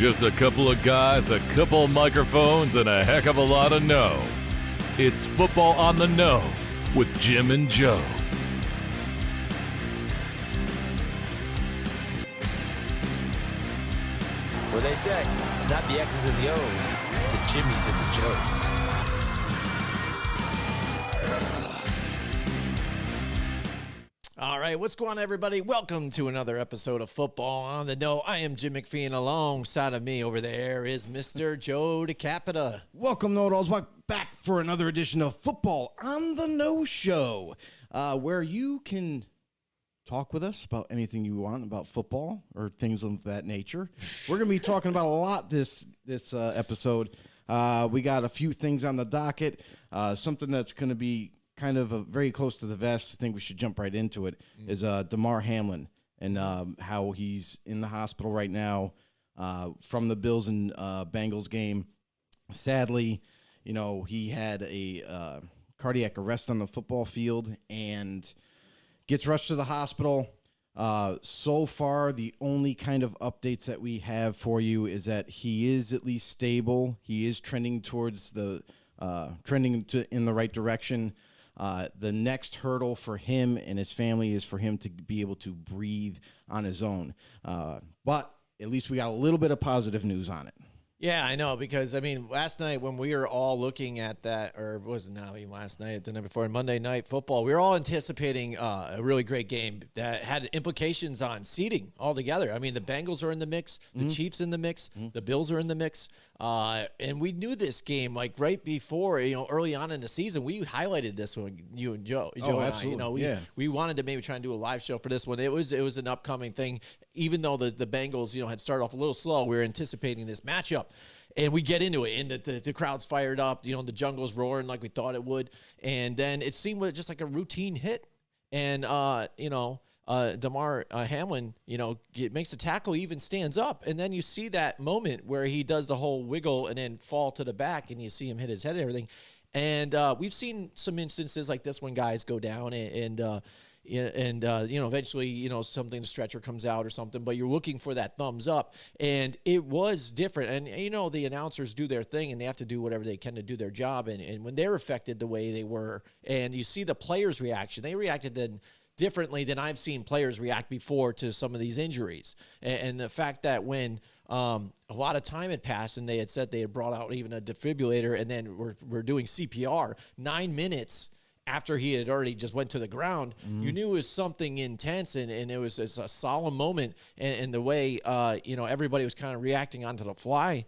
Just a couple of guys, a couple of microphones, and a heck of a lot of know. It's Football on the Know with Jim and Joe. What they say, it's not the X's and the O's, it's the Jimmies and the Joes. All right, what's going on, everybody? Welcome to another episode of Football on the Know. I am Jim McPhee, and alongside of me over there is Mr. Joe DeCapita. Welcome, Know-It-Alls. Back for another edition of Football on the Know Show, where you can talk with us about anything you want about football or things of that nature. We're going to be talking about a lot this episode. We got a few things on the docket, something that's going to be kind of very close to the vest. I think we should jump right into it. Is Damar Hamlin and how he's in the hospital right now from the Bills and Bengals game. Sadly, you know, he had a cardiac arrest on the football field and gets rushed to the hospital. So far, the only kind of updates that we have for you is that he is at least stable. He is trending towards the in the right direction. The next hurdle for him and his family is for him to be able to breathe on his own. But at least we got a little bit of positive news on it. Yeah, I know, because, I mean, last night when we were all looking at that, or it wasn't now even last night, the night before, Monday Night Football, we were all anticipating a really great game that had implications on seeding altogether. I mean, the Bengals are in the mix, the Chiefs in the mix, the Bills are in the mix, and we knew this game, like, right before, you know, early on in the season. We highlighted this one, you and Joe and I, you know, we wanted to maybe try and do a live show for this one. It was an upcoming thing. Even though the Bengals, you know, had started off a little slow, we were anticipating this matchup. And we get into it, and the crowd's fired up. You know, the jungle's roaring like we thought it would. And then it seemed just like a routine hit. And, you know, Damar Hamlin, you know, makes the tackle, even stands up. And then you see that moment where he does the whole wiggle and then fall to the back, and you see him hit his head and everything. And we've seen some instances like this when guys go down and you know, eventually, you know, the stretcher comes out or something, but you're looking for that thumbs up, and it was different. And, you know, the announcers do their thing, and they have to do whatever they can to do their job. And when they're affected the way they were, and you see the players' reaction, they reacted then differently than I've seen players react before to some of these injuries. And the fact that when a lot of time had passed and they had said they had brought out even a defibrillator, and then we're doing CPR 9 minutes after he had already just went to the ground, you knew it was something intense, and it was a solemn moment. And the way, you know, everybody was kind of reacting onto the fly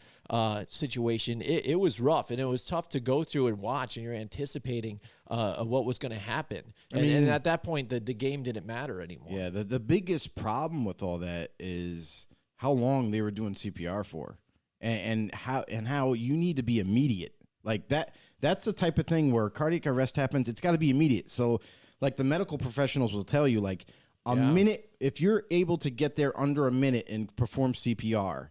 situation, it was rough, and it was tough to go through and watch, and you're anticipating what was going to happen. And at that point, the game didn't matter anymore. Yeah, the biggest problem with all that is how long they were doing CPR for, and how you need to be immediate. Like that's the type of thing where cardiac arrest happens. It's got to be immediate. So, like, the medical professionals will tell you, like, a minute, if you're able to get there under a minute and perform CPR,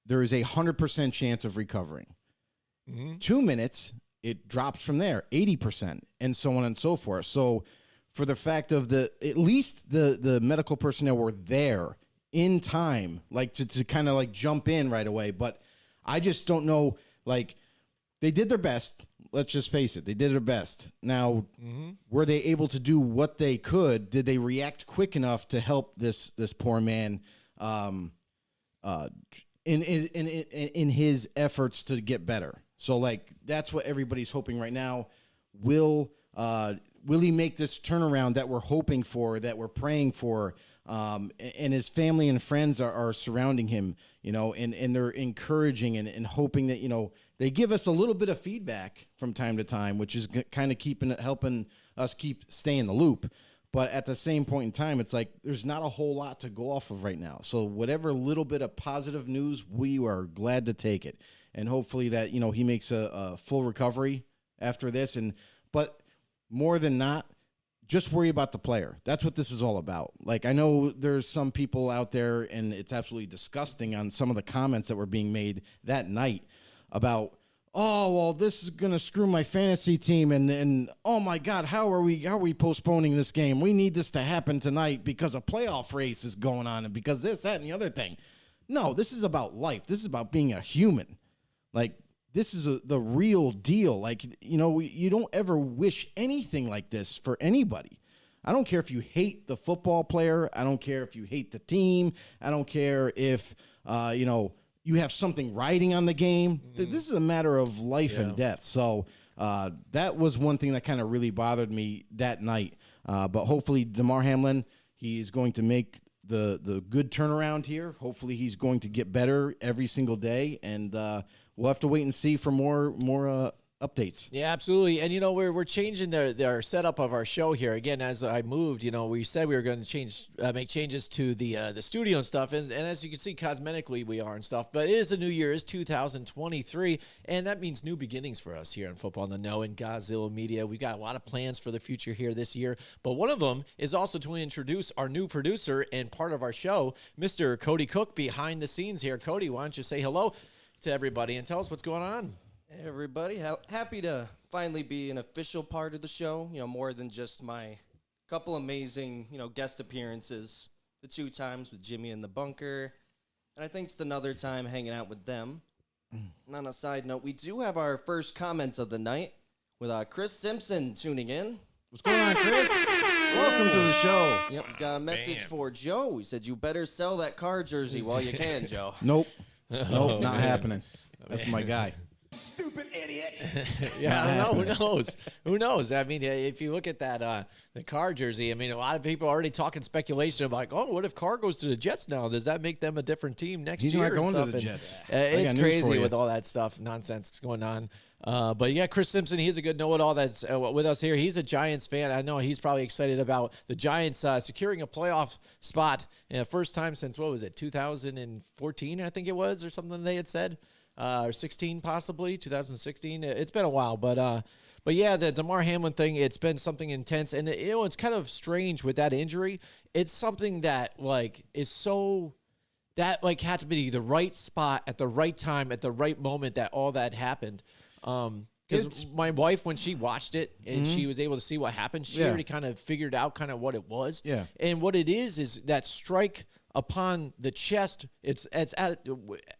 there is 100% chance of recovering. 2 minutes, it drops from there, 80%, and so on and so forth. So, for the fact of at least the medical personnel were there in time, like, to kind of, like, jump in right away. But I just don't know, like, they did their best. Let's just face it. They did their best. Now, were they able to do what they could? Did they react quick enough to help this poor man in his efforts to get better? So, like, that's what everybody's hoping right now. Will he make this turnaround that we're hoping for, that we're praying for? And his family and friends are surrounding him, you know, and they're encouraging and hoping that, you know, they give us a little bit of feedback from time to time, which is kind of helping us keep staying in the loop. But at the same point in time, it's like there's not a whole lot to go off of right now. So whatever little bit of positive news, we are glad to take it. And hopefully that, you know, he makes a full recovery after this. But more than not, just worry about the player. That's what this is all about. Like, I know there's some people out there, and it's absolutely disgusting on some of the comments that were being made that night about, oh, well, this is going to screw my fantasy team. And oh my God, how are we postponing this game? We need this to happen tonight because a playoff race is going on and because this, that, and the other thing. No, this is about life. This is about being a human. Like, this is the real deal. Like, you don't ever wish anything like this for anybody. I don't care if you hate the football player. I don't care if you hate the team. I don't care if, you have something riding on the game. This is a matter of life and death. So that was one thing that kind of really bothered me that night. But hopefully DeMar Hamlin, he is going to make the good turnaround here. Hopefully he's going to get better every single day. And we'll have to wait and see for more updates. Yeah, absolutely. And, we're changing our setup of our show here. Again, as I moved, we said we were going to make changes to the studio and stuff. And as you can see, cosmetically we are and stuff. But it is the new year. It's 2023. And that means new beginnings for us here in Football on the Know and Godzilla Media. We've got a lot of plans for the future here this year. But one of them is also to introduce our new producer and part of our show, Mr. Cody Cook, behind the scenes here. Cody, why don't you say hello to everybody and tell us what's going on? Hey everybody, happy to finally be an official part of the show, more than just my couple amazing, guest appearances, the 2 times with Jimmy in the bunker, and I think it's another time hanging out with them. And on a side note, we do have our first comments of the night with Chris Simpson tuning in. What's going on, Chris? Welcome to the show. Yep, he's got a message for Joe. He said, you better sell that Carr jersey while you can, Joe. Nope, not happening. That's my guy. Stupid idiot. Yeah, I don't know. Who knows? I mean, if you look at that, the Carr jersey, I mean, a lot of people are already talking speculation about, what if Carr goes to the Jets now? Does that make them a different team next year? He's not going to the And, Jets. It's crazy with all that stuff, nonsense going on. But yeah, Chris Simpson, he's a good know-it-all that's with us here. He's a Giants fan. I know he's probably excited about the Giants securing a playoff spot. First time since, 2014, I think it was, or something they had said. Or 16 possibly, 2016. It's been a while, but yeah, the DeMar Hamlin thing, it's been something intense, and it's kind of strange with that injury. It's something that is so that had to be the right spot at the right time at the right moment that all that happened. Because my wife, when she watched it and she was able to see what happened, she already kind of figured out kind of what it was. Yeah, and what it is that strike upon the chest. It's at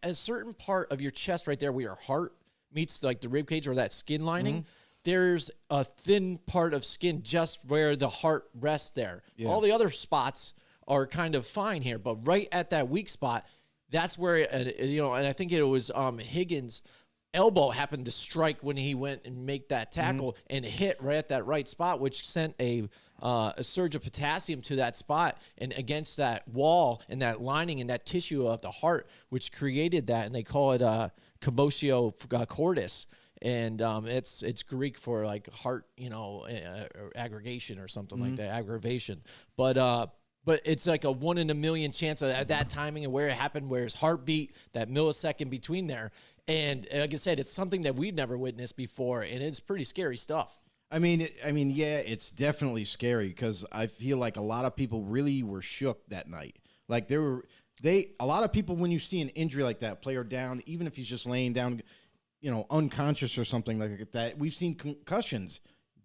a certain part of your chest right there where your heart meets the rib cage or that skin lining. There's a thin part of skin just where the heart rests there. Yeah. All the other spots are kind of fine here, but right at that weak spot, that's where and I think it was Higgins' elbow happened to strike when he went and make that tackle and hit right at that right spot, which sent a surge of potassium to that spot and against that wall and that lining and that tissue of the heart, which created that, and they call it commotio cordis, and it's Greek for heart, aggregation or something like that, aggravation, but it's like a 1 in a million chance at that timing and where it happened, where his heartbeat, that millisecond between there. And like I said, it's something that we've never witnessed before, and it's pretty scary stuff. I mean, yeah, it's definitely scary because I feel like a lot of people really were shook that night. Like a lot of people, when you see an injury like that, player down, even if he's just laying down, unconscious or something like that, we've seen concussions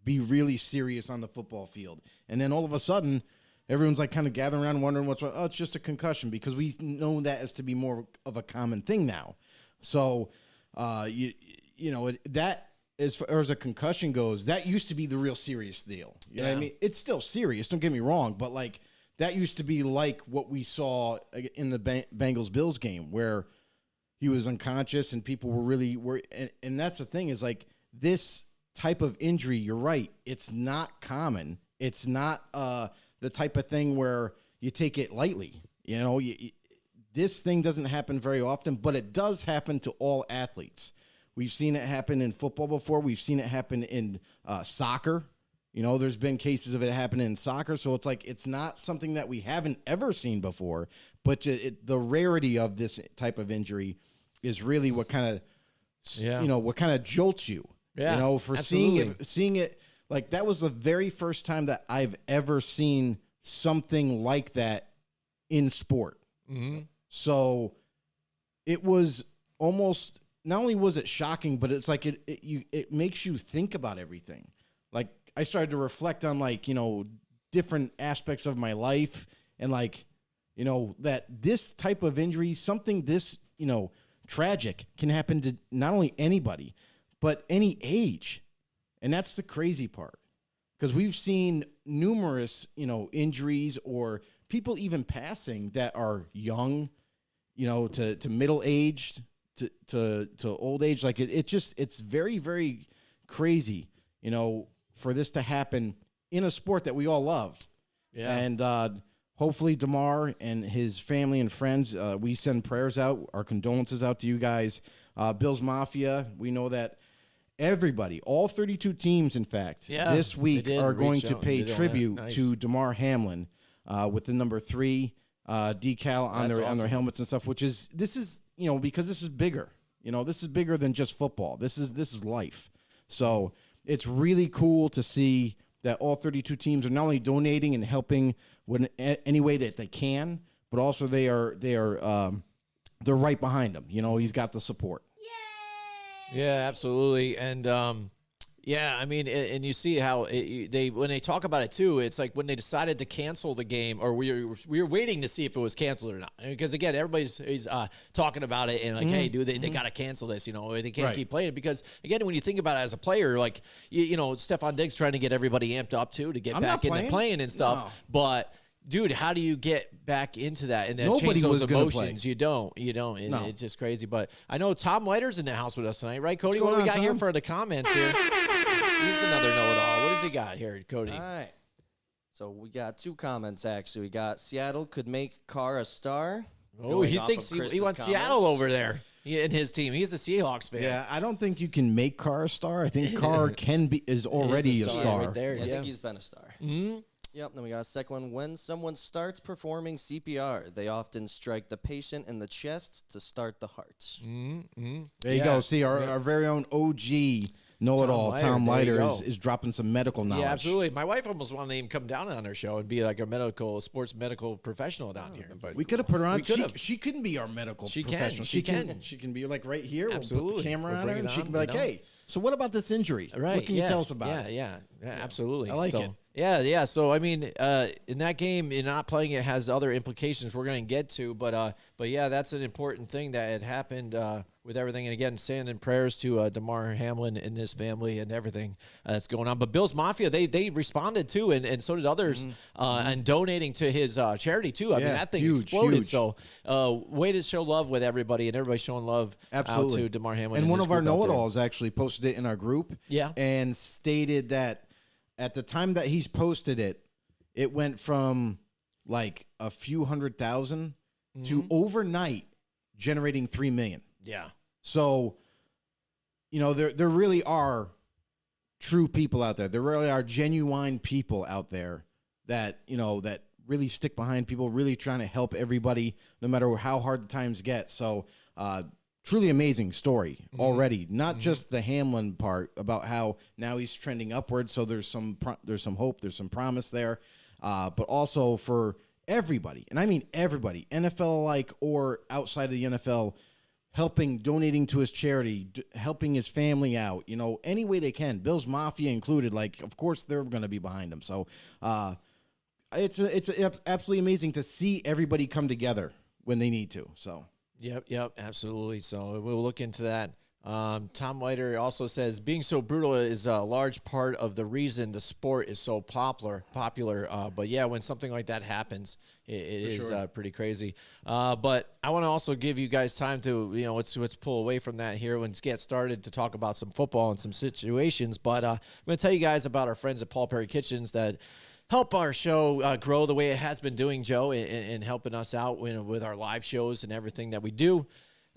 be really serious on the football field. And then all of a sudden, everyone's kind of gathering around wondering what's wrong. Oh, it's just a concussion, because we know that as to be more of a common thing now. So, that as far as a concussion goes, that used to be the real serious deal. You know what I mean? It's still serious, don't get me wrong, but that used to be what we saw in the Bengals-Bills game, where he was unconscious and people were really worried. And that's the thing is this type of injury, you're right, it's not common. It's not the type of thing where you take it lightly. This thing doesn't happen very often, but it does happen to all athletes. We've seen it happen in football before. We've seen it happen in soccer. There's been cases of it happening in soccer. So it's not something that we haven't ever seen before, but the rarity of this type of injury is really what kind of, what kind of jolts you, for absolutely. seeing it. That was the very first time that I've ever seen something like that in sport. Mm-hmm. So it was almost, not only was it shocking, but it's it makes you think about everything. I started to reflect on different aspects of my life and that this type of injury, something this, tragic, can happen to not only anybody, but any age. And that's the crazy part. Because we've seen numerous, injuries or people even passing that are young, to middle-aged, to old age. Like it's very, very crazy, for this to happen in a sport that we all love. Yeah. And hopefully DeMar and his family and friends, we send prayers out, our condolences out to you guys. Bills Mafia, we know that everybody, all 32 teams, in fact, this week are going to pay tribute to DeMar Hamlin with the number 3 decal on their helmets and stuff, because this is bigger. This is bigger than just football. This is life. So it's really cool to see that all 32 teams are not only donating and helping any way that they can, but also they're right behind him. He's got the support. Yeah, absolutely. And I mean, and you see how when they talk about it too, it's like when they decided to cancel the game, or we were waiting to see if it was canceled or not. Because again, everybody's talking about it and like, hey, dude, they got to cancel this. They can't keep playing it because again, when you think about it as a player, like Stephon Diggs trying to get everybody amped up too to get back into playing and stuff, but. Dude, how do you get back into that and then change those emotions? You don't. And it's just crazy. But I know Tom Leiter's in the house with us tonight, right, Cody? What do we got here for the comments here? He's another know-it-all. What does he got here, Cody? All right. So we got 2 comments, actually. We got Seattle could make Carr a star. Oh, he thinks he wants Seattle over there in his team. He's a Seahawks fan. Yeah, I don't think you can make Carr a star. I think Carr is already a star. Right there, I think he's been a star. Mm-hmm. Yep, then we got a second one. When someone starts performing CPR, they often strike the patient in the chest to start the heart. Mm-hmm. There you go. See, our very own OG know-it-all, Tom Leiter, is dropping some medical knowledge. Yeah, absolutely. My wife almost wanted to even come down on our show and be like a sports medical professional down here. But we could have put her on. She couldn't be our medical professional. She can. She can be like right here. Absolutely. We'll put the camera on her, and she can be like, hey, so what about this injury? Right. What can you tell us about it? Yeah, absolutely. I like it. Yeah. So I mean, in that game, in not playing it has other implications we're going to get to, but yeah, that's an important thing that had happened with everything. And again, sending prayers to DeMar Hamlin and his family and everything that's going on. But Bills Mafia, they responded too, and so did others, and donating to his charity too. I mean, that thing exploded. Huge. So way to show love with everybody, and everybody showing love out to DeMar Hamlin. And one of our know-it-alls actually posted it in our group, and stated that at the time that he's posted it, it went from like a few 100,000 to overnight generating 3 million. Yeah. So, there really are true people out there. There really are genuine people out there that, that really stick behind people, really trying to help everybody, no matter how hard the times get. So, truly amazing story already. Not just the Hamlin part about how now he's trending upward. So there's some hope, there's some promise there, but also for everybody, and I mean everybody, NFL like or outside of the NFL, helping, donating to his charity, helping his family out. Any way they can. Bills Mafia included. Like, of course they're going to be behind him. So it's absolutely amazing to see everybody come together when they need to. So. Yep, absolutely. So we'll look into that. Tom Leiter also says being so brutal is a large part of the reason the sport is so popular. But yeah, when something like that happens, it is pretty crazy. But I want to also give you guys time to, let's pull away from that here and get started to talk about some football and some situations. But I'm going to tell you guys about our friends at Paul Perry Kitchens that help our show grow the way it has been doing, Joe, and helping us out with our live shows and everything that we do.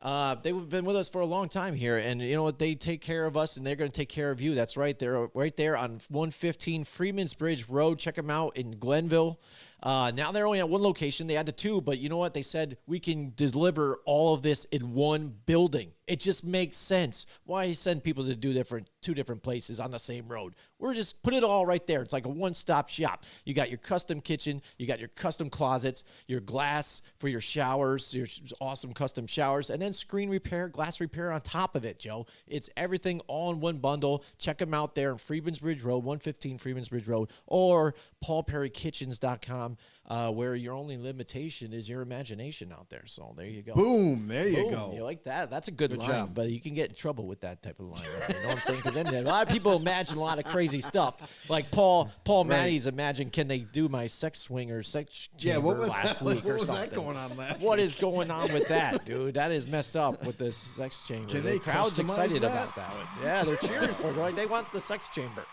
They've been with us for a long time here, and you know what? They take care of us, and they're going to take care of you. That's right. They're right there on 115 Freeman's Bridge Road. Check them out in Glenville. Now they're only at one location. They had to 2, but you know what? They said we can deliver all of this in one building. It just makes sense. Why send people to do 2 different places on the same road? We're just put it all right there. It's like a one-stop shop. You got your custom kitchen, you got your custom closets, your glass for your showers, your awesome custom showers, and then screen repair, glass repair on top of it, Joe. It's everything all in one bundle. Check them out there in Freeman's Bridge Road, 115 Freeman's Bridge Road, or paulperrykitchens.com. Tom, where your only limitation is your imagination out there. So there you go. Boom. There you Boom. go. You like that? That's a good line, job. but you can get in trouble with that type of line. You know what I'm saying? Because then a lot of people imagine a lot of crazy stuff. Like Paul Matty's imagine, can they do my sex swing or sex chamber what was last that? week What or was something? that going on last What week? is going on with that, dude? That is messed up with this sex chamber. Can The they crowd's customize excited that? about that. Yeah, they're cheering for it. Right? They want the sex chamber.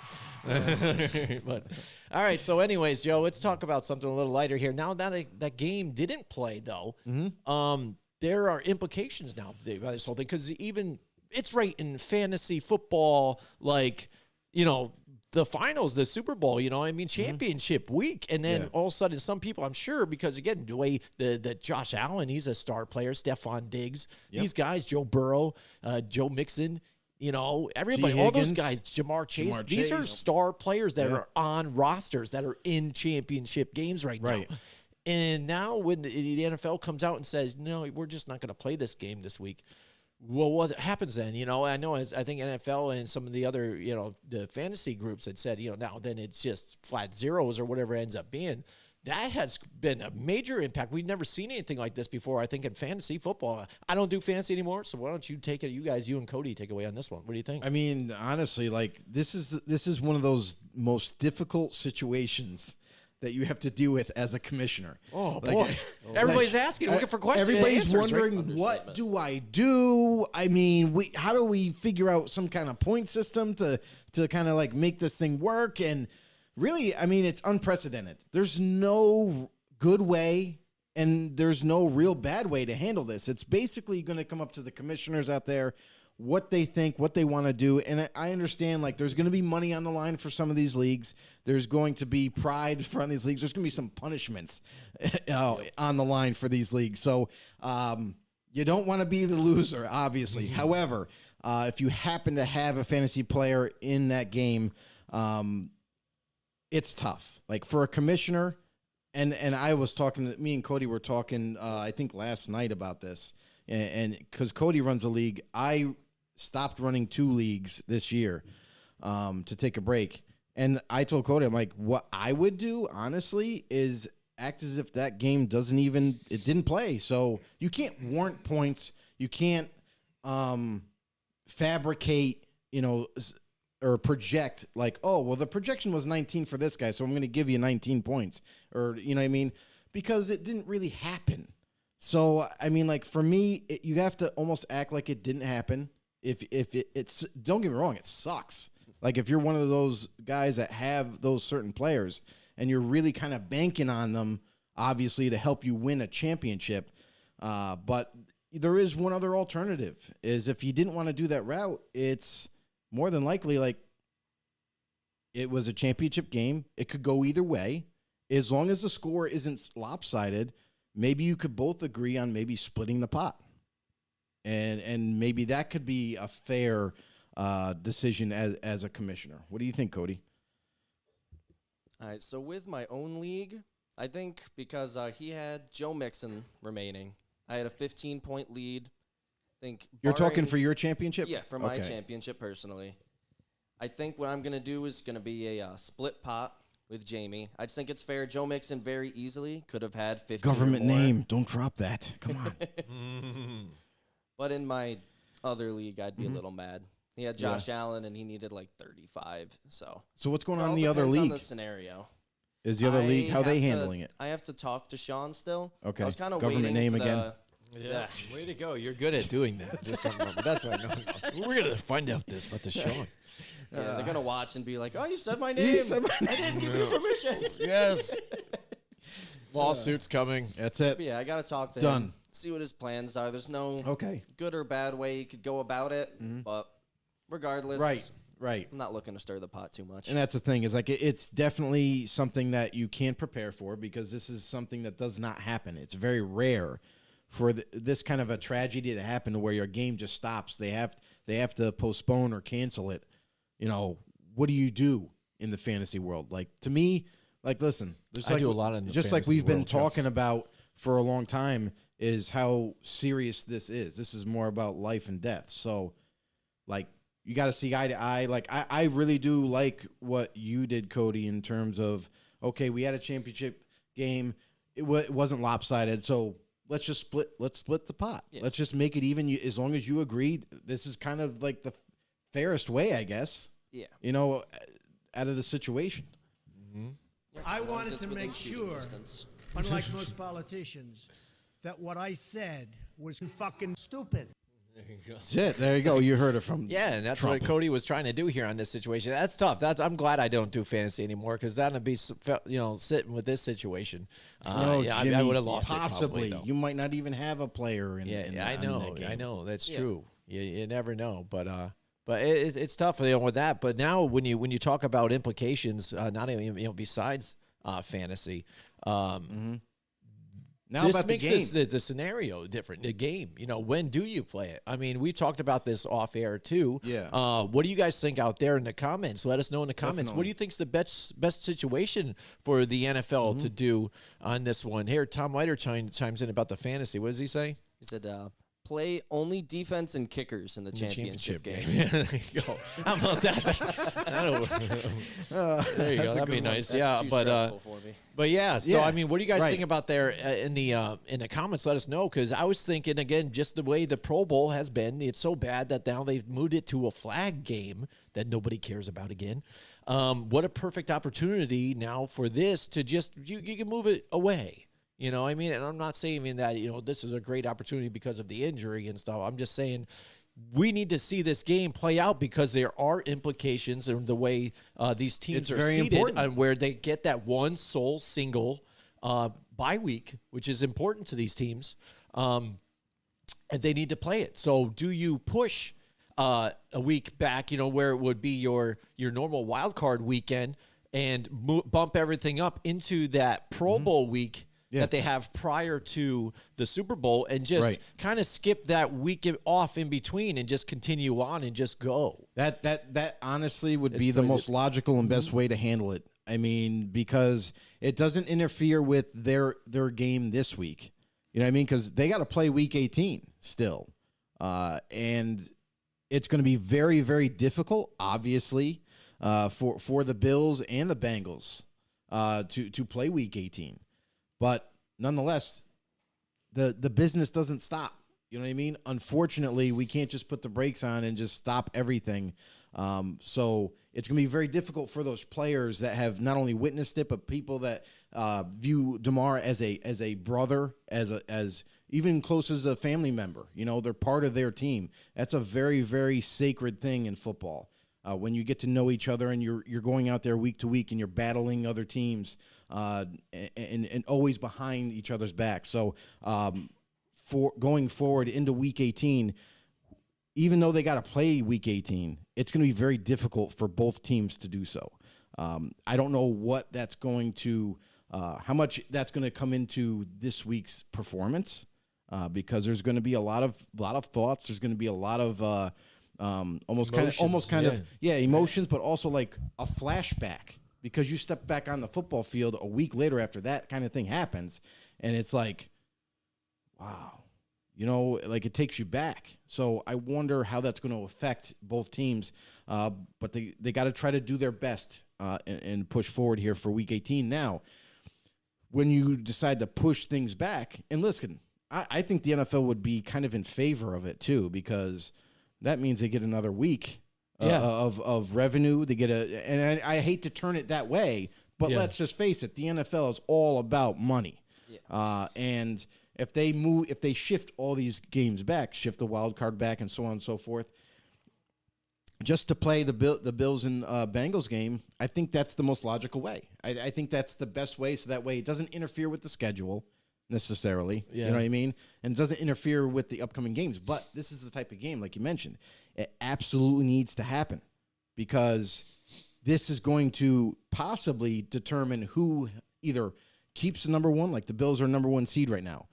But all right. So, anyways, Joe, let's talk about something a little lighter here. Now that that game didn't play, though, there are implications now about this whole thing because even it's right in fantasy football, like the finals, the Super Bowl, I mean, championship week. And then all of a sudden, some people, I'm sure, because again, the way the Josh Allen, he's a star player, Stephon Diggs, these guys, Joe Burrow, Joe Mixon, everybody, all those guys, Jamar Chase, these are star players that are on rosters that are in championship games right now. And now when the NFL comes out and says, no, we're just not going to play this game this week. Well, what happens then? I know. I think NFL and some of the other, the fantasy groups had said, now then it's just flat zeros or whatever it ends up being. That has been a major impact. We've never seen anything like this before, I think, in fantasy football. I don't do fantasy anymore, so why don't you take it? You guys, you and Cody, take away on this one. What do you think? I mean, honestly, like this is one of those most difficult situations that you have to deal with as a commissioner. Oh, Like, boy. Everybody's asking, looking for questions. Everybody's answers, right? wondering, what do I do? I mean, how do we figure out some kind of point system to kind of like make this thing work? And really, I mean, it's unprecedented. There's no good way and there's no real bad way to handle this. It's basically going to come up to the commissioners out there, what they think, what they want to do. And I understand, like, there's going to be money on the line for some of these leagues. There's going to be pride from these leagues. There's going to be some punishments on the line for these leagues. So you don't want to be the loser, obviously. However, if you happen to have a fantasy player in that game, it's tough. Like, for a commissioner, and I was talking, me and Cody were talking, I think last night about this, and because Cody runs a league, I stopped running 2 leagues this year to take a break. And I told Cody, I'm like, what I would do, honestly, is act as if that game it didn't play. So you can't warrant points. You can't fabricate, or project like, oh, well, the projection was 19 for this guy, so I'm going to give you 19 points. Or, you know what I mean? Because it didn't really happen. So, I mean, like, for me, you have to almost act like it didn't happen. If it's, don't get me wrong, it sucks. Like, if you're one of those guys that have those certain players and you're really kind of banking on them, obviously, to help you win a championship. But there is one other alternative, is if you didn't want to do that route, it's more than likely, like, it was a championship game. It could go either way. As long as the score isn't lopsided, maybe you could both agree on maybe splitting the pot. And maybe that could be a fair decision as a commissioner. What do you think, Cody? All right, so with my own league, I think because he had Joe Mixon remaining, I had a 15-point lead. You're talking for your championship? Yeah, for my championship personally. I think what I'm going to do is going to be a split pot with Jamie. I just think it's fair. Joe Mixon very easily could have had 15 Government or more. name. Don't drop that. Come on. But in my other league, I'd be a little mad. He had Josh Allen, and he needed like 35. So what's going on It in the all other depends on league? the scenario. Is the other league, how are they have handling it? I have to talk to Sean still. Okay. I was kind of Government waiting name for again. Yeah. Way to go. You're good at doing that. Just talking about, but that's what I know. We're going to find out this about the Sean. Yeah, they're going to watch and be like, oh, you said my name. I didn't give you permission. Yes. Lawsuits coming. That's it. But yeah, I got to talk to Done. him, see what his plans are. There's no Okay. good or bad way you could go about it, but regardless, Right. I'm not looking to stir the pot too much. And that's the thing, is like it's definitely something that you can't prepare for, because this is something that does not happen. It's very rare for this kind of a tragedy to happen, to where your game just stops. They have to postpone or cancel it. What do you do in the fantasy world? Like, to me, like, listen, there's I do a lot in the just like fantasy we've been world, Jeff. talking about for a long time, is how serious this is. This is more about life and death. So, like, you got to see eye to eye. Like, I really do like what you did, Cody, in terms of, okay, we had a championship game. It wasn't lopsided. So let's just split the pot. Yes. Let's just make it even. As long as you agree, this is kind of like the fairest way, I guess. Yeah. Out of the situation. I wanted It's to within make shooting sure, distance. unlike most politicians, that what I said was fucking stupid. That's it. There you go. You heard it from Yeah, and that's Trump. what Cody was trying to do here on this situation. That's tough. I'm glad I don't do fantasy anymore because that'd be sitting with this situation. No, I Jimmy, would have lost possibly. it probably, You might not even have a player in. I in know. that game. I know. That's Yeah. true. You never know, but it's tough with that. But now when you talk about implications, not even besides fantasy. Now this about makes the game. the scenario different. The game, when do you play it? I mean, we talked about this off air too. Yeah. What do you guys think out there in the comments? Let us know in the comments. What do you think's the best situation for the NFL to do on this one? Here, Tom Leiter chimes in about the fantasy. What does he say? He said, play only defense and kickers in the championship game. There you go. How about that? There you go. That'd be nice. That's too stressful for me. But yeah, so Yeah, I mean, what do you guys right. think about there in the comments? Let us know because I was thinking again, just the way the Pro Bowl has been, it's so bad that now they've moved it to a flag game that nobody cares about again. What a perfect opportunity now for this to just you can move it away. You know what I mean? And I'm not saying that, this is a great opportunity because of the injury and stuff. I'm just saying we need to see this game play out because there are implications in the way these teams It's are very seated important. and where they get that one sole single bye week, which is important to these teams. And they need to play it. So do you push a week back, where it would be your normal wild card weekend and bump everything up into that Pro Bowl week that they have prior to the Super Bowl and just kind of skip that week off in between and just continue on and just go. That honestly would be the most logical and best way to handle it. I mean, because it doesn't interfere with their game this week. You know what I mean? Because they got to play Week 18 still, and it's going to be very, very difficult, obviously, for the Bills and the Bengals to play Week 18. But nonetheless, the business doesn't stop. You know what I mean? Unfortunately, we can't just put the brakes on and just stop everything. So it's going to be very difficult for those players that have not only witnessed it, but people that view DeMar as a brother, as even close as a family member. They're part of their team. That's a very, very sacred thing in football. When you get to know each other and you're going out there week to week and you're battling other teams and always behind each other's back. So for going forward into Week 18, even though they got to play Week 18, it's going to be very difficult for both teams to do so. I don't know what that's going to, how much that's going to come into this week's performance, because there's going to be a lot of thoughts. There's going to be a lot of emotions, but also like a flashback because you step back on the football field a week later after that kind of thing happens, and it's like, wow. Like it takes you back. So I wonder how that's going to affect both teams. But they got to try to do their best and push forward here for Week 18. Now, when you decide to push things back, and listen, I think the NFL would be kind of in favor of it too, because that means they get another week of revenue. They get and I hate to turn it that way, but let's just face it, the NFL is all about money. Yeah. And if they shift all these games back, shift the wild card back, and so on and so forth, just to play the Bills and Bengals game, I think that's the most logical way. I think that's the best way, so that way it doesn't interfere with the schedule necessarily. Yeah. You know what I mean? And it doesn't interfere with the upcoming games. But this is the type of game, like you mentioned, it absolutely needs to happen because this is going to possibly determine who either keeps the number one, like the Bills are number one seed right now.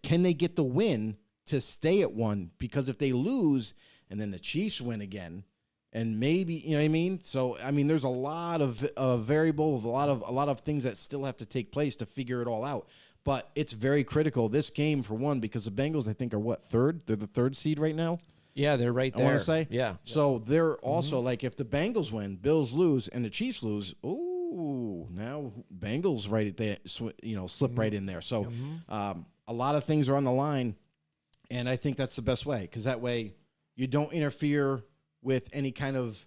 Can they get the win to stay at one? Because if they lose and then the Chiefs win again, and maybe, you know what I mean? So, I mean, there's a lot of variables, a lot of things that still have to take place to figure it all out. But it's very critical, this game, for one, because the Bengals, I think, are third? They're the third seed right now? Yeah, they're right there. I want to say. Yeah. So they're also, like, if the Bengals win, Bills lose, and the Chiefs lose, ooh, Ooh, now Bengals right at there, slip right in there. So a lot of things are on the line, and I think that's the best way because that way you don't interfere with any kind of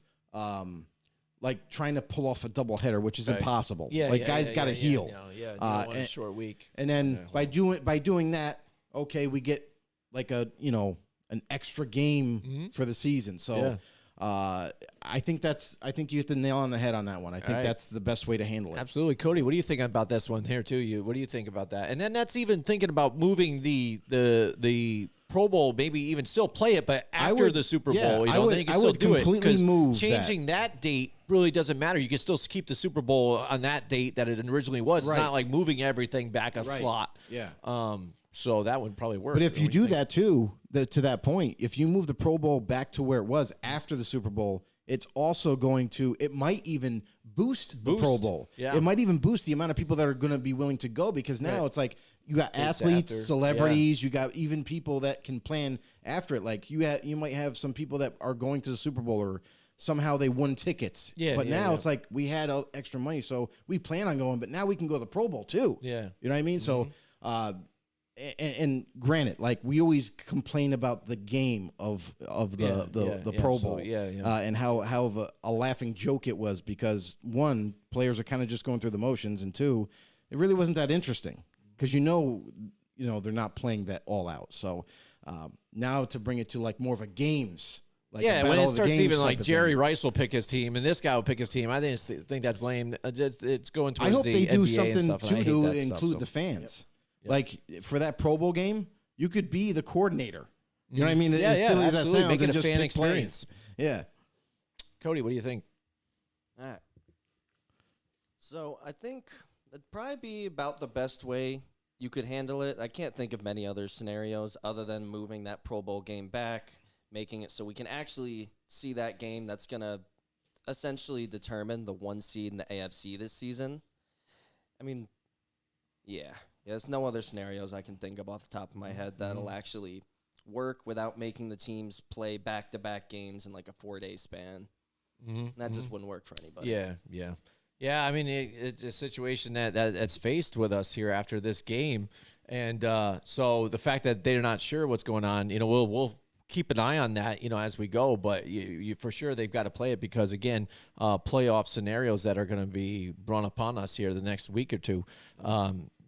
like trying to pull off a doubleheader, which is impossible. Guys got to heal. You don't want a short week. And then by doing that, okay, we get like an extra game for the season. So I think you hit the nail on the head on that one. I think that's the best way to handle it. Absolutely. Cody, what do you think about this one here too? What do you think about that? And then that's even thinking about moving the Pro Bowl, maybe even still play it, but after the Super Bowl, then you can still do it. Because changing that date really doesn't matter. You can still keep the Super Bowl on that date that it originally was. It's not like moving everything back a slot. Yeah. So that would probably work. But if you do that too, to that point, if you move the Pro Bowl back to where it was after the Super Bowl, it's also going to, it might even boost the Pro Bowl. Yeah. It might even boost the amount of people that are going to be willing to go because now it's like you got athletes, celebrities, you got even people that can plan after it. Like you might have some people that are going to the Super Bowl or somehow they won tickets. But now it's like we had extra money, so we plan on going, but now we can go to the Pro Bowl too. Yeah. You know what I mean? So, and granted, like we always complain about the game of the Pro Bowl, and how of a laughing joke it was because one, players are kind of just going through the motions, and two, it really wasn't that interesting because they're not playing that all out. So now to bring it to like more of a games. Like when it starts even like Jerry Rice will pick his team and this guy will pick his team, I think that's lame. It's going towards I hope the they do NBA something and stuff, too to include the fans. Yep. Like for that Pro Bowl game, you could be the coordinator. You know what I mean? As silly as that sounds, make it a just fan pick experience. Plays. Yeah. Cody, what do you think? All right. So I think it'd probably be about the best way you could handle it. I can't think of many other scenarios other than moving that Pro Bowl game back, making it so we can actually see that game that's going to essentially determine the 1 seed in the AFC this season. I mean, there's no other scenarios I can think of off the top of my head that'll actually work without making the teams play back-to-back games in like a 4-day span. That just wouldn't work for anybody. Yeah, I mean, it's a situation that's faced with us here after this game. And so the fact that they're not sure what's going on, we'll keep an eye on that, as we go. But you for sure they've got to play it because, again, playoff scenarios that are going to be brought upon us here the next week or two.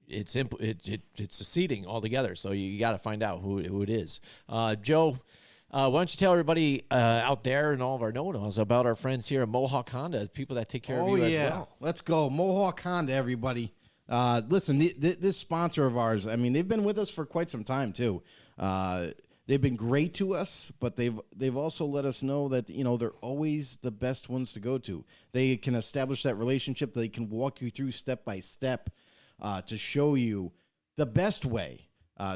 It's a seeding altogether, so you got to find out who it is. Joe, why don't you tell everybody out there and all of our know-it-alls about our friends here at Mohawk Honda, people that take care of you as well. Let's go. Mohawk Honda, everybody. Listen, this sponsor of ours, I mean, they've been with us for quite some time, too. They've been great to us, but they've also let us know that, they're always the best ones to go to. They can establish that relationship. They can walk you through step by step to show you the best way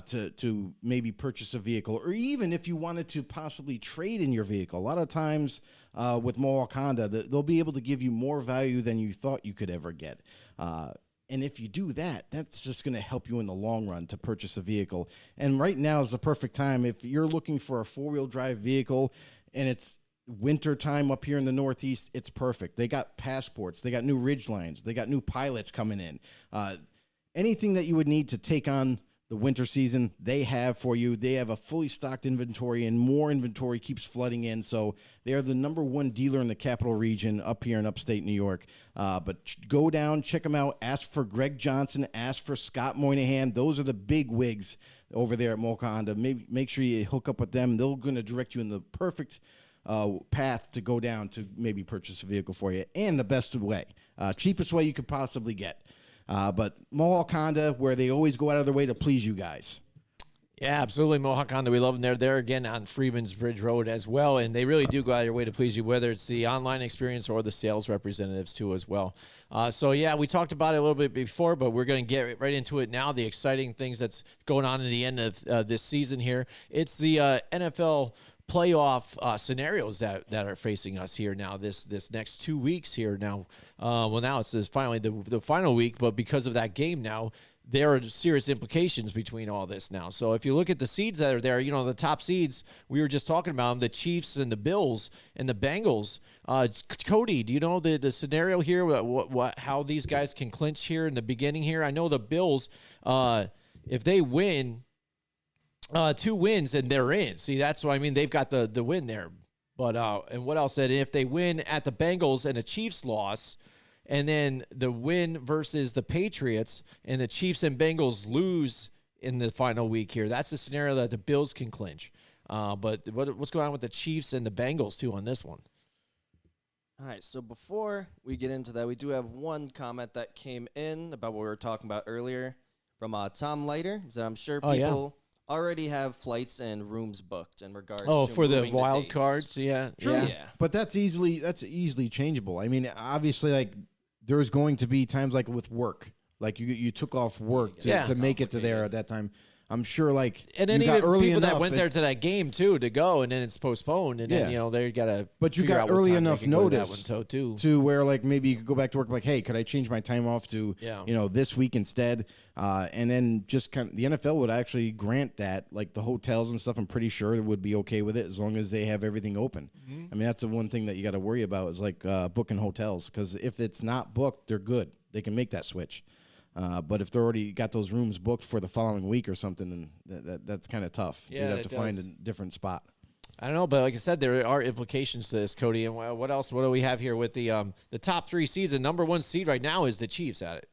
to maybe purchase a vehicle, or even if you wanted to possibly trade in your vehicle. A lot of times with Mohawk Honda, they'll be able to give you more value than you thought you could ever get. And if you do that, that's just going to help you in the long run to purchase a vehicle. And right now is the perfect time. If you're looking for a four-wheel drive vehicle and it's winter time up here in the Northeast, it's perfect. They got Passports. They got new Ridgelines. They got new Pilots coming in. Anything that you would need to take on the winter season, they have for you. They have a fully stocked inventory, and more inventory keeps flooding in. So they are the #1 dealer in the capital region up here in upstate New York. But go down, check them out. Ask for Greg Johnson. Ask for Scott Moynihan. Those are the big wigs over there at Mohawk Honda. Maybe make sure you hook up with them. They're going to direct you in the perfect path to go down to maybe purchase a vehicle for you, and the best way, cheapest way you could possibly get. But Mohawk Honda, where they always go out of their way to please you guys. Yeah, absolutely. Mohawk Honda, we love them. They're there again on Freeman's Bridge Road as well, and they really do go out of their way to please you, whether it's the online experience or the sales representatives too as well. So yeah, we talked about it a little bit before, but we're going to get right into it now. The exciting things that's going on in the end of this season here. It's the NFL playoff scenarios that are facing us here now. This next 2 weeks here now. Well, now it's finally the final week, but because of that game now, there are serious implications between all this now. So if you look at the seeds that are there, the top seeds, we were just talking about them, the Chiefs and the Bills and the Bengals. Cody, do you know the scenario here, how these guys can clinch here in the beginning here? I know the Bills, if they win 2 wins, then they're in. See, that's what I mean. They've got the win there. But and what else? Said if they win at the Bengals and a Chiefs loss, and then the win versus the Patriots, and the Chiefs and Bengals lose in the final week here, that's the scenario that the Bills can clinch. But what's going on with the Chiefs and the Bengals, too, on this one? All right, so before we get into that, we do have one comment that came in about what we were talking about earlier from Tom Leiter, that I'm sure people already have flights and rooms booked in regards to for the moving wild dates. cards, yeah. True. Yeah. But that's easily changeable. I mean, obviously, like there's going to be times like with work, like you took off work to make it to there at that time. I'm sure, like, and then you got even early people enough that went there to that game too to go, and then it's postponed, and then they gotta. But you figure got out what early time they enough can go to that notice one, too. to where like maybe you could go back to work. Like, hey, could I change my time off to this week instead? And then just kind of the NFL would actually grant that. Like the hotels and stuff, I'm pretty sure would be okay with it as long as they have everything open. Mm-hmm. I mean, that's the one thing that you got to worry about is like booking hotels, because if it's not booked, they're good. They can make that switch. But if they're already got those rooms booked for the following week or something, then that's kind of tough. Yeah, you'd have to find a different spot. I don't know, but like I said, there are implications to this, Cody. And what else? What do we have here with the top 3 seeds? The number 1 seed right now is the Chiefs at it.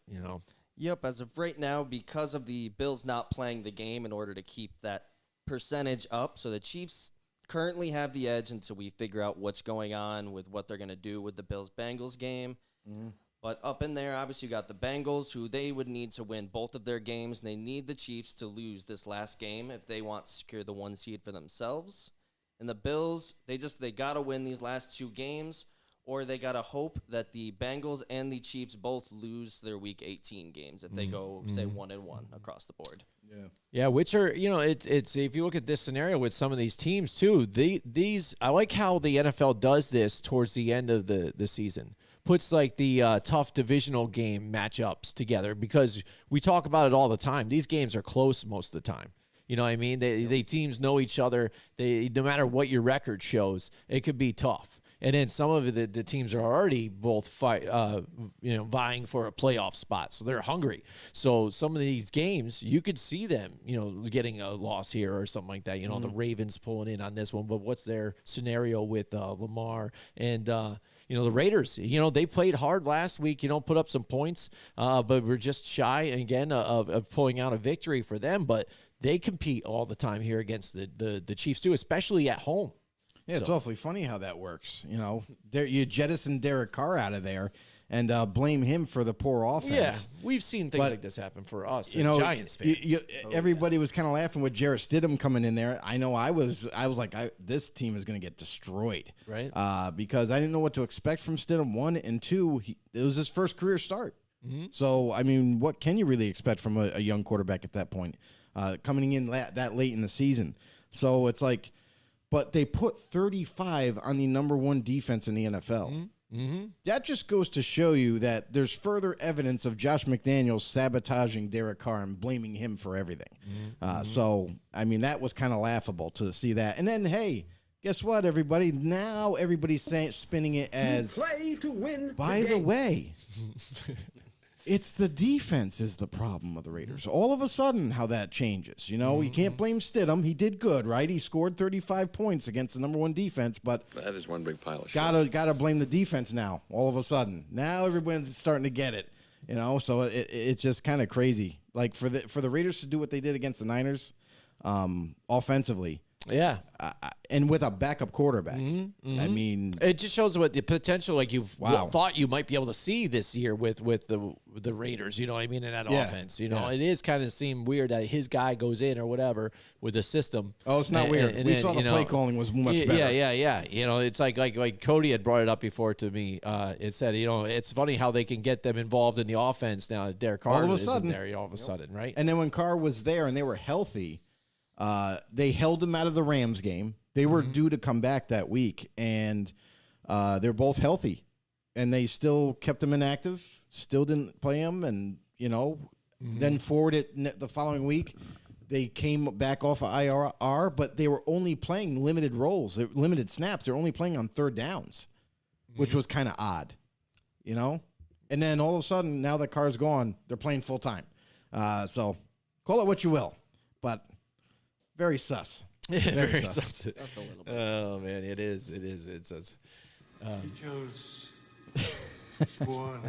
Yep, as of right now, because of the Bills not playing the game in order to keep that percentage up, so the Chiefs currently have the edge until we figure out what's going on with what they're going to do with the Bills-Bengals game. Mm-hmm. But up in there, obviously, you got the Bengals, who they would need to win both of their games, and they need the Chiefs to lose this last game if they want to secure the 1 seed for themselves. And the Bills, they got to win these last 2 games, or they got to hope that the Bengals and the Chiefs both lose their Week 18 games if they go, say, 1-1 across the board. Yeah, which are, it's if you look at this scenario with some of these teams, too, I like how the NFL does this towards the end of the season. Puts like the tough divisional game matchups together, because we talk about it all the time. These games are close most of the time. You know what I mean? They teams know each other. No matter what your record shows, it could be tough. And then some of the teams are already both vying for a playoff spot, so they're hungry. So some of these games, you could see them, getting a loss here or something like that. The Ravens pulling in on this one, but what's their scenario with Lamar and the Raiders? They played hard last week. Put up some points, but we're just shy again of pulling out a victory for them. But they compete all the time here against the Chiefs too, especially at home. Yeah, it's awfully funny how that works. You jettison Derek Carr out of there and blame him for the poor offense. Yeah, we've seen things like this happen for us, Giants fans. Everybody was kind of laughing with Jarrett Stidham coming in there. I know I was like, this team is going to get destroyed, right? Because I didn't know what to expect from Stidham. 1 and 2, it was his first career start. Mm-hmm. So I mean, what can you really expect from a young quarterback at that point, coming in that late in the season? So it's like. But they put 35 on the number 1 defense in the NFL. Mm-hmm. That just goes to show you that there's further evidence of Josh McDaniels sabotaging Derek Carr and blaming him for everything. Mm-hmm. So, I mean, that was kind of laughable to see that. And then, hey, guess what, everybody? Now everybody's spinning it as, play to win by the way, it's the defense is the problem of the Raiders. All of a sudden, how that changes. You can't blame Stidham. He did good, right? He scored 35 points against the number 1 defense, but that is one big pile of shit. Gotta blame the defense now. All of a sudden, now everyone's starting to get it. So it's just kind of crazy. Like for the Raiders to do what they did against the Niners, offensively. Yeah, and with a backup quarterback. Mm-hmm. I mean, it just shows what the potential like you thought you might be able to see this year with the Raiders. You know what I mean? In that offense, it is kind of seem weird that his guy goes in or whatever with the system. Oh, it's not weird. We saw the play calling was much better. Yeah. It's like Cody had brought it up before to me. It said it's funny how they can get them involved in the offense now. Derek Carr all of a sudden, right? And then when Carr was there and they were healthy. They held him out of the Rams game. They were due to come back that week, and they're both healthy, and they still kept them inactive, still didn't play them, and, then the following week, they came back off of IR, but they were only playing limited roles, limited snaps. They're only playing on third downs, which was kind of odd, And then all of a sudden, now that Carr's gone, they're playing full time. So call it what you will, but very sus. Very sus. Oh man, it is. It's You chose one.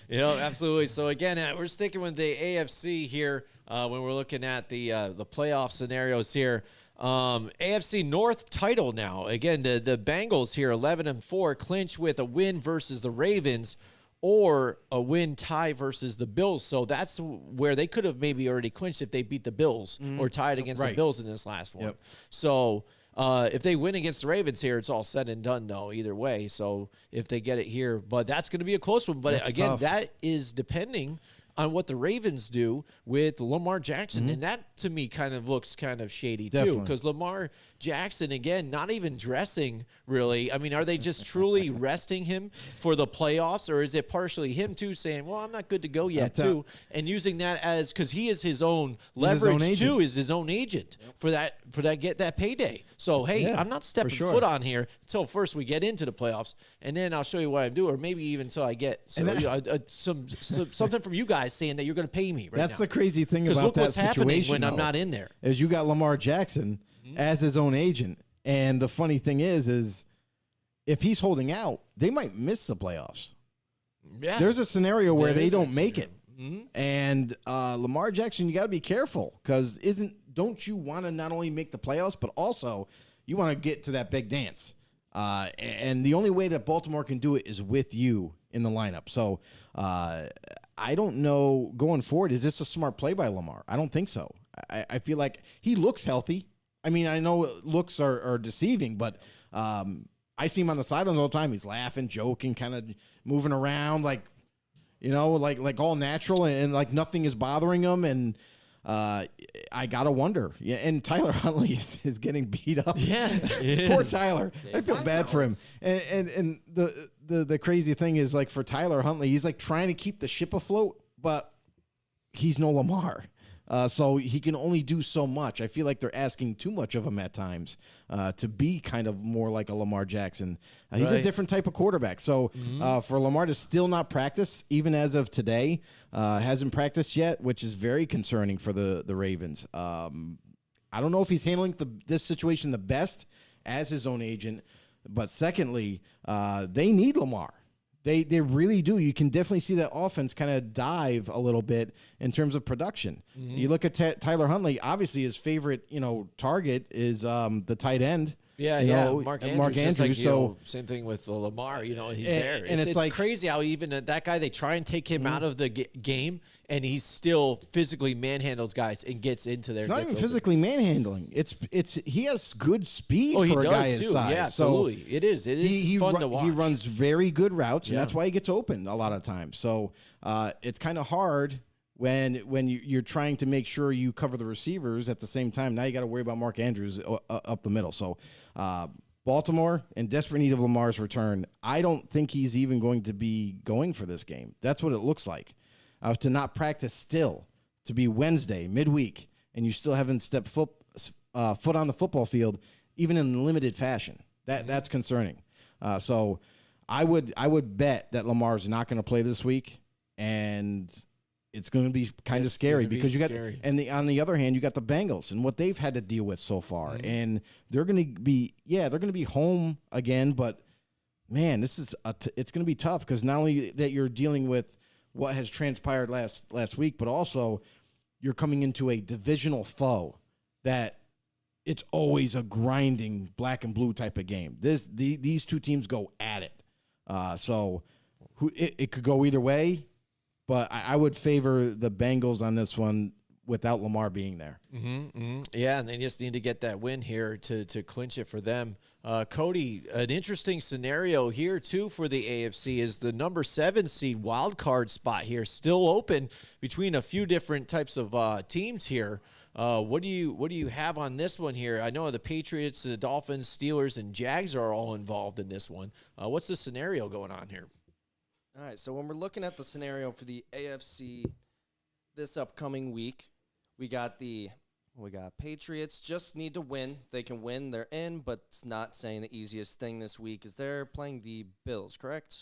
Absolutely. So again, we're sticking with the AFC here when we're looking at the playoff scenarios here. AFC North title now. Again, the Bengals here, 11-4, clinch with a win versus the Ravens, or a win tie versus the Bills. So that's where they could have maybe already clinched if they beat the Bills or tied against the Bills in this last one. Yep. So if they win against the Ravens here, it's all said and done, though, either way. So if they get it here, but that's going to be a close one. But that's again, tough. That is depending on what the Ravens do with Lamar Jackson. And that, to me, kind of looks kind of shady, too, because Lamar Jackson, again, not even dressing, really. I mean, are they just truly resting him for the playoffs, or is it partially him, too, saying, well, I'm not good to go yet, too, and using that as, because he is his own leverage, too, is his own agent for get that payday. So, hey, I'm not stepping foot on here until first we get into the playoffs, and then I'll show you what I do, or maybe even until I get something from you guys saying that you're going to pay me right now. That's the crazy thing about look that what's happening situation, when I'm not in there. Is you got Lamar Jackson as his own agent, and the funny thing is if he's holding out, they might miss the playoffs. Yeah, there's a scenario where they don't make it, and Lamar Jackson, you got to be careful, because don't you want to not only make the playoffs, but also you want to get to that big dance, and the only way that Baltimore can do it is with you in the lineup. So I don't know going forward, is this a smart play by Lamar? I don't think so. I feel like he looks healthy. I mean, I know looks are deceiving, but I see him on the sidelines all the time. He's laughing, joking, kind of moving around like all natural, and like nothing is bothering him. And I gotta wonder. Yeah, and Tyler Huntley is getting beat up. Yeah, poor Tyler. I feel bad for him. And the crazy thing is, like, for Tyler Huntley, he's like trying to keep the ship afloat, but he's no Lamar. So he can only do so much. I feel like they're asking too much of him at times to be kind of more like a Lamar Jackson. He's a different type of quarterback. So for Lamar to still not practice, even as of today, hasn't practiced yet, which is very concerning for the Ravens. I don't know if he's handling this situation the best as his own agent, but secondly, they need Lamar. They really do. You can definitely see that offense kind of dive a little bit in terms of production. You look at Tyler Huntley. Obviously, his favorite target is the tight end. Mark Andrews. So same thing with Lamar. He's there, and it's like crazy how even that guy, they try and take him out of the game, and he still physically manhandles guys and gets into there. It's not even physically manhandling. It's he has good speed for a guy his size. Yeah, absolutely. So it is fun to watch. He runs very good routes, and that's why he gets open a lot of times. So it's kind of hard when you're trying to make sure you cover the receivers at the same time. Now you got to worry about Mark Andrews up the middle. So Baltimore in desperate need of Lamar's return. I don't think he's even going to be going for this game. That's what it looks like. To not practice still, to be Wednesday, midweek, and you still haven't stepped foot on the football field, even in limited fashion. That's concerning. So I would bet that Lamar's not going to play this week, and it's going to be kind of scary because you got, and on the other hand, you got the Bengals and what they've had to deal with so far, and they're going to be home again, but man, it's going to be tough because not only that you're dealing with what has transpired last week, but also you're coming into a divisional foe that it's always a grinding black and blue type of game. These two teams go at it, so it could go either way. But I would favor the Bengals on this one without Lamar being there. Yeah, and they just need to get that win here to clinch it for them. Cody, an interesting scenario here, too, for the AFC is the number 7 seed wild card spot here still open between a few different types of teams here. What do you have on this one here? I know the Patriots, the Dolphins, Steelers, and Jags are all involved in this one. What's the scenario going on here? All right, so when we're looking at the scenario for the AFC this upcoming week, we got Patriots just need to win. They can win, they're in, but it's not saying the easiest thing this week is they're playing the Bills, correct?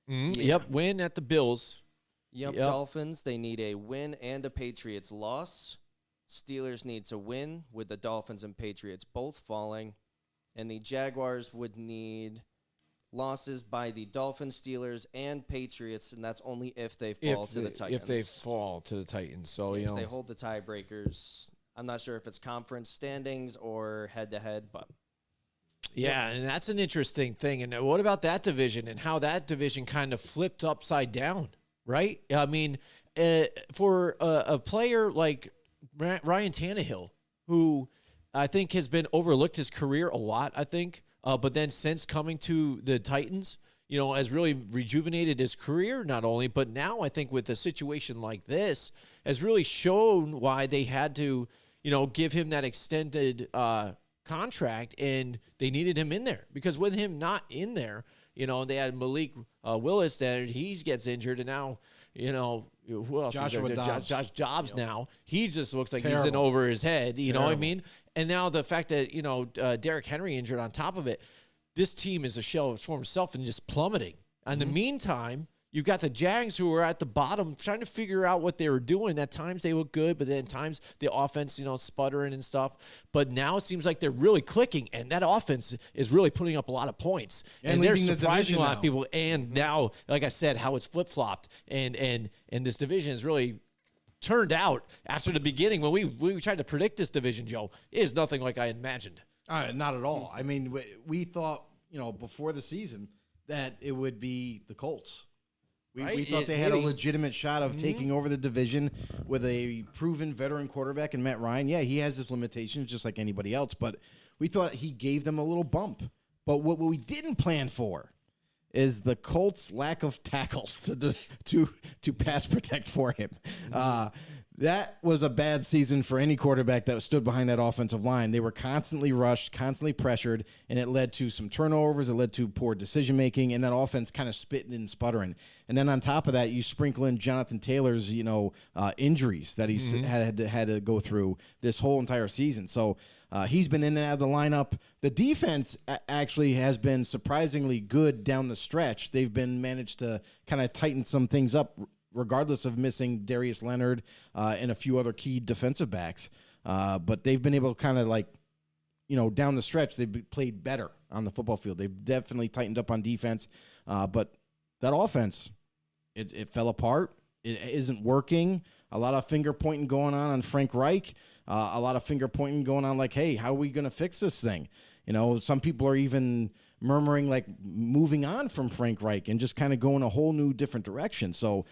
Mm-hmm. Yeah. Yep, win at the Bills. Yep, Dolphins, they need a win and a Patriots loss. Steelers need to win with the Dolphins and Patriots both falling. And the Jaguars would need losses by the Dolphins, Steelers, and Patriots, and that's only if they fall to the Titans. If they fall to the Titans. So, if they hold the tiebreakers. I'm not sure if it's conference standings or head-to-head, but... Yeah, and that's an interesting thing. And what about that division and how that division kind of flipped upside down, right? I mean, for a player like Ryan Tannehill, who I think has been overlooked his career a lot, I think, but then since coming to the Titans, has really rejuvenated his career not only, but now I think with a situation like this has really shown why they had to, give him that extended contract, and they needed him in there because with him not in there, they had Malik Willis that he gets injured, and now, who else Joshua is there? Dobbs. Josh Dobbs now. He just looks like he's in over his head, you know what I mean? And now the fact that, Derrick Henry injured on top of it, this team is a shell of its former self and just plummeting. In the meantime, you've got the Jags who are at the bottom trying to figure out what they were doing. At times they look good, but then at times the offense, sputtering and stuff. But now it seems like they're really clicking, and that offense is really putting up a lot of points. And they're surprising a lot of people. And now, like I said, how it's flip-flopped. And this division has really turned out after the beginning. When we tried to predict this division, Joe, it is nothing like I imagined. Not at all. I mean, we thought, before the season that it would be the Colts. We thought they had a legitimate shot of taking over the division with a proven veteran quarterback in Matt Ryan. Yeah, he has his limitations just like anybody else, but we thought he gave them a little bump. But what we didn't plan for is the Colts' lack of tackles to pass protect for him. That was a bad season for any quarterback that stood behind that offensive line. They were constantly rushed, constantly pressured, and it led to some turnovers. It led to poor decision-making, and that offense kind of spitting and sputtering. And then on top of that, you sprinkle in Jonathan Taylor's, injuries that he's had to go through this whole entire season. So he's been in and out of the lineup. The defense actually has been surprisingly good down the stretch. They've been managed to kind of tighten some things up regardless of missing Darius Leonard and a few other key defensive backs. But they've been able to kind of down the stretch, they've played better on the football field. They've definitely tightened up on defense. But that offense, it fell apart. It isn't working. A lot of finger pointing going on Frank Reich. A lot of finger pointing going on like, hey, how are we going to fix this thing? Some people are even murmuring like moving on from Frank Reich and just kind of going a whole new different direction. So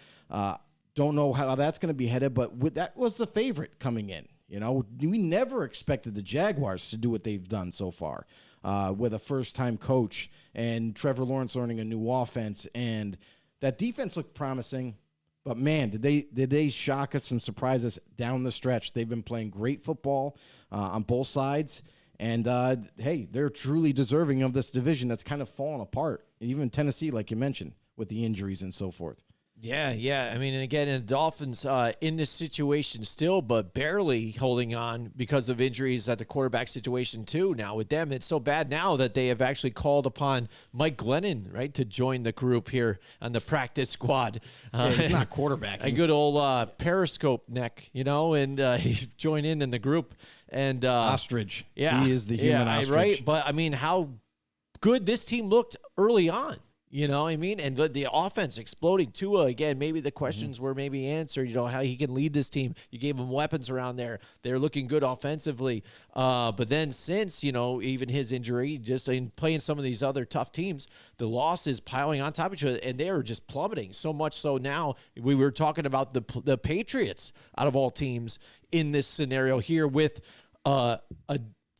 don't know how that's going to be headed, but that was the favorite coming in. We never expected the Jaguars to do what they've done so far with a first-time coach and Trevor Lawrence learning a new offense. And that defense looked promising, but man, did they shock us and surprise us down the stretch. They've been playing great football on both sides. And, hey, they're truly deserving of this division that's kind of fallen apart. And even Tennessee, like you mentioned, with the injuries and so forth. Yeah. I mean, and again, the Dolphins in this situation still, but barely holding on because of injuries at the quarterback situation too. Now with them, it's so bad now that they have actually called upon Mike Glennon, right, to join the group here on the practice squad. He's not quarterbacking. A good old Periscope neck, and he's joined in the group. And ostrich. Yeah, he is the human ostrich. Right. But I mean, how good this team looked early on. You know what I mean? And the offense exploding. Tua, again, maybe the questions were maybe answered, how he can lead this team. You gave him weapons around there. They're looking good offensively. But then since, even his injury, just in playing some of these other tough teams, the losses piling on top of each other, and they are just plummeting. So much so now, we were talking about the Patriots out of all teams in this scenario here with a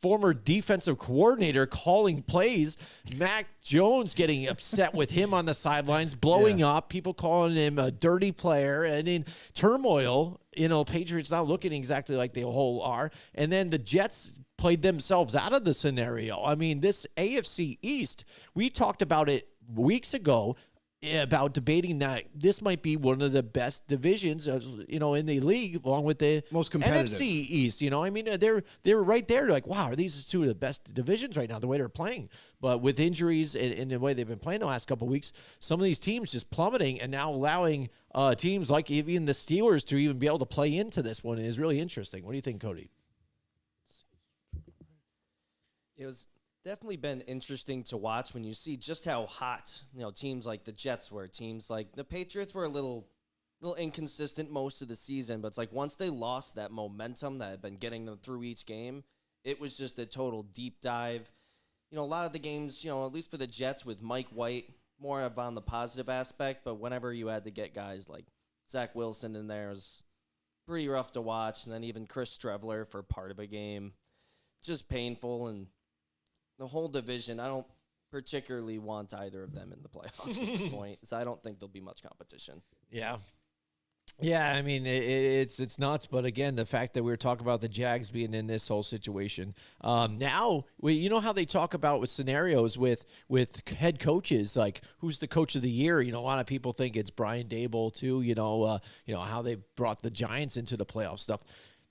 former defensive coordinator calling plays. Mac Jones getting upset with him on the sidelines, blowing up, people calling him a dirty player, and in turmoil. Patriots not looking exactly like the whole are. And then the Jets played themselves out of the scenario. I mean, this AFC East, we talked about it weeks ago, about debating that this might be one of the best divisions, in the league, along with the most competitive NFC East. I mean, they're right there. Like, wow, are these two of the best divisions right now? The way they're playing, but with injuries and the way they've been playing the last couple of weeks, some of these teams just plummeting, and now allowing teams like even the Steelers to even be able to play into this one is really interesting. What do you think, Cody? It was definitely been interesting to watch when you see just how hot, teams like the Jets were. Teams like the Patriots were a little inconsistent most of the season, but it's like once they lost that momentum that had been getting them through each game, it was just a total deep dive. A lot of the games, at least for the Jets with Mike White, more of on the positive aspect, but whenever you had to get guys like Zach Wilson in there, it was pretty rough to watch. And then even Chris Streveler for part of a game, just painful. And the whole division, I don't particularly want either of them in the playoffs at this point, so I don't think there'll be much competition. Yeah. Yeah, I mean, it's nuts. But again, the fact that we were talking about the Jags being in this whole situation. Now, you know how they talk about with scenarios with head coaches, like who's the coach of the year? A lot of people think it's Brian Daboll too, how they brought the Giants into the playoff stuff.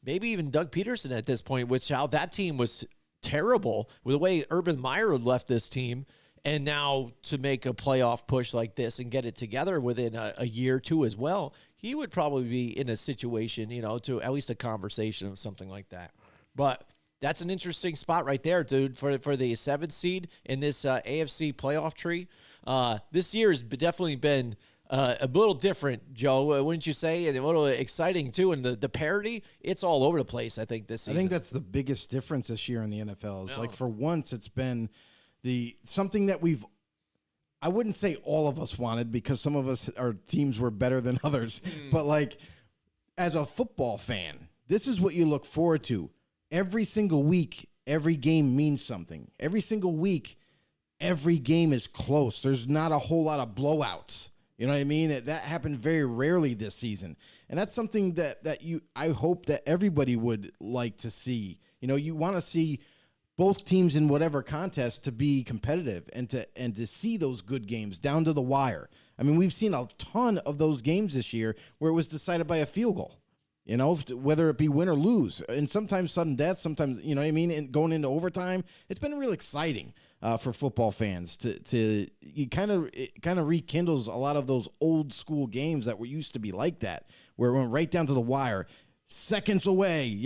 Maybe even Doug Peterson at this point, which how that team was terrible with the way Urban Meyer left this team, and now to make a playoff push like this and get it together within a year or two as well, he would probably be in a situation, to at least a conversation of something like that. But that's an interesting spot right there, dude, for the 7th seed in this AFC playoff tree. This year has definitely been a little different, Joe, wouldn't you say? And a little exciting, too. And the parity, it's all over the place, I think, this season. I think that's the biggest difference this year in the NFL. It's like for once it's been something that I wouldn't say all of us wanted, because some of us, our teams were better than others. But like as a football fan, this is what you look forward to. Every single week, every game means something. Every single week, every game is close. There's not a whole lot of blowouts. You know what I mean? That happened very rarely this season. And that's something I hope that everybody would like to see. You want to see both teams in whatever contest to be competitive and to see those good games down to the wire. I mean, we've seen a ton of those games this year where it was decided by a field goal. Whether it be win or lose, and sometimes sudden death, sometimes, and going into overtime. It's been real exciting for football fans to kind of rekindles a lot of those old school games that were used to be like that, where it went right down to the wire, seconds away.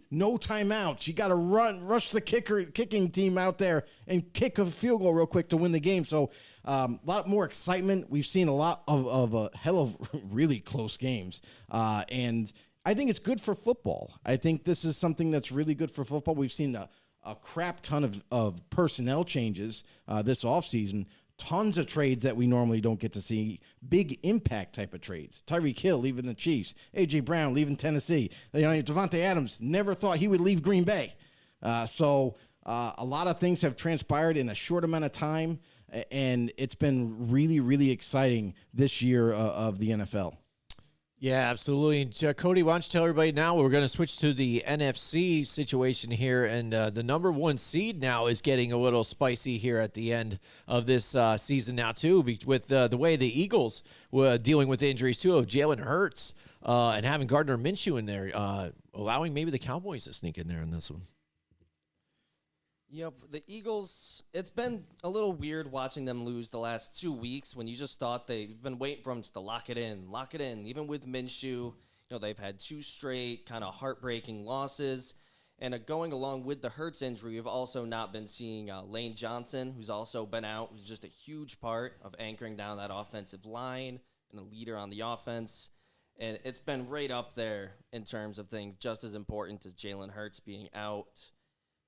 No timeouts. You got to rush the kicking team out there and kick a field goal real quick to win the game. So a lot more excitement. We've seen a lot of a hell of really close games, and I think it's good for football. I think this is something that's really good for football. We've seen a crap ton of personnel changes this offseason, tons of trades that we normally don't get to see, big impact type of trades. Tyreek Hill leaving the Chiefs, A.J. Brown leaving Tennessee. Devontae Adams never thought he would leave Green Bay. So a lot of things have transpired in a short amount of time, and it's been really, really exciting this year of the NFL. Yeah, absolutely. And Cody, why don't you tell everybody now, we're going to switch to the NFC situation here, and the number 1 seed now is getting a little spicy here at the end of this season now, too, with the way the Eagles were dealing with injuries, too, of Jalen Hurts and having Gardner Minshew in there, allowing maybe the Cowboys to sneak in there in this one. Yep, the Eagles, it's been a little weird watching them lose the last 2 weeks when you just thought they've been waiting for them to lock it in. Even with Minshew, they've had 2 straight kind of heartbreaking losses. And going along with the Hurts injury, we've also not been seeing Lane Johnson, who's also been out, who's just a huge part of anchoring down that offensive line and a leader on the offense. And it's been right up there in terms of things just as important as Jalen Hurts being out.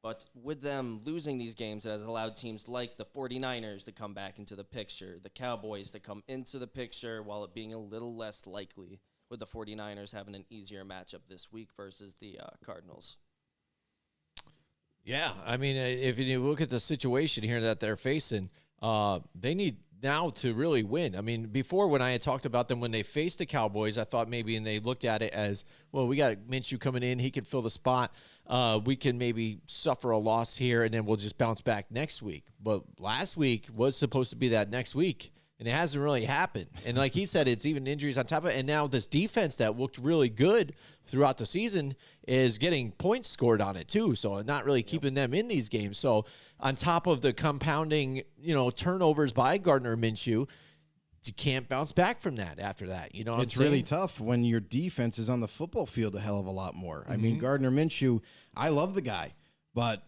But with them losing these games, it has allowed teams like the 49ers to come back into the picture, the Cowboys to come into the picture, while it being a little less likely with the 49ers having an easier matchup this week versus the Cardinals. Yeah, I mean, if you look at the situation here that they're facing, they need now to really win. I mean, before when I had talked about them when they faced the Cowboys, I thought maybe, and they looked at it as, well, we got Minshew coming in, he can fill the spot. We can maybe suffer a loss here, and then we'll just bounce back next week. But last week was supposed to be that next week, and it hasn't really happened. And like he said, it's even injuries on top of it. And now this defense that looked really good throughout the season is getting points scored on it too. So not really keeping them in these games. So on top of the compounding, turnovers by Gardner Minshew, you can't bounce back from that after that. You know what It's I'm saying? really tough when your defense is on the football field a hell of a lot more. I mean, Gardner Minshew, I love the guy, but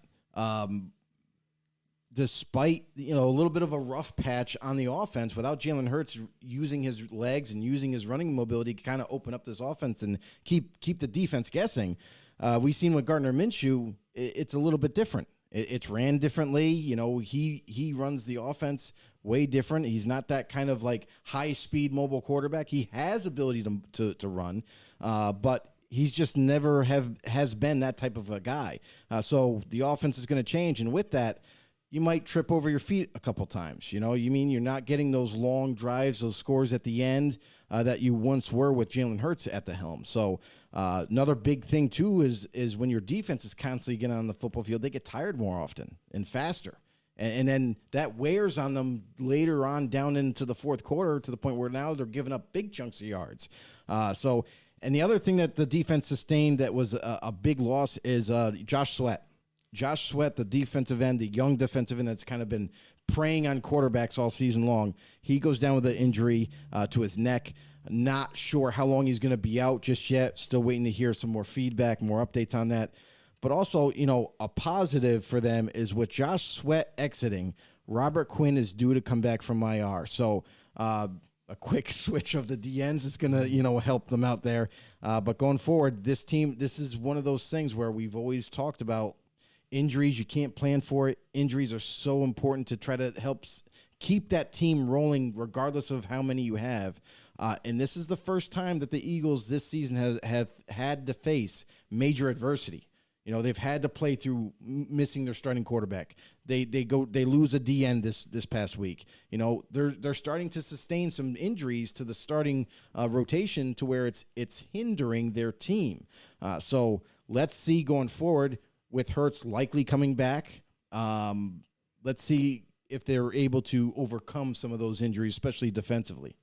despite, a little bit of a rough patch on the offense, without Jalen Hurts using his legs and using his running mobility to kind of open up this offense and keep the defense guessing, we've seen with Gardner Minshew, it's a little bit different. It's ran differently. He runs the offense way different. He's not that kind of like high-speed mobile quarterback. He has ability to run, but he's just never has been that type of a guy. So the offense is going to change, and with that, you might trip over your feet a couple times. You're not getting those long drives, those scores at the end that you once were with Jalen Hurts at the helm. So another big thing, too, is when your defense is constantly getting on the football field, they get tired more often and faster. And then that wears on them later on down into the fourth quarter to the point where now they're giving up big chunks of yards. And the other thing that the defense sustained that was a big loss is Josh Sweat. Josh Sweat, the defensive end, the young defensive end that's kind of been preying on quarterbacks all season long. He goes down with an injury to his neck. Not sure how long he's going to be out just yet. Still waiting to hear some more feedback, more updates on that. But also, a positive for them is with Josh Sweat exiting, Robert Quinn is due to come back from IR. So a quick switch of the DNs is going to, help them out there. But going forward, this team, this is one of those things where we've always talked about injuries. You can't plan for it. Injuries are so important to try to help keep that team rolling regardless of how many you have. And this is the first time that the Eagles this season have had to face major adversity. They've had to play through missing their starting quarterback. They lose a DN this past week. They're starting to sustain some injuries to the starting rotation to where it's hindering their team. So let's see going forward with Hurts likely coming back. Let's see if they're able to overcome some of those injuries, especially defensively.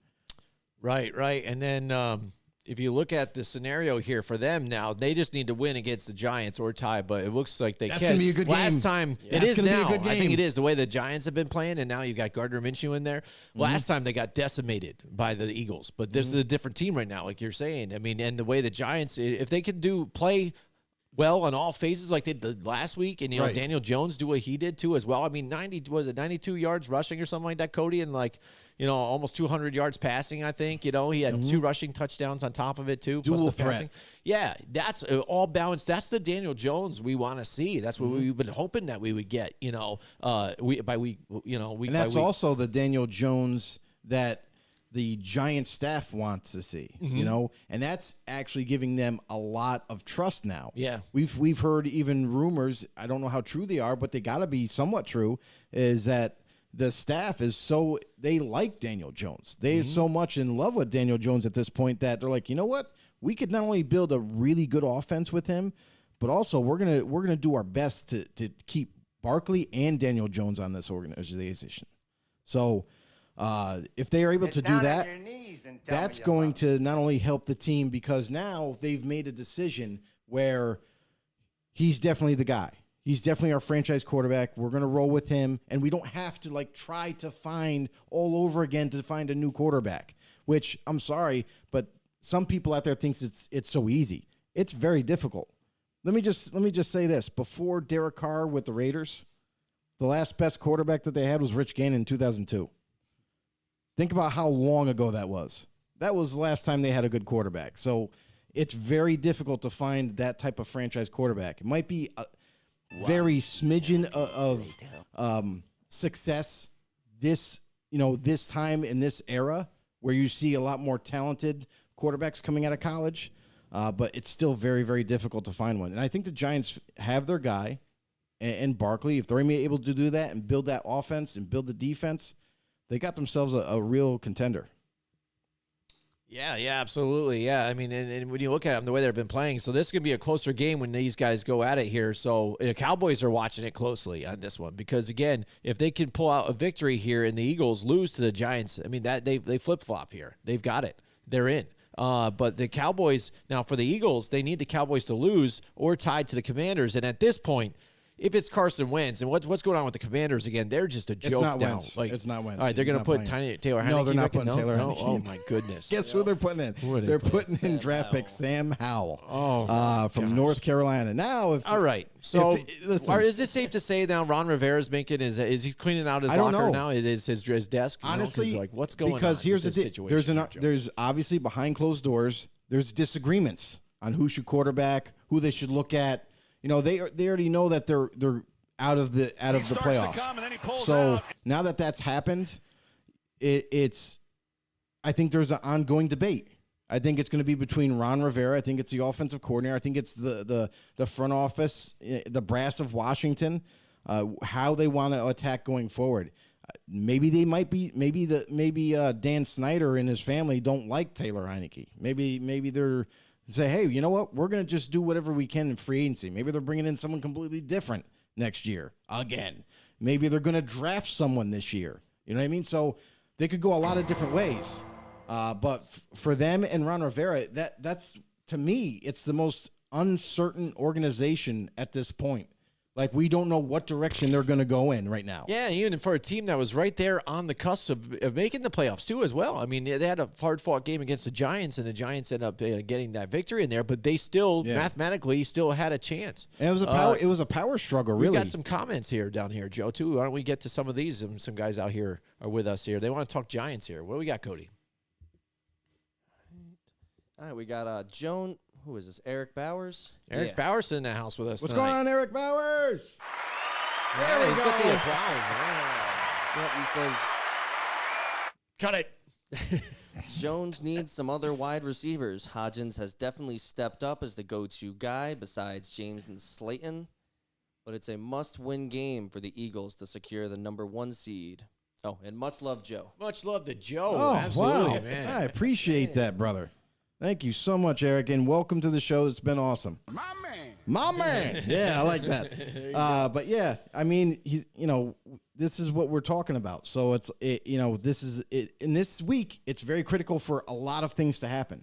Right. And then if you look at the scenario here for them now, they just need to win against the Giants or tie, but it looks like they That's can. gonna be a good game. Last time, Yeah. it That's is gonna be a now. good I think game. it is the way the Giants have been playing, and now you got Gardner Minshew in there. Last time they got decimated by the Eagles, but this is a different team right now, like you're saying. I mean, and the way the Giants, if they can play well on all phases like they did last week, and Right. Daniel Jones do what he did too as well. I mean, 92 yards rushing or something like that, Cody, and almost 200 yards passing. I think he had 2 rushing touchdowns on top of it too. Plus Dual the passing. threat. Yeah, that's all balanced. That's the Daniel Jones we want to see. That's what we've been hoping that we would get. Week by week. Week And by that's week. also the Daniel Jones that the Giants staff wants to see, and that's actually giving them a lot of trust now. Yeah. We've heard even rumors, I don't know how true they are, but they got to be somewhat true, is that the staff they like Daniel Jones. They're so much in love with Daniel Jones at this point that they're like, you know what? We could not only build a really good offense with him, but also we're gonna do our best to keep Barkley and Daniel Jones on this organization. So if they are able to do that, that's going to not only help the team because now they've made a decision where he's definitely the guy. He's definitely our franchise quarterback. We're going to roll with him, and we don't have to try to find all over again to find a new quarterback, which I'm sorry, but some people out there thinks it's so easy. It's very difficult. Let me just say this. Before Derek Carr with the Raiders, the last best quarterback that they had was Rich Gannon in 2002. Think about how long ago that was. That was the last time they had a good quarterback. So it's very difficult to find that type of franchise quarterback. It might be a very smidgen of success this time in this era where you see a lot more talented quarterbacks coming out of college, but it's still very, very difficult to find one. And I think the Giants have their guy. and Barkley, if they're able to do that and build that offense and build the defense, they got themselves a real contender. Yeah, absolutely. Yeah, I mean, and when you look at them, the way they've been playing, so this is going to be a closer game when these guys go at it here. So the Cowboys are watching it closely on this one because, again, if they can pull out a victory here and the Eagles lose to the Giants, I mean, that they flip-flop here. They've got it. They're in. But the Cowboys, now for the Eagles, they need the Cowboys to lose or tied to the Commanders. And at this point, if it's Carson Wentz, and what's going on with the Commanders again? They're just a joke now. Wentz. It's not Wentz. All right, they're going to put Taylor Heineke. No, they're not putting no? Taylor no? Heineke. Oh, my goodness. Guess who they're putting in? They're putting in draft pick Sam Howell from North Carolina. Now, all right. So, listen, is it safe to say now Ron Rivera's making is he cleaning out his locker now? It is his desk. Honestly, like what's going on? Because here's the situation. There's obviously behind closed doors. There's disagreements on who should quarterback, who they should look at. You know, they already know that they're out of the playoffs. So now that that's happened, it's I think there's an ongoing debate. I think it's going to be between Ron Rivera. I think it's the offensive coordinator. I think it's the front office, the brass of Washington, how they want to attack going forward. Maybe they might be. Maybe Dan Snyder and his family don't like Taylor Heineke. Maybe they're say, hey, you know what? We're going to just do whatever we can in free agency. Maybe they're bringing in someone completely different next year again. Maybe they're going to draft someone this year. You know what I mean? So they could go a lot of different ways. But for them and Ron Rivera, that's to me, it's the most uncertain organization at this point. Like, we don't know what direction they're going to go in right now. Yeah, even for a team that was right there on the cusp of making the playoffs, too, as well. I mean, they had a hard-fought game against the Giants, and the Giants ended up getting that victory in there, but they still, mathematically, still had a chance. And it was a power struggle, really. We got some comments here down here, Joe, too. Why don't we get to some of these? Some guys out here are with us here. They want to talk Giants here. What do we got, Cody? All right, we got Joan. Who is this? Eric Bowers? Eric Bowers in the house with us What's tonight. going on, Eric Bowers? Yeah, There he's we got the go. applause. Yep, he says, Cut it. Jones needs some other wide receivers. Hodgins has definitely stepped up as the go-to guy besides James and Slayton, but it's a must-win game for the Eagles to secure the number 1 seed. Oh, and much love, Joe. Much love to Joe. Oh, Absolutely, wow. man. I appreciate that, brother. Thank you so much, Eric, and welcome to the show. It's been awesome. My man. Yeah, I like that. But yeah, I mean, this is what we're talking about. So this is it. In this week, it's very critical for a lot of things to happen.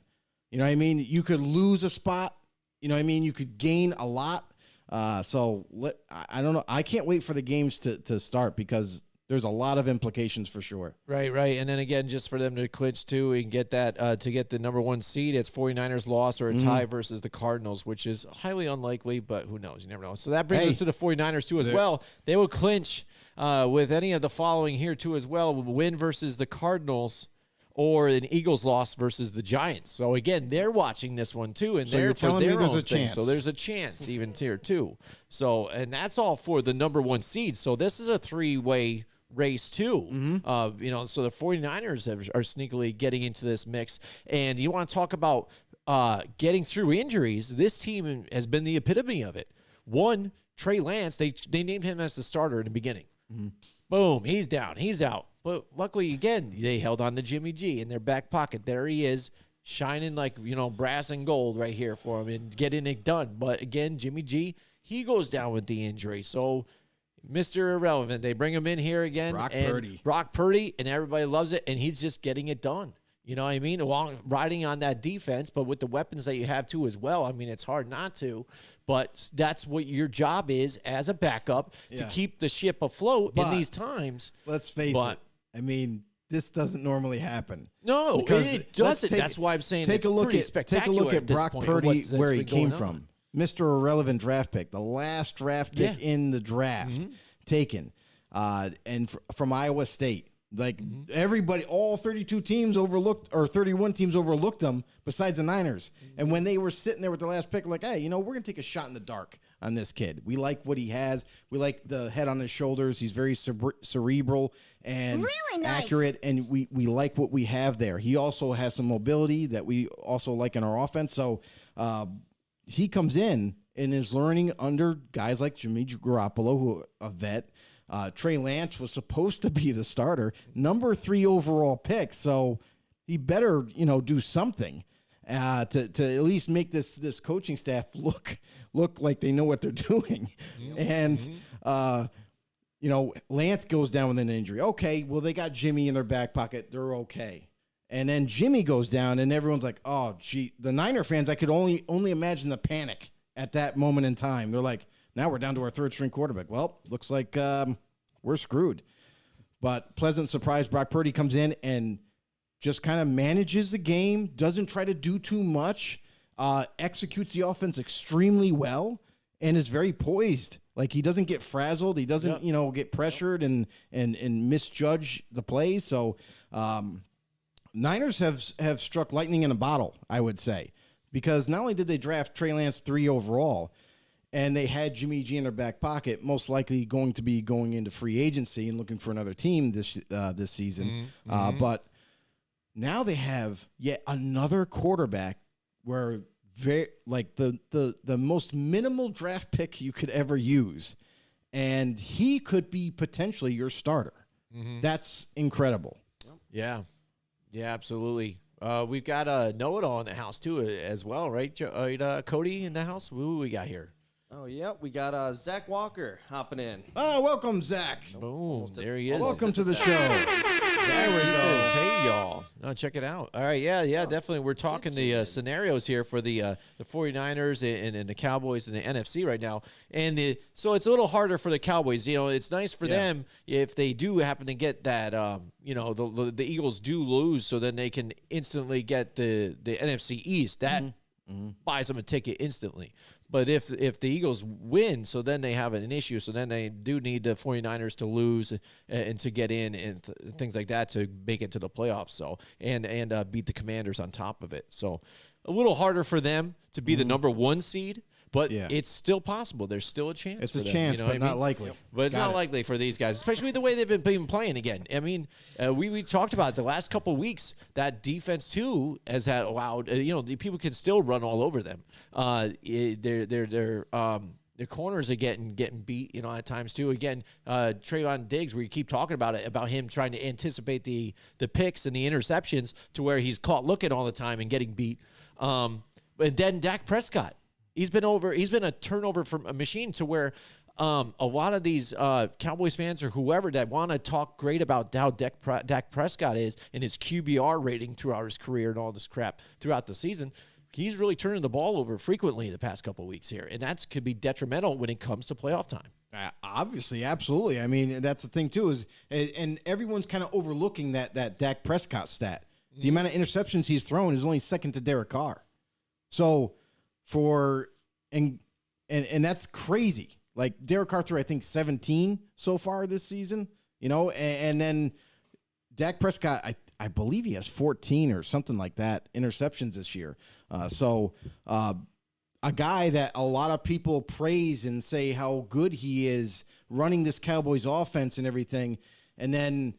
You know what I mean? You could lose a spot. You know what I mean? You could gain a lot. I don't know. I can't wait for the games to start because there's a lot of implications for sure. Right. And then again, just for them to clinch too and get that to get the number 1 seed, it's 49ers loss or a tie versus the Cardinals, which is highly unlikely, but who knows? You never know. So that brings us to the 49ers too as well. They will clinch with any of the following here too as well. Win versus the Cardinals or an Eagles loss versus the Giants. So again, they're watching this one too, and So they're you're telling for me their there's own a thing. chance. So there's a chance even here too. So, and that's all for the number 1 seed. So this is a 3-way race too. So the 49ers are sneakily getting into this mix. And you want to talk about getting through injuries. This team has been the epitome of it. One, Trey Lance, they named him as the starter in the beginning. Boom, he's down, he's out. But luckily, again, they held on to Jimmy G in their back pocket. There he is, shining like, brass and gold right here for him and getting it done. But again, Jimmy G, he goes down with the injury. So Mr. Irrelevant. They bring him in here again. Brock Purdy, and everybody loves it, and he's just getting it done. You know what I mean? Riding on that defense, but with the weapons that you have too as well. I mean, it's hard not to, but that's what your job is as a backup to keep the ship afloat in these times. Let's face it. I mean, this doesn't normally happen. No, it doesn't. That's why I'm saying it's pretty spectacular. Take a look at Brock Purdy, where he came on. from. Mr. Irrelevant draft pick, the last draft pick in the draft taken, and from Iowa State. Like everybody, all 32 teams overlooked, or 31 teams overlooked him besides the Niners. And when they were sitting there with the last pick, like, hey, we're going to take a shot in the dark on this kid. We like what he has. We like the head on his shoulders. He's very cerebral and really nice. Accurate. And we like what we have there. He also has some mobility that we also like in our offense. So, he comes in and is learning under guys like Jimmy Garoppolo, who a vet. Trey Lance was supposed to be the starter, number 3 overall pick. So he better, do something to at least make this coaching staff look like they know what they're doing. And Lance goes down with an injury. Okay, well, they got Jimmy in their back pocket. They're okay. And then Jimmy goes down, and everyone's like, oh, gee. The Niner fans, I could only imagine the panic at that moment in time. They're like, now we're down to our third-string quarterback. Well, looks like we're screwed. But pleasant surprise, Brock Purdy comes in and just kind of manages the game, doesn't try to do too much, executes the offense extremely well, and is very poised. Like, he doesn't get frazzled. He doesn't, get pressured and misjudge the plays. So Niners have struck lightning in a bottle, I would say, because not only did they draft Trey Lance 3 overall, and they had Jimmy G in their back pocket, most likely going to be going into free agency and looking for another team this season. But now they have yet another quarterback where the most minimal draft pick you could ever use, and he could be potentially your starter. That's incredible. Yeah, absolutely. We've got a know-it-all in the house too, as well, right? Cody in the house. Who we got here? Oh, yeah. We got Zach Walker hopping in. Oh, welcome, Zach. Boom. There he is. Welcome to the show. There we go. Hey, y'all. Oh, check it out. All right. Yeah, definitely. We're talking the scenarios here for the 49ers and the Cowboys and the NFC right now. And so it's a little harder for the Cowboys. It's nice for them if they do happen to get that, the Eagles do lose, so then they can instantly get the NFC East. That buys them a ticket instantly. But if the Eagles win, so then they have an issue. So then they do need the 49ers to lose and to get in and things like that to make it to the playoffs. So and beat the Commanders on top of it. So a little harder for them to be the number 1 seed. But it's still possible. There's still a chance. It's for a them, chance, but not likely. But it's not likely for these guys, especially the way they've been playing again. I mean, we talked about it the last couple of weeks. That defense too has had allowed. The people can still run all over them. Their corners are getting beat. At times too. Again, Trayvon Diggs, where you keep talking about him trying to anticipate the picks and the interceptions to where he's caught looking all the time and getting beat. But then Dak Prescott. He's been a turnover from a machine to where a lot of these Cowboys fans or whoever that want to talk great about how Dak Prescott is and his QBR rating throughout his career and all this crap throughout the season, he's really turning the ball over frequently the past couple of weeks here, and that could be detrimental when it comes to playoff time. Obviously, absolutely. I mean, that's the thing too and everyone's kind of overlooking that Dak Prescott stat. The amount of interceptions he's thrown is only second to Derek Carr. So and that's crazy. Like Derek Carr threw, I think, 17 so far this season, and then Dak Prescott, I believe he has 14 or something like that interceptions this year. So a guy that a lot of people praise and say how good he is running this Cowboys offense and everything. And then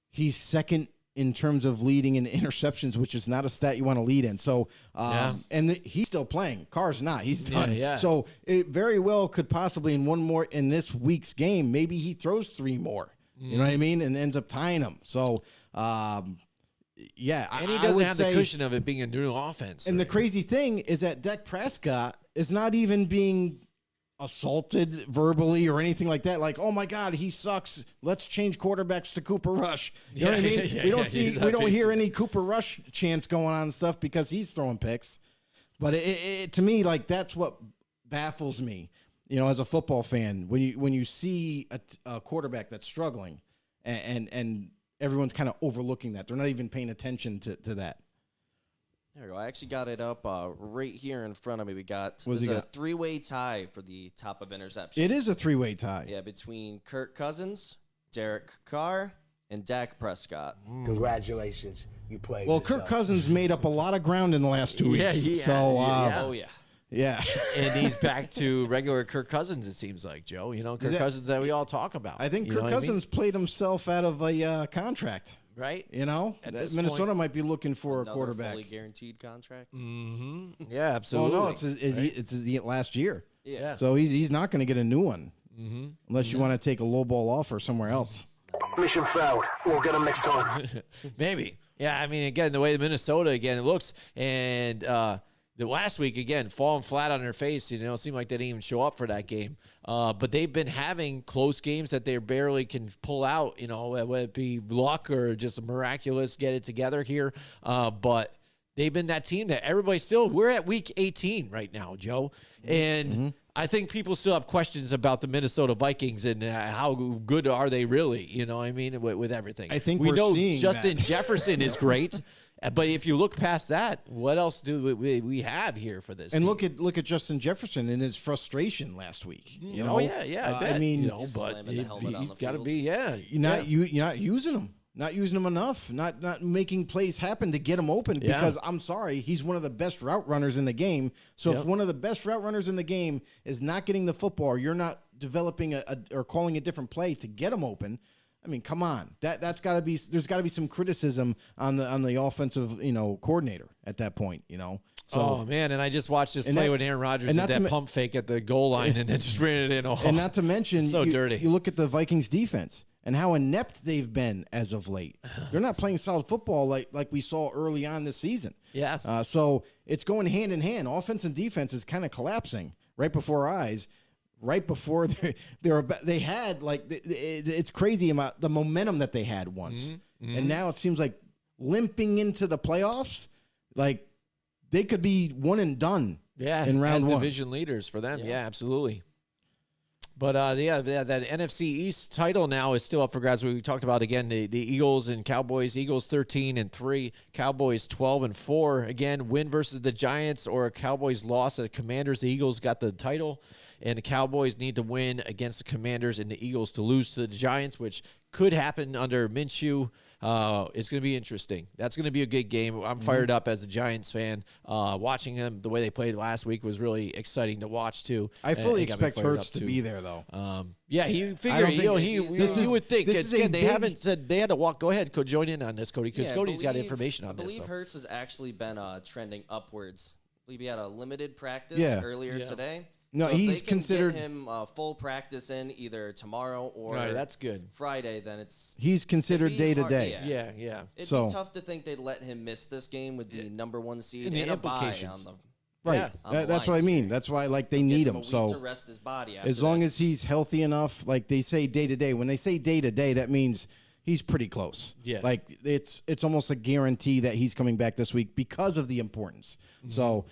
he's second in terms of leading in interceptions, which is not a stat you want to lead in. So, and he's still playing. Carr's not. He's done. Yeah. So it very well could possibly in this week's game, maybe he throws 3 more. You know what I mean? And ends up tying them. So, and he doesn't have the cushion of it being a new offense. And the crazy thing is that Dak Prescott is not even being assaulted verbally or anything like that. Like, oh my God, he sucks. Let's change quarterbacks to Cooper Rush. You know what I mean? We don't hear any Cooper Rush chants going on and stuff because he's throwing picks. But it to me, like, that's what baffles me, as a football fan, when you see a quarterback that's struggling and everyone's kind of overlooking that. They're not even paying attention to that. There we go. I actually got it up right here in front of me. We got a 3-way tie for the top of interceptions. It is a 3-way tie. Yeah, between Kirk Cousins, Derek Carr, and Dak Prescott. Congratulations. You played. Well, Kirk Cousins made up a lot of ground in the last 2 weeks. Yeah. And he's back to regular Kirk Cousins, it seems like, Joe. Kirk Cousins that we all talk about. I think Kirk Cousins played himself out of a contract. Right? Minnesota might be looking for a quarterback. Fully guaranteed contract. Yeah, absolutely. Well, no, it's his last year. Yeah. So he's not going to get a new one unless you want to take a low ball offer somewhere else. Mission failed. We'll get him next time. Maybe. Yeah, I mean, again, the way Minnesota, again, it looks, and the last week, again, falling flat on their face, it seemed like they didn't even show up for that game. But they've been having close games that they barely can pull out, whether it be luck or just miraculous get it together here. But they've been that team that everybody still, we're at week 18 right now, Joe. And I think people still have questions about the Minnesota Vikings and how good are they really, with everything. I think we we're know seeing Justin that. Jefferson is great. But if you look past that, what else do we have here for this? And team? look at Justin Jefferson and his frustration last week. Oh yeah, I bet. I mean, He's but slamming the helmet on he's the got to field. be, you're not using him. Not using him enough, not making plays happen to get him open because I'm sorry, he's one of the best route runners in the game. So if one of the best route runners in the game is not getting the football, or you're not developing or calling a different play to get him open. I mean, come on, that's got to be. There's got to be some criticism on the offensive coordinator at that point. So, oh man, and I just watched this play when Aaron Rodgers did that pump fake at the goal line and then just ran it in. Oh, and not to mention, so dirty. You look at the Vikings defense and how inept they've been as of late. They're not playing solid football like we saw early on this season. Yeah. So it's going hand in hand. Offense and defense is kind of collapsing right before our eyes. Right before they had it's crazy about the momentum that they had once, and now it seems like limping into the playoffs. Like they could be one and done. Yeah, in round as one. division leaders for them. Yeah, absolutely. But that NFC East title now is still up for grabs. We talked about again the Eagles and Cowboys. Eagles 13-3, Cowboys 12-4. Again, win versus the Giants or a Cowboys loss at the Commanders. The Eagles got the title, and the Cowboys need to win against the Commanders and the Eagles to lose to the Giants, which could happen under Minshew. It's going to be interesting. That's going to be a good game. I'm fired up as a Giants fan. Watching them the way they played last week was really exciting to watch too. I fully It got me expect fired Hurts up, to too. be there though. Yeah, he I figured. don't think You would think. this It's is a good. They big- haven't said they had to walk. Go ahead, join in on this, Cody, because Yeah, I Cody's got believe- information on I this. believe so. Hurts has actually been trending upwards. I believe he had a limited practice earlier today. No, So if he's they can considered- get him full practice in either tomorrow or Right, that's good. Friday. Then it's He's considered it'd day be to hard- day. Yeah. It'd So- be tough to think they'd let him miss this game with the number one seed And the a bye implications. on the. Right. Yeah. On the That's what I lines mean. here. That's why they Give need him a him. week So to rest his body. After as long this. as he's healthy enough, like they say day to day. When they say day to day, that means he's pretty close. Yeah. Like it's almost a guarantee that he's coming back this week because of the importance. So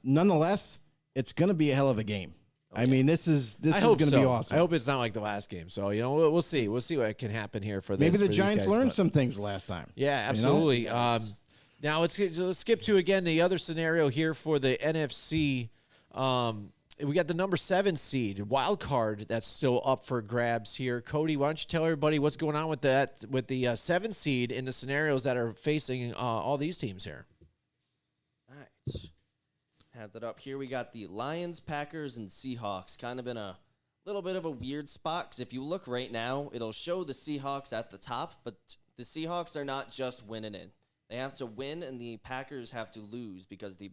nonetheless, it's going to be a hell of a game. I mean, this is I hope going to so. be awesome. I hope it's not like the last game. So we'll see. We'll see what can happen here for this. Maybe the for these Giants guys, learned but- some things last time. Yeah, You know? absolutely. Yes. Now let's skip to again the other scenario here for the NFC. We got the number 7 seed wild card that's still up for grabs here. Cody, why don't you tell everybody what's going on with that with the 7 seed in the scenarios that are facing all these teams here? All right. Have that up here. We got the Lions, Packers, and Seahawks kind of in a little bit of a weird spot because if you look right now, it'll show the Seahawks at the top, but the Seahawks are not just winning it. They have to win, and the Packers have to lose because the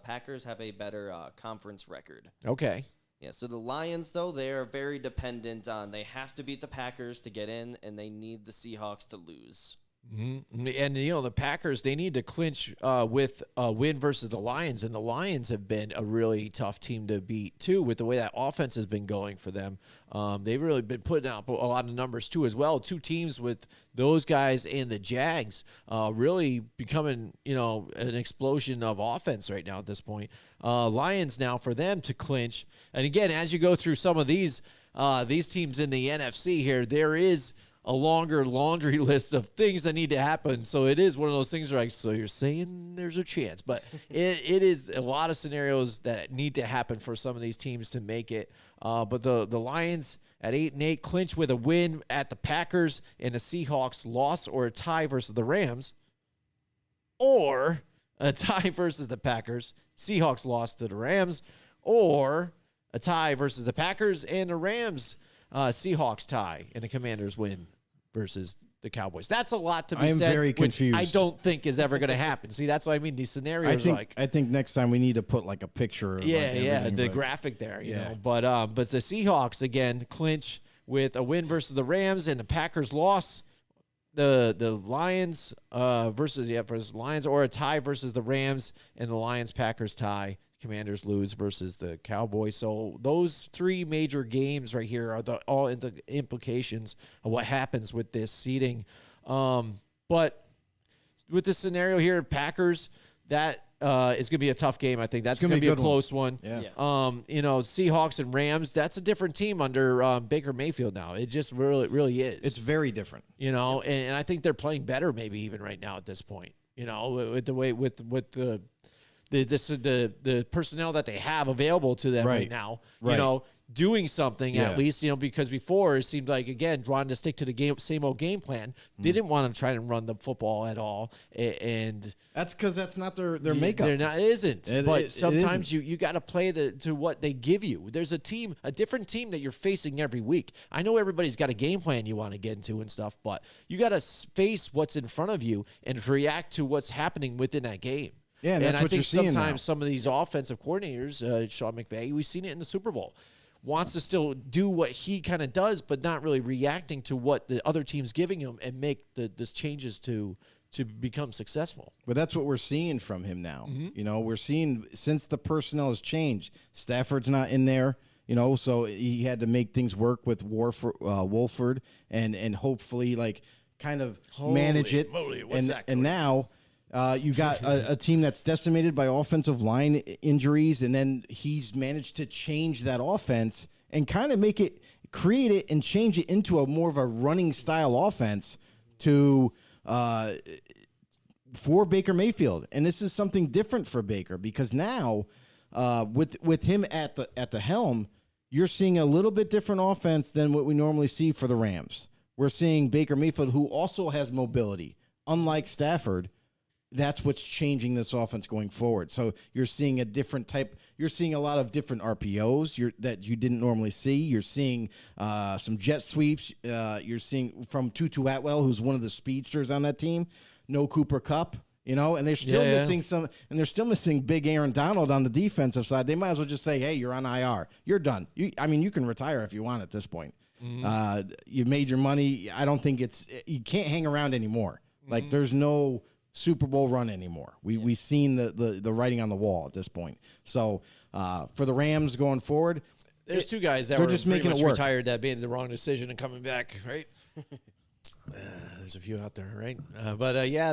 Packers have a better conference record. Okay. Yeah, so the Lions, though, they are very dependent on they have to beat the Packers to get in, and they need the Seahawks to lose. Mm-hmm. And the Packers, they need to clinch with a win versus the Lions, and the Lions have been a really tough team to beat too with the way that offense has been going for them. They've really been putting up a lot of numbers too as well. 2 teams with those guys and the Jags really becoming an explosion of offense right now at this point. Lions now for them to clinch, and again as you go through some of these teams in the NFC here, there is a longer laundry list of things that need to happen. So it is one of those things where so you're saying there's a chance, but it is a lot of scenarios that need to happen for some of these teams to make it. But the Lions at 8-8 clinch with a win at the Packers and the Seahawks loss or a tie versus the Rams, or a tie versus the Packers, Seahawks lost to the Rams, or a tie versus the Packers and the Rams, Seahawks tie and the Commanders win versus the Cowboys. That's a lot to be I am said. very which confused. I don't think is ever going to happen. See, that's what I mean. These scenarios, I think next time we need to put like a picture. Of the graphic there, you know. But the Seahawks again clinch with a win versus the Rams, and the Packers loss. The Lions versus Lions, or a tie versus the Rams, and the Lions-Packers tie. Commanders lose versus the Cowboys. So those three major games right here are all the implications of what happens with this seeding. But with this scenario here, Packers, that is going to be a tough game. I think that's going to be a close one. Yeah. Seahawks and Rams, that's a different team under Baker Mayfield now. It just really is. It's very different. And I think they're playing better maybe even right now at this point. With the way with the personnel that they have available to them right now, doing something at least, because before it seemed like, again, wanting to stick to the same old game plan, didn't want to try and run the football at all. And that's because that's not their makeup. It isn't. But sometimes isn't. you got to play to what they give you. There's a different team that you're facing every week. I know everybody's got a game plan you want to get into and stuff, but you got to face what's in front of you and react to what's happening within that game. Yeah, and that's what you're seeing sometimes now. Some of these offensive coordinators, Sean McVay, we've seen it in the Super Bowl, wants to still do what he kind of does, but not really reacting to what the other team's giving him and make this changes to become successful. But that's what we're seeing from him now. We're seeing since the personnel has changed, Stafford's not in there. So he had to make things work with Wolford and hopefully kind of manage it. Moly, and now. You got a team that's decimated by offensive line injuries, and then he's managed to change that offense and kind of create it and change it into a more of a running style offense for Baker Mayfield. And this is something different for Baker because now with him at the helm, you're seeing a little bit different offense than what we normally see for the Rams. We're seeing Baker Mayfield, who also has mobility, unlike Stafford. That's what's changing this offense going forward. So you're seeing a different type. You're seeing a lot of different RPOs that you didn't normally see. You're seeing some jet sweeps. You're seeing from Tutu Atwell, who's one of the speedsters on that team. No Cooper Kupp, and they're still missing some. And they're still missing big Aaron Donald on the defensive side. They might as well just say, "Hey, you're on IR. You're done. You can retire if you want at this point. You made your money. I don't think you can't hang around anymore. Like there's no Super Bowl run anymore. We've seen the writing on the wall at this point. So for the Rams going forward, there's two guys that they're were just pretty making much it work. retired that made the wrong decision and coming back, right? There's a few out there, right?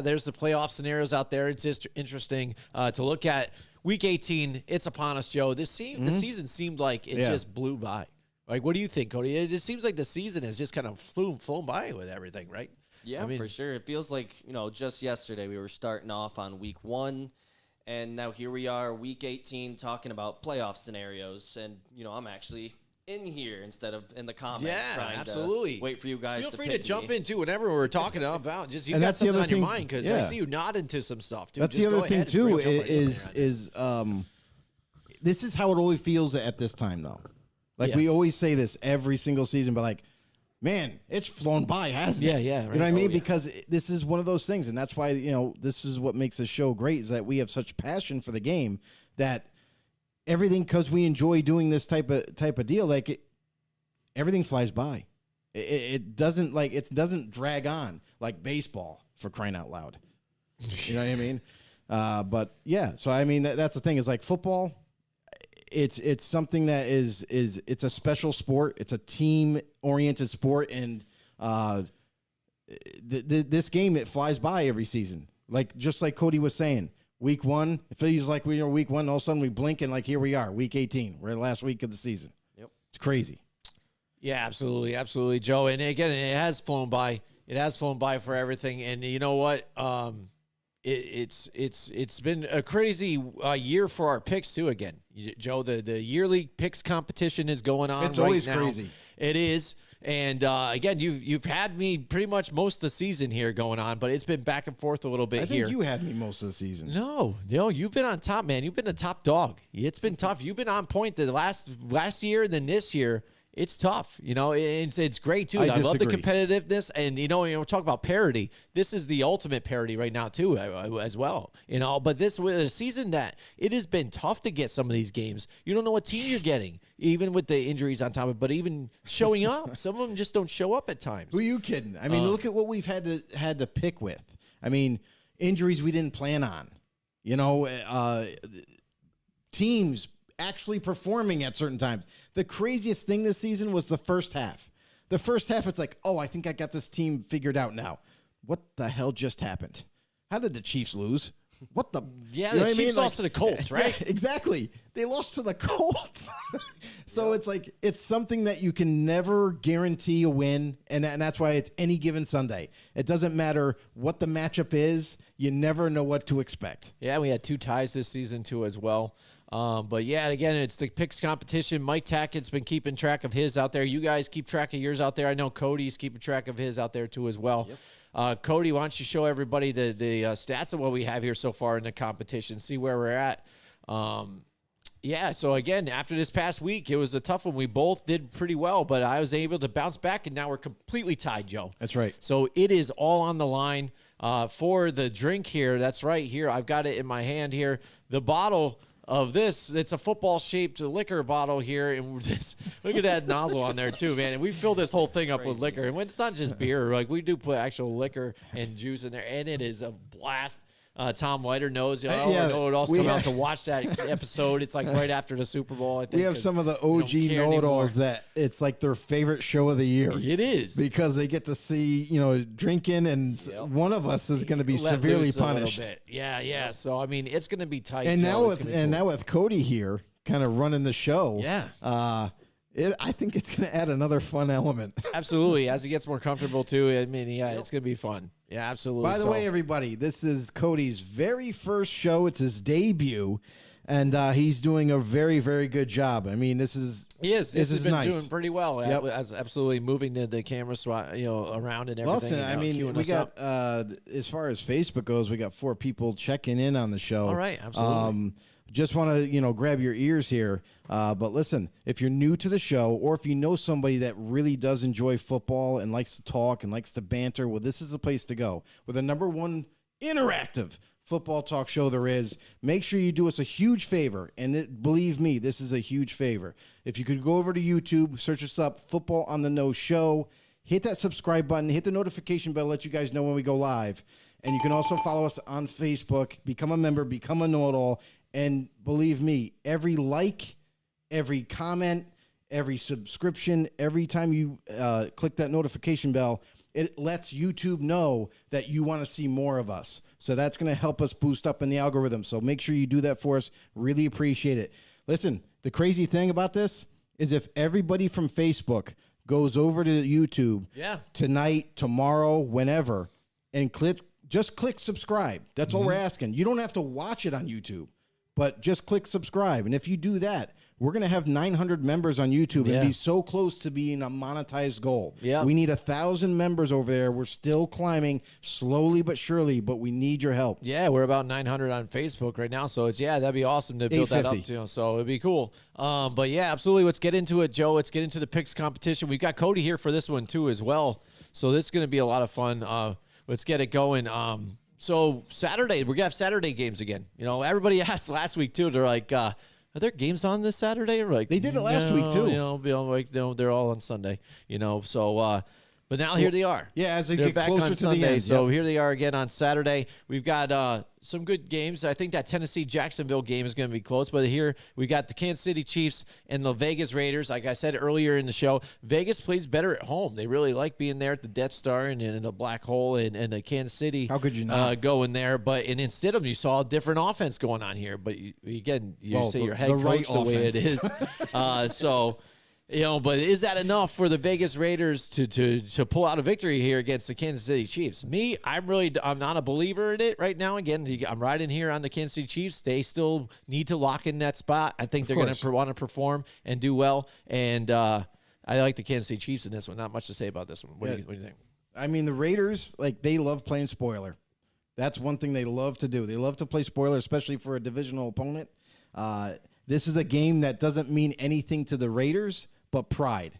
There's the playoff scenarios out there. It's just interesting to look at. Week 18, it's upon us, Joe. The season seemed like it just blew by. Like, what do you think, Cody? It just seems like the season has just kind of flown by with everything, right? Yeah, for sure. It feels like, just yesterday we were starting off on week 1, and now here we are, week 18, talking about playoff scenarios. And, I'm actually in here instead of in the comments trying to wait for you guys Feel to free pick to jump me. in, too, whenever we're talking about. Just you And got that's the something other on your thing- mind, because I see you nodding to some stuff, too. That's Just the go other thing ahead and too. bring up Is this is how it always feels at this time, though. Like we always say this every single season, but man, it's flown by, hasn't it? Yeah, right. You know what I mean? Oh, yeah. Because this is one of those things, and that's why this is what makes the show great, is that we have such passion for the game that everything, because we enjoy doing this type of deal. Everything flies by. It doesn't drag on like baseball, for crying out loud. You know what I mean? But yeah, so I mean that's the thing, is like football. It's something that is it's a special sport. It's a team oriented sport, and this game, it flies by every season. Just like Cody was saying, week 1, it feels like we are week 1. All of a sudden we blink and here we are, week 18. We're the last week of the season. Yep, it's crazy. Yeah, absolutely, Joe. And again, it has flown by. It has flown by for everything. And you know what? It's been a crazy year for our picks too. Again, Joe, the yearly picks competition is going on. It's right always now. crazy. It is. And again, you've had me pretty much most of the season here going on, but it's been back and forth a little bit I here. think you had me most of the season. No, you've been on top, man. You've been a top dog. It's been tough. You've been on point the last year, and then this year. it's tough. It's great too. I love the disagree. competitiveness, and we're talking about parity. This is the ultimate parity right now too, as well. But this with a season that it has been tough to get some of these games. You don't know what team you're getting, even with the injuries on top of it. But even showing up, some of them just don't show up at times. Who are you kidding? I mean, look at what we've had to pick with. I mean, injuries we didn't plan on. Teams actually performing at certain times. The craziest thing this season was the first half. The first half, it's like, oh, I think I got this team figured out now. What the hell just happened? How did the Chiefs lose? What the? Yeah, you know the what I mean? Chiefs lost to the Colts, right? Yeah, exactly. They lost to the Colts. So it's like, it's something that you can never guarantee a win. And that's why it's any given Sunday. It doesn't matter what the matchup is. You never know what to expect. Yeah, we had 2 ties this season too as well. But yeah, again, it's the picks competition. Mike Tackett's been keeping track of his out there. You guys keep track of yours out there. I know Cody's keeping track of his out there too as well. Yep. Cody, why don't you show everybody the stats of what we have here so far in the competition, see where we're at. Yeah, so again, after this past week, it was a tough one. We both did pretty well, but I was able to bounce back, and now we're completely tied, Joe. That's right. So it is all on the line for the drink here. That's right here. I've got it in my hand here. The bottle of this, it's a football-shaped liquor bottle here, and look at that nozzle on there too, man. And we fill this whole thing up with liquor, and it's not just beer. Like, we do put actual liquor and juice in there, and it is a blast. Tom Leiter knows. I know it also come out to watch that episode. It's like right after the Super Bowl, I think. We have some of the OG know-it-alls that it's like their favorite show of the year. It is. Because they get to see, drinking, and one of us is going to be severely punished. Yeah. So, I mean, it's going to be tight. And now with Cody here kind of running the show. I think it's going to add another fun element. Absolutely. As he gets more comfortable, too. I mean, it's going to be fun. Yeah, absolutely. By the way, everybody, this is Cody's very first show. It's his debut, and he's doing a very, very good job. I mean, this is This has been nice. doing pretty well. Yep. Absolutely moving the camera around and everything. Listen, I mean, we got as far as Facebook goes, we got 4 people checking in on the show. All right, absolutely. Just want to, grab your ears here. But listen, if you're new to the show, or if you know somebody that really does enjoy football and likes to talk and likes to banter, well, this is the place to go. We're the #1 interactive football talk show there is. Make sure you do us a huge favor, and believe me, this is a huge favor. If you could go over to YouTube, search us up, Football on the Know Show, hit that subscribe button, hit the notification bell, let you guys know when we go live. And you can also follow us on Facebook, become a member, become a know-it-all. And believe me, every like, every comment, every subscription, every time you click that notification bell, it lets YouTube know that you want to see more of us. So that's going to help us boost up in the algorithm. So make sure you do that for us. Really appreciate it. Listen, the crazy thing about this is if everybody from Facebook goes over to YouTube tonight, tomorrow, whenever, and just click subscribe. That's all we're asking. You don't have to watch it on YouTube. But just click subscribe. And if you do that, we're going to have 900 members on YouTube and be so close to being a monetized goal. Yeah. We need 1,000 members over there. We're still climbing slowly but surely, but we need your help. Yeah, we're about 900 on Facebook right now. So, that'd be awesome to build that up, too. So, it'd be cool. But, yeah, absolutely. Let's get into it, Joe. Let's get into the picks competition. We've got Cody here for this one, too, as well. So, this is going to be a lot of fun. Let's get it going. So Saturday, we're going to have Saturday games again. Everybody asked last week, too. They're like, are there games on this Saturday? We're like, they did it last week, too. They're all on Sunday, So, but now here they are. Yeah, as they They're get back closer on to Sunday. the end. So here they are again on Saturday. We've got some good games. I think that Tennessee-Jacksonville game is going to be close. But here we got the Kansas City Chiefs and the Vegas Raiders. Like I said earlier in the show, Vegas plays better at home. They really like being there at the Death Star and in the Black Hole and the Kansas City. How could you not going there? But instead of them, you saw a different offense going on here. But you say your head coach the way it is. But is that enough for the Vegas Raiders to pull out a victory here against the Kansas City Chiefs? Me, I'm not a believer in it right now. Again, I'm riding here on the Kansas City Chiefs. They still need to lock in that spot. I think they're going to want to perform and do well. And I like the Kansas City Chiefs in this one. Not much to say about this one. What do you think? I mean, the Raiders, they love playing spoiler. That's one thing they love to do. They love to play spoiler, especially for a divisional opponent. This is a game that doesn't mean anything to the Raiders but pride.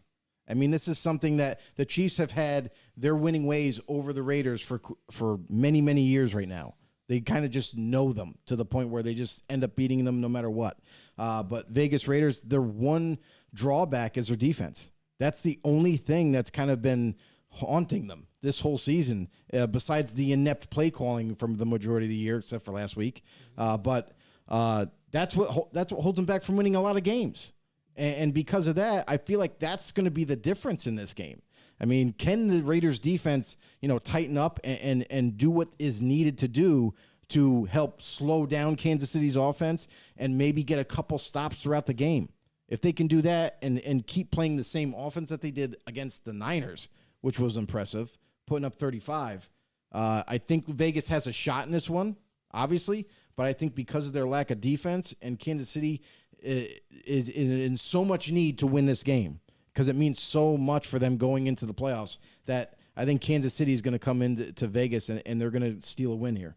I mean, this is something that the Chiefs have had their winning ways over the Raiders for many, many years right now. They kind of just know them to the point where they just end up beating them no matter what. But Vegas Raiders, their one drawback is their defense. That's the only thing that's kind of been haunting them this whole season, besides the inept play calling from the majority of the year, except for last week. But that's what holds them back from winning a lot of games. And because of that, I feel like that's going to be the difference in this game. I mean, can the Raiders defense, tighten up and do what is needed to do to help slow down Kansas City's offense and maybe get a couple stops throughout the game? If they can do that and keep playing the same offense that they did against the Niners, which was impressive, putting up 35, I think Vegas has a shot in this one, obviously, but I think because of their lack of defense and Kansas City is in so much need to win this game because it means so much for them going into the playoffs that I think Kansas City is going to come into Vegas and they're going to steal a win here.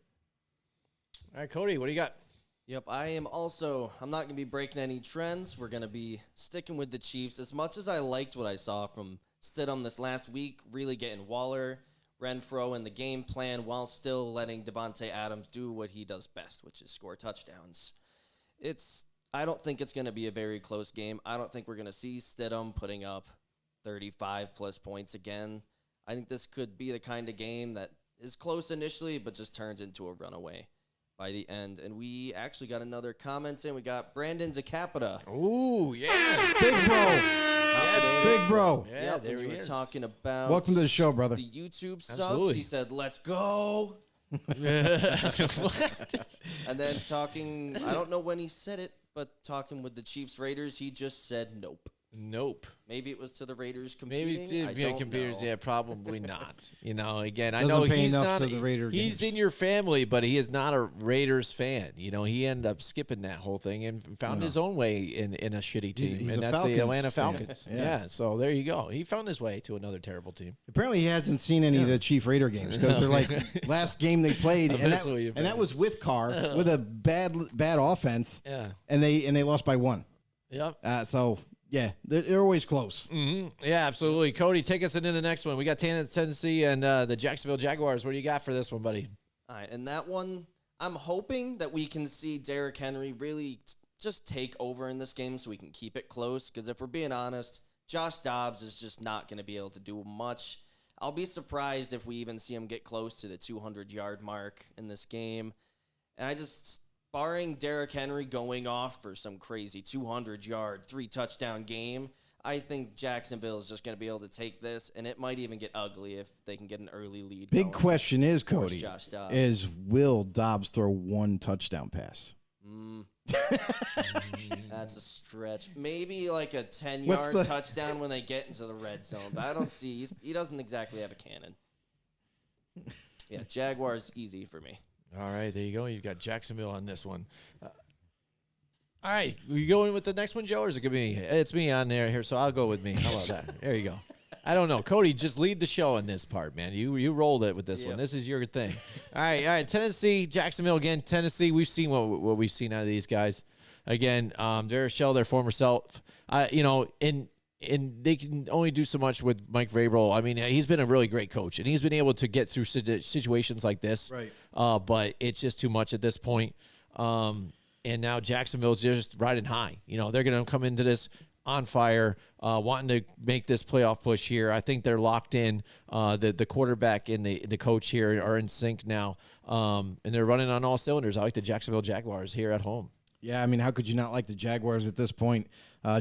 All right, Cody, what do you got? Yep, I'm not going to be breaking any trends. We're going to be sticking with the Chiefs. As much as I liked what I saw from Stidham this last week, really getting Waller, Renfro in the game plan while still letting Devontae Adams do what he does best, which is score touchdowns. I don't think it's going to be a very close game. I don't think we're going to see Stidham putting up 35-plus points again. I think this could be the kind of game that is close initially, but just turns into a runaway by the end. And we actually got another comment in. We got Brandon Zacapita. Ooh, yeah. Big bro. Big bro. Yeah, There we were talking about Welcome to the show, brother. the YouTube subs. Absolutely. He said, let's go. And then talking, I don't know when he said it, but talking with the Chiefs Raiders, he just said nope. Nope. Maybe it was to the Raiders competing. Maybe it did. Computers, yeah, probably not. Again, I Doesn't know pay he's enough not. to the Raider He's games. in your family, but he is not a Raiders fan. He ended up skipping that whole thing and found his own way in a shitty team, He's and a that's Falcons the Atlanta fan. Falcons. Yeah. Yeah. So there you go. He found his way to another terrible team. Apparently, he hasn't seen any of the Chief Raider games because they're like last game they played, and that was with Carr with a bad offense. Yeah. And they lost by 1. Yep. So yeah, they're always close. Mm-hmm. Yeah, absolutely. Cody, take us into the next one. We got Tennessee and the Jacksonville Jaguars. What do you got for this one, buddy? All right, and that one, I'm hoping that we can see Derrick Henry really just take over in this game so we can keep it close. Because if we're being honest, Josh Dobbs is just not going to be able to do much. I'll be surprised if we even see him get close to the 200-yard mark in this game. And barring Derrick Henry going off for some crazy 200-yard, 3-touchdown game, I think Jacksonville is just going to be able to take this, and it might even get ugly if they can get an early lead. Big question is, Force Cody, Josh Dobbs. is will Dobbs throw 1 touchdown pass? That's a stretch. Maybe like a 10-yard touchdown when they get into the red zone, but I don't see. He doesn't exactly have a cannon. Yeah, Jaguars easy for me. All right, there you go. You've got Jacksonville on this one. All right, you going with the next one, Joe, or is it going to be me? It's me on there here, so I'll go with me. How about that? There you go. I don't know. Cody, just lead the show in this part, man. You rolled it with this one. This is your thing. All right. Tennessee, Jacksonville again. Tennessee, we've seen what we've seen out of these guys. Again, they're a shell, their former self. And they can only do so much with Mike Vrabel. I mean, he's been a really great coach, and he's been able to get through situations like this. Right. But it's just too much at this point. And now Jacksonville's just riding high. They're going to come into this on fire, wanting to make this playoff push here. I think they're locked in. The quarterback and the coach here are in sync now, and they're running on all cylinders. I like the Jacksonville Jaguars here at home. Yeah, I mean, how could you not like the Jaguars at this point?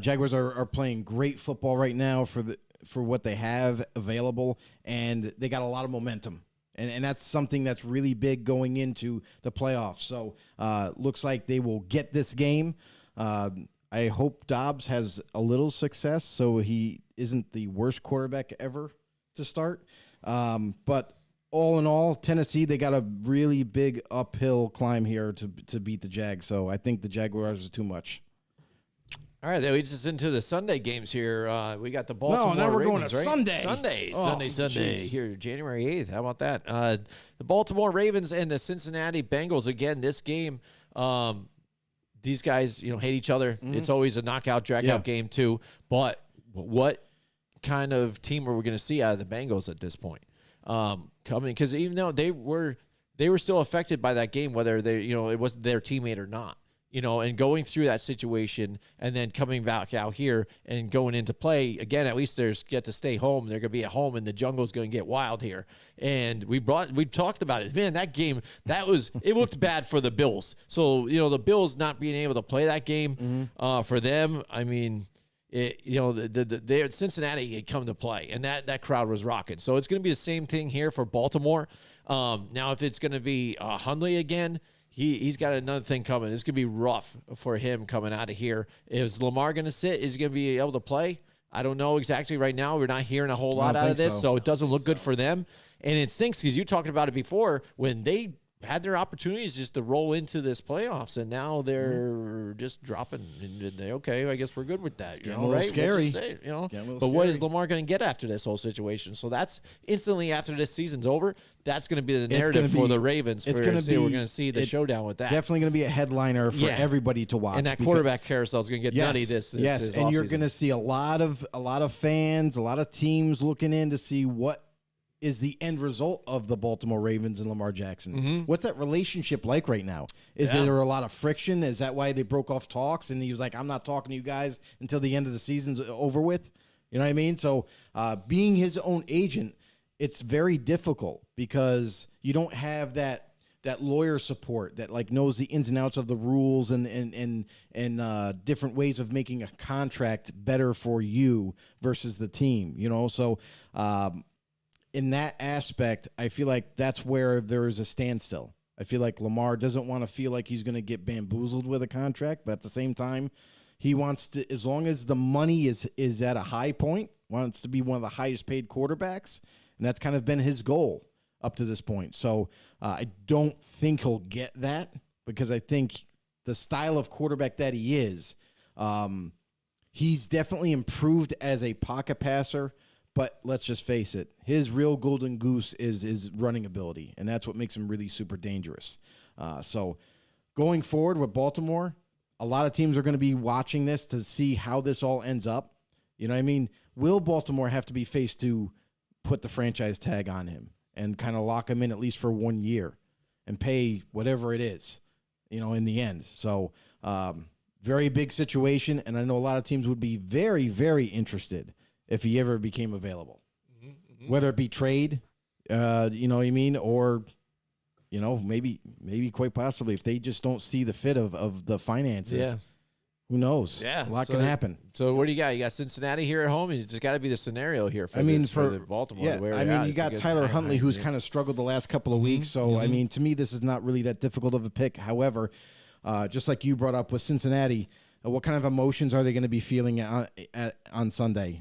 Jaguars are playing great football right now for what they have available, and they got a lot of momentum. And that's something that's really big going into the playoffs. So looks like they will get this game. I hope Dobbs has a little success so he isn't the worst quarterback ever to start. But all in all, Tennessee, they got a really big uphill climb here to beat the Jags. So I think the Jaguars are too much. All right, that leads us into the Sunday games here. We got the Baltimore now we're Ravens, going to right? Sunday. Sunday geez. here, January 8th. How about that? The Baltimore Ravens and the Cincinnati Bengals. Again, this game, these guys, hate each other. Mm-hmm. It's always a knockout, drag-out game too. But what kind of team are we going to see out of the Bengals at this point? Coming, because even though they were still affected by that game, whether it was their teammate or not. And going through that situation and then coming back out here and going into play again, at least get to stay home. They're going to be at home and the jungle's going to get wild here. And we talked about it, man, that game, it looked bad for the Bills. So, the Bills not being able to play that game, for them, I mean, they Cincinnati had come to play, and that crowd was rocking. So it's going to be the same thing here for Baltimore. Now, if it's going to be Hundley again, he's got another thing coming. It's going to be rough for him coming out of here. Is Lamar going to sit? Is he going to be able to play? I don't know exactly right now. We're not hearing a whole lot out of this, so it doesn't look good for them. And it stinks because you talked about it before when they had their opportunities just to roll into this playoffs, and now they're just dropping. And okay, I guess we're good with that. It's getting a little scary. But what is Lamar going to get after this whole situation? So that's instantly after this season's over. That's going to be the narrative for the Ravens. We're going to see the showdown with that. Definitely going to be a headliner for everybody to watch. And that quarterback carousel is going to get nutty this and you're going to see a lot of fans, a lot of teams looking in to see what is the end result of the Baltimore Ravens and Lamar Jackson. What's that relationship like right now? Is there a lot of friction? Is that why they broke off talks and he was like, I'm not talking to you guys until the end of the season's over with? You know what I mean? So being his own agent, it's very difficult because you don't have that lawyer support that like knows the ins and outs of the rules and different ways of making a contract better for you versus the team, So in that aspect, I feel like that's where there is a standstill. I feel like Lamar doesn't want to feel like he's going to get bamboozled with a contract, but at the same time, he wants to, as long as the money is at a high point, wants to be one of the highest paid quarterbacks, and that's kind of been his goal up to this point. So I don't think he'll get that because I think the style of quarterback that he is, he's definitely improved as a pocket passer. But let's just face it, his real golden goose is running ability, and that's what makes him really super dangerous. So going forward with Baltimore, a lot of teams are going to be watching this to see how this all ends up. You know what I mean? Will Baltimore have to be faced to put the franchise tag on him and kind of lock him in at least for 1 year and pay whatever it is, in the end? So very big situation, and I know a lot of teams would be very, very interested if he ever became available, whether it be trade, you know what I mean, or, maybe quite possibly if they just don't see the fit of the finances. Yeah. Who knows? Yeah. A lot can happen. So what do you got? You got Cincinnati here at home. It's just got to be the scenario here for Baltimore. Yeah, you got Tyler Huntley, who's kind of struggled the last couple of weeks. So, I mean, to me, this is not really that difficult of a pick. However, just like you brought up with Cincinnati, what kind of emotions are they going to be feeling on Sunday?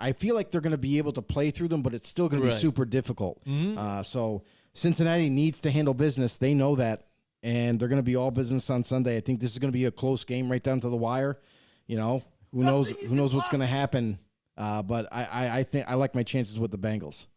I feel like they're going to be able to play through them, but it's still going to be super difficult. So Cincinnati needs to handle business. They know that, and they're going to be all business on Sunday. I think this is going to be a close game right down to the wire. Who knows what's going to happen? But I think I like my chances with the Bengals.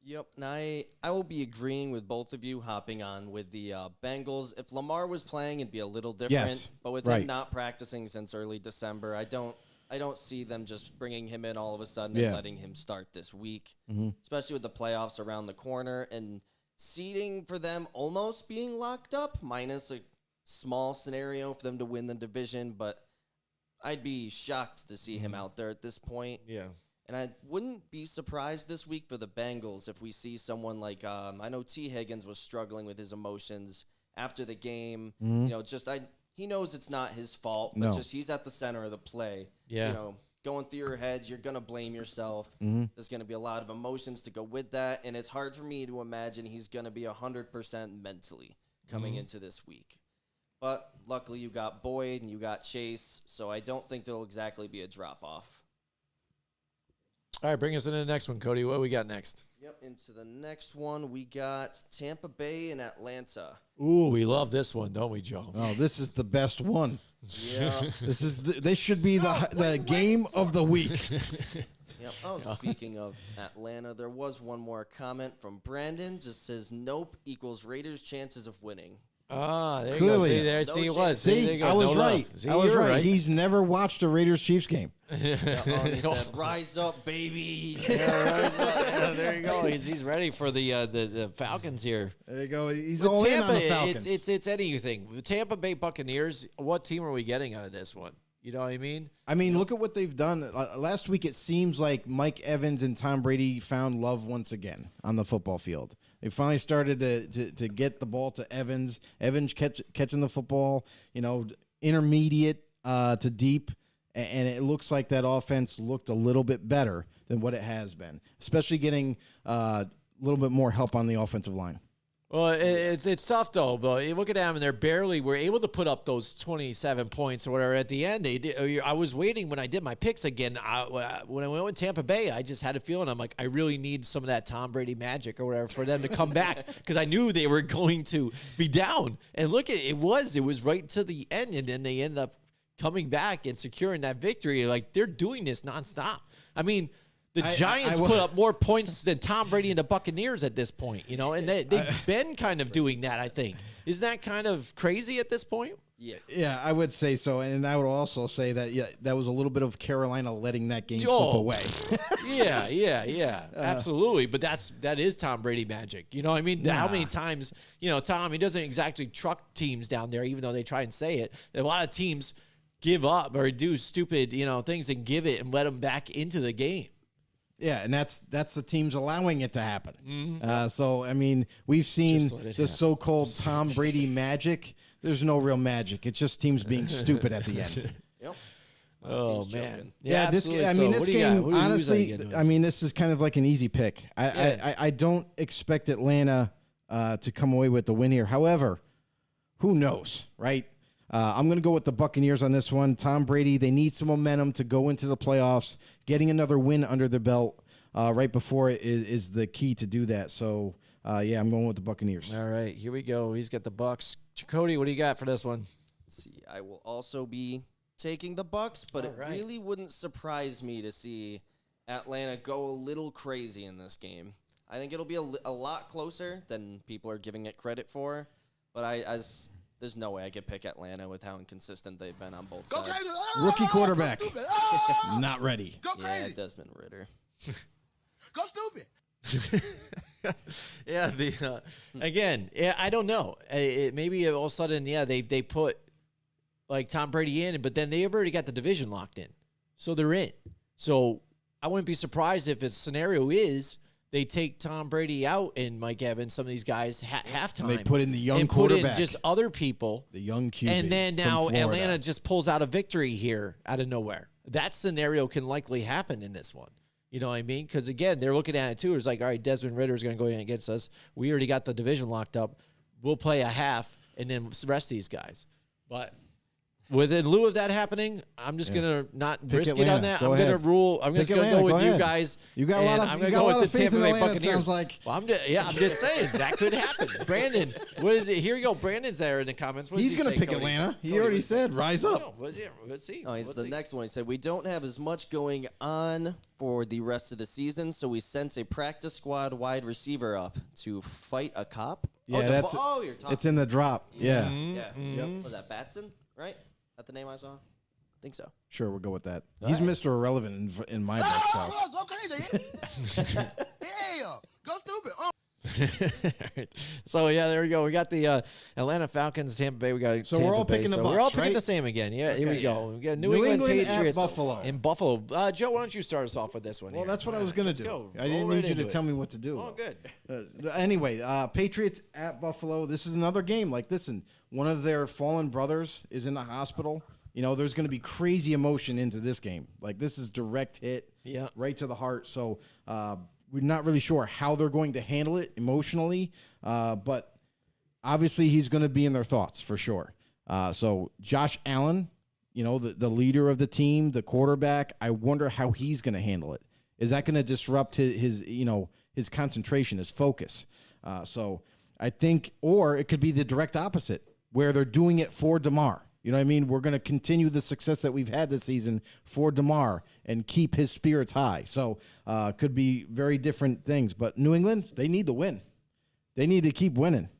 Yep, and I will be agreeing with both of you hopping on with the Bengals. If Lamar was playing, it'd be a little different. Yes, but with him not practicing since early December, I don't see them just bringing him in all of a sudden and letting him start this week, especially with the playoffs around the corner and seeding for them almost being locked up, minus a small scenario for them to win the division. But I'd be shocked to see him out there at this point. Yeah. And I wouldn't be surprised this week for the Bengals if we see someone like, I know T. Higgins was struggling with his emotions after the game. He knows it's not his fault, but just he's at the center of the play. Yeah. So, going through your head, you're going to blame yourself. There's going to be a lot of emotions to go with that, and it's hard for me to imagine he's going to be 100% mentally coming into this week. But luckily you got Boyd and you got Chase, so I don't think there'll exactly be a drop-off. All right, bring us into the next one, Cody. What do we got next? Yep, into the next one, we got Tampa Bay and Atlanta. Ooh, we love this one, don't we, Joe? Oh, this is the best one. Yeah. This should be the game of the week. Yep. Oh, speaking of Atlanta, there was one more comment from Brandon. Just says, nope equals Raiders' chances of winning. There Clearly. you go. See, it was. See, There you go. I was No right. love. See, I was you were right. He's never watched a Raiders-Chiefs game. He said, "Rise up, baby." There you go. He's ready for the Falcons here. There you go. He's With all Tampa, in on the Falcons. it's anything. The Tampa Bay Buccaneers, what team are we getting out of this one? You know what I mean? I mean, look at what they've done. Last week, it seems like Mike Evans and Tom Brady found love once again on the football field. They finally started to get the ball to Evans. Evans catching the football, intermediate to deep. And it looks like that offense looked a little bit better than what it has been, especially getting a little bit more help on the offensive line. Well, it's tough though. But you look at them, and they were able to put up those 27 points or whatever at the end. They did. I was waiting when I did my picks again. When I went with Tampa Bay, I just had a feeling. I'm like, I really need some of that Tom Brady magic or whatever for them to come back because I knew they were going to be down. And look at it. It was right to the end, and then they ended up coming back and securing that victory. Like, they're doing this nonstop. I mean, the Giants put up more points than Tom Brady and the Buccaneers at this point, and they've been kind of doing that, I think. Isn't that kind of crazy at this point? Yeah, I would say so. And I would also say that, that was a little bit of Carolina letting that game slip away. Yeah, absolutely. But that is Tom Brady magic. You know what I mean? How many times, Tom, he doesn't exactly truck teams down there, even though they try and say it. A lot of teams give up or do stupid, things and give it and let them back into the game. Yeah, and that's the teams allowing it to happen. So, I mean, we've seen the so-called Tom Brady magic. There's no real magic. It's just teams being stupid at the end. Yep. Oh, man. Yeah, this game, honestly, this is kind of like an easy pick. I don't expect Atlanta to come away with the win here. However, who knows, right? I'm going to go with the Buccaneers on this one. Tom Brady, they need some momentum to go into the playoffs. Getting another win under their belt right before it is the key to do that. So, I'm going with the Buccaneers. All right, here we go. He's got the Bucks. Cody, what do you got for this one? Let's see, I will also be taking the Bucks, but it really wouldn't surprise me to see Atlanta go a little crazy in this game. I think it'll be a lot closer than people are giving it credit for, but there's no way I could pick Atlanta with how inconsistent they've been on both sides. Rookie quarterback. Not ready. Yeah, Desmond Ritter. Go stupid. Again, I don't know. Maybe all of a sudden, they put like Tom Brady in, but then they've already got the division locked in, so they're in. So I wouldn't be surprised if its scenario is they take Tom Brady out and Mike Evans, some of these guys, halftime. And they put in the young and quarterback. Put in just other people. The young QB. And then now Atlanta just pulls out a victory here out of nowhere. That scenario can likely happen in this one. You know what I mean? Because, again, they're looking at it, too. It's like, all right, Desmond Ritter is going to go in against us. We already got the division locked up. We'll play a half and then rest these guys. But in lieu of that happening, I'm just going to not risk it on that. I'm going to rule. I'm just going to go with you guys. You got a lot of I'm going to go with the Tampa Bay Buccaneers. Sounds like. Well, I'm just saying that could happen. Brandon, what is it? Here you go. Brandon's there in the comments. He's going to pick Atlanta. He already said rise up. Let's see. No, the next one. He said, we don't have as much going on for the rest of the season, so we sent a practice squad wide receiver up to fight a cop. Yeah, you're talking. It's in the drop. Yeah. Yep. Was that Batson, right? That the name I saw? I think so. Sure, we'll go with that. He's Mr. Irrelevant in my book. So. Go crazy. Yeah, go stupid. So there we go. We got the Atlanta Falcons, Tampa Bay. We got so Tampa we're all Bay. picking the so Bucs, we're all picking right? the same again. Yeah, here we go. We got New England Patriots at Buffalo. in Buffalo. Joe, why don't you start us off with this one? Well, here? that's what I was going to do. Go. I didn't need you to tell me what to do. Oh, good. Anyway, Patriots at Buffalo. This is another game. Like, listen, one of their fallen brothers is in the hospital. There's going to be crazy emotion into this game. Like, this is direct hit right to the heart. So we're not really sure how they're going to handle it emotionally. But obviously he's going to be in their thoughts for sure. So Josh Allen, the leader of the team, the quarterback, I wonder how he's going to handle it. Is that going to disrupt his concentration, his focus? So I think, or it could be the direct opposite where they're doing it for DeMar. You know what I mean? We're going to continue the success that we've had this season for DeMar and keep his spirits high. So could be very different things. But New England, they need the win. They need to keep winning.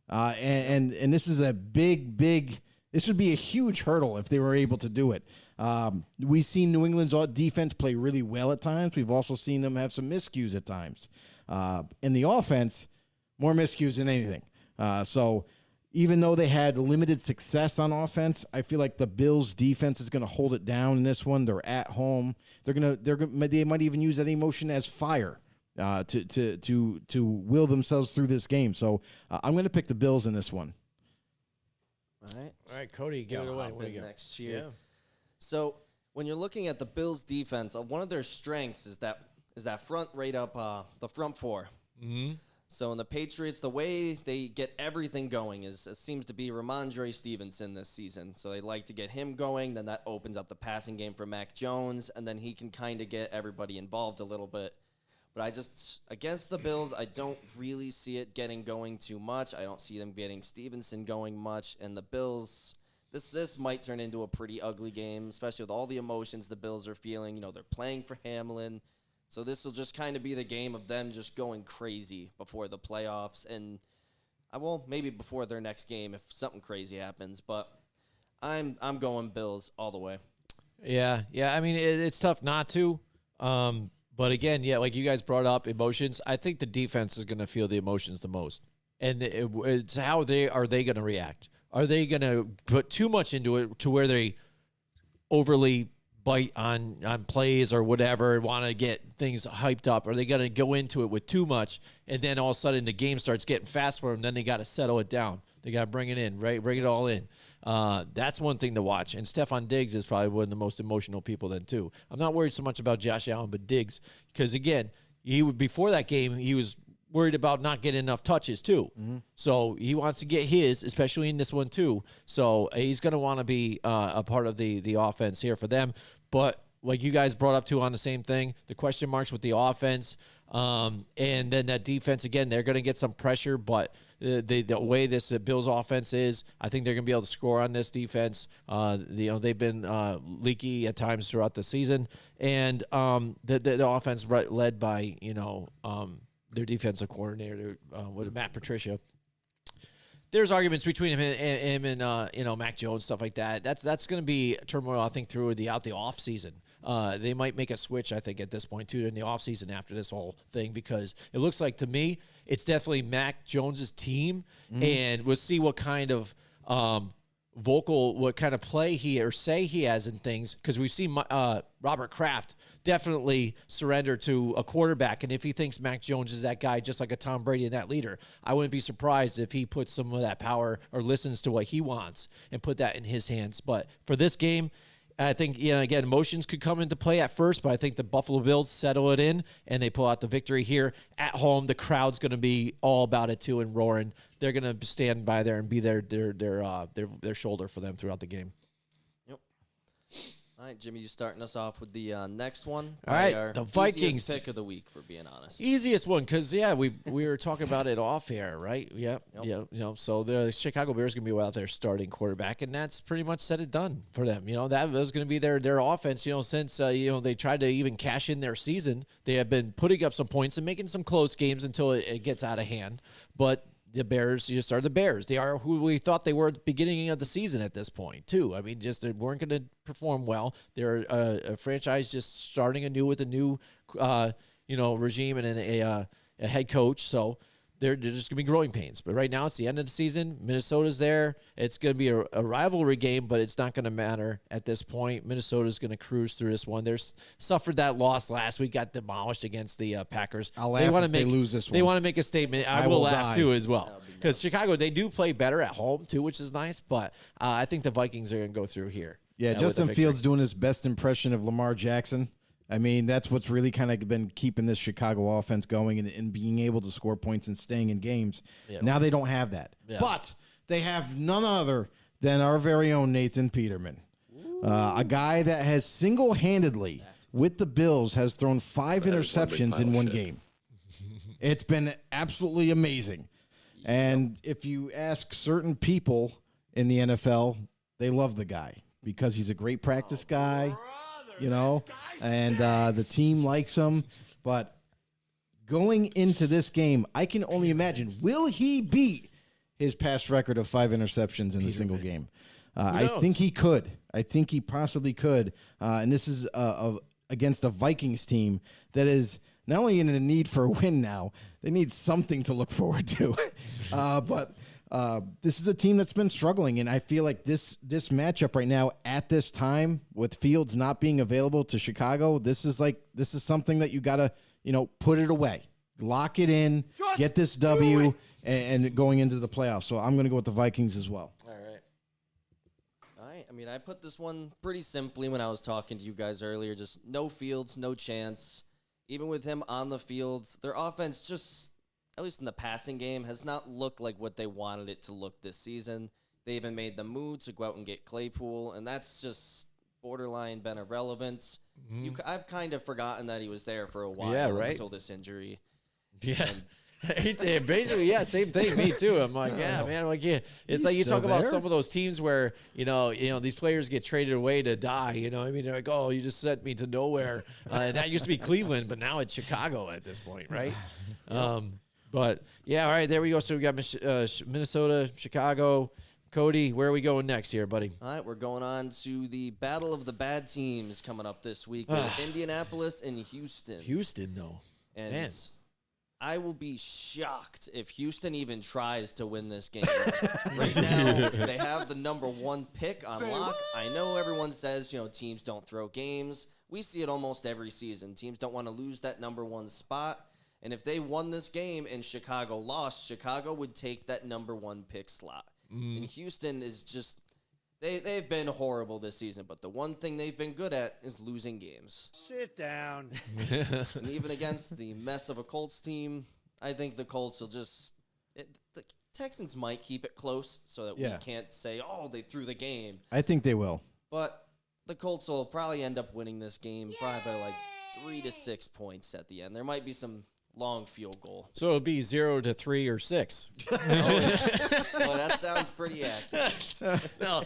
And this is a big. This would be a huge hurdle if they were able to do it. We've seen New England's defense play really well at times. We've also seen them have some miscues at times. In the offense, more miscues than anything. So even though they had limited success on offense, I feel like the Bills' defense is going to hold it down in this one. They're at home. They might even use that emotion as fire to will themselves through this game. So I'm going to pick the Bills in this one. All right, Cody, give it away. What do you got? Next year. Yeah. So when you're looking at the Bills' defense, one of their strengths is that front right up the front four. Mm-hmm. So in the Patriots, the way they get everything going is it seems to be Ramondre Stevenson this season. So they like to get him going. Then that opens up the passing game for Mac Jones, and then he can kind of get everybody involved a little bit. But against the Bills, I don't really see it getting going too much. I don't see them getting Stevenson going much. And the Bills, this might turn into a pretty ugly game, especially with all the emotions the Bills are feeling. They're playing for Hamlin. So this will just kind of be the game of them just going crazy before the playoffs. And, maybe before their next game if something crazy happens. But I'm going Bills all the way. Yeah. I mean, it's tough not to. But again, like you guys brought up emotions, I think the defense is going to feel the emotions the most. And it's how are they going to react? Are they going to put too much into it to where they overly bite on plays or whatever and want to get things hyped up? Are they going to go into it with too much and then all of a sudden the game starts getting fast for them? Then they got to settle it down. They got to bring it in, right? Bring it all in. That's one thing to watch. And Stephon Diggs is probably one of the most emotional people then too. I'm not worried so much about Josh Allen, but Diggs, because again, before that game, he was worried about not getting enough touches too. Mm-hmm. So he wants to get his, especially in this one too. So he's going to want to be a part of the offense here for them. But like you guys brought up too on the same thing, the question marks with the offense, and then that defense, again, they're going to get some pressure, but the way this Bills offense is, I think they're going to be able to score on this defense. They've been leaky at times throughout the season, and the offense led by their defensive coordinator with Matt Patricia. There's arguments between him and Mac Jones, stuff like that. That's going to be turmoil, I think, through the off season. They might make a switch, I think, at this point too in the off season after this whole thing, because it looks like to me it's definitely Mac Jones's team, and we'll see what kind of what kind of play he has in things, because we've seen Robert Kraft definitely surrender to a quarterback, and if he thinks Mac Jones is that guy, just like a Tom Brady and that leader, I wouldn't be surprised if he puts some of that power or listens to what he wants and put that in his hands. But for this game, I think, again, emotions could come into play at first, but I think the Buffalo Bills settle it in and they pull out the victory here at home. The crowd's going to be all about it too and roaring. They're going to stand by there and be their shoulder for them throughout the game. Yep. All right, Jimmy, you starting us off with the next one. All right, the Vikings pick of the week, for being honest. Easiest one, because we were talking about it off air, right? Yep. So the Chicago Bears going to be without their starting quarterback, and that's pretty much said it done for them. That was going to be their offense. Since they tried to even cash in their season, they have been putting up some points and making some close games until it gets out of hand. But the Bears just are the Bears. They are who we thought they were at the beginning of the season at this point, too. I mean, just they weren't going to perform well. They're a franchise just starting anew with a new, regime and a head coach. So they're just going to be growing pains. But right now, it's the end of the season. Minnesota's there. It's going to be a rivalry game, but it's not going to matter at this point. Minnesota's going to cruise through this one. They're suffered that loss last week, got demolished against the Packers. I'll laugh if they lose this one. They want to make a statement. I will laugh, too, as well. Because nice. Chicago, they do play better at home, too, which is nice. But I think the Vikings are going to go through here. Yeah, Justin Fields doing his best impression of Lamar Jackson. I mean, that's what's really kind of been keeping this Chicago offense going and being able to score points and staying in games. Yeah. Now they don't have that. Yeah. But they have none other than our very own Nathan Peterman, a guy that has single-handedly, with the Bills, has thrown 5 interceptions in one game. It's been absolutely amazing. And if you ask certain people in the NFL, they love the guy because he's a great practice guy. And the team likes him. But going into this game, I can only imagine, will he beat his past record of 5 interceptions in a single game. I knows? think he could. I think he possibly could. And this is against a Vikings team that is not only in the need for a win now, they need something to look forward to. But this is a team that's been struggling, and I feel like this matchup right now at this time with Fields not being available to Chicago, this is something that you gotta put it away, lock it in, get this W, and going into the playoffs. So I'm gonna go with the Vikings as well. All right. I mean, I put this one pretty simply when I was talking to you guys earlier. Just no Fields, no chance. Even with him on the field, their offense just, at least in the passing game, has not looked like what they wanted it to look this season. They even made the move to go out and get Claypool, and that's just borderline been irrelevant. I've kind of forgotten that he was there for a while until this injury. Yeah. Basically, yeah, same thing. Me too. I'm like, yeah, man. Like, yeah, it's like you talk about some of those teams where these players get traded away to die. I mean, they're like, oh, you just sent me to nowhere. And that used to be Cleveland, but now it's Chicago at this point, right? But yeah, all right, there we go. So we got Minnesota, Chicago. Cody, where are we going next here, buddy? All right, we're going on to the Battle of the Bad Teams coming up this week with Indianapolis and Houston. Houston, though. And man. I will be shocked if Houston even tries to win this game. Right now, they have the number 1 pick on lock. I know everyone says, teams don't throw games. We see it almost every season. Teams don't want to lose that number 1 spot. And if they won this game and Chicago lost, Chicago would take that number 1 pick slot. And Houston is just, they've been horrible this season, but the one thing they've been good at is losing games. Sit down. And even against the mess of a Colts team, I think the Colts will just, the Texans might keep it close so that we can't say, oh, they threw the game. I think they will. But the Colts will probably end up winning this game probably by like 3 to 6 points at the end. There might be some long field goal. So it'll be 0 to 3 or 6. Well, that sounds pretty accurate.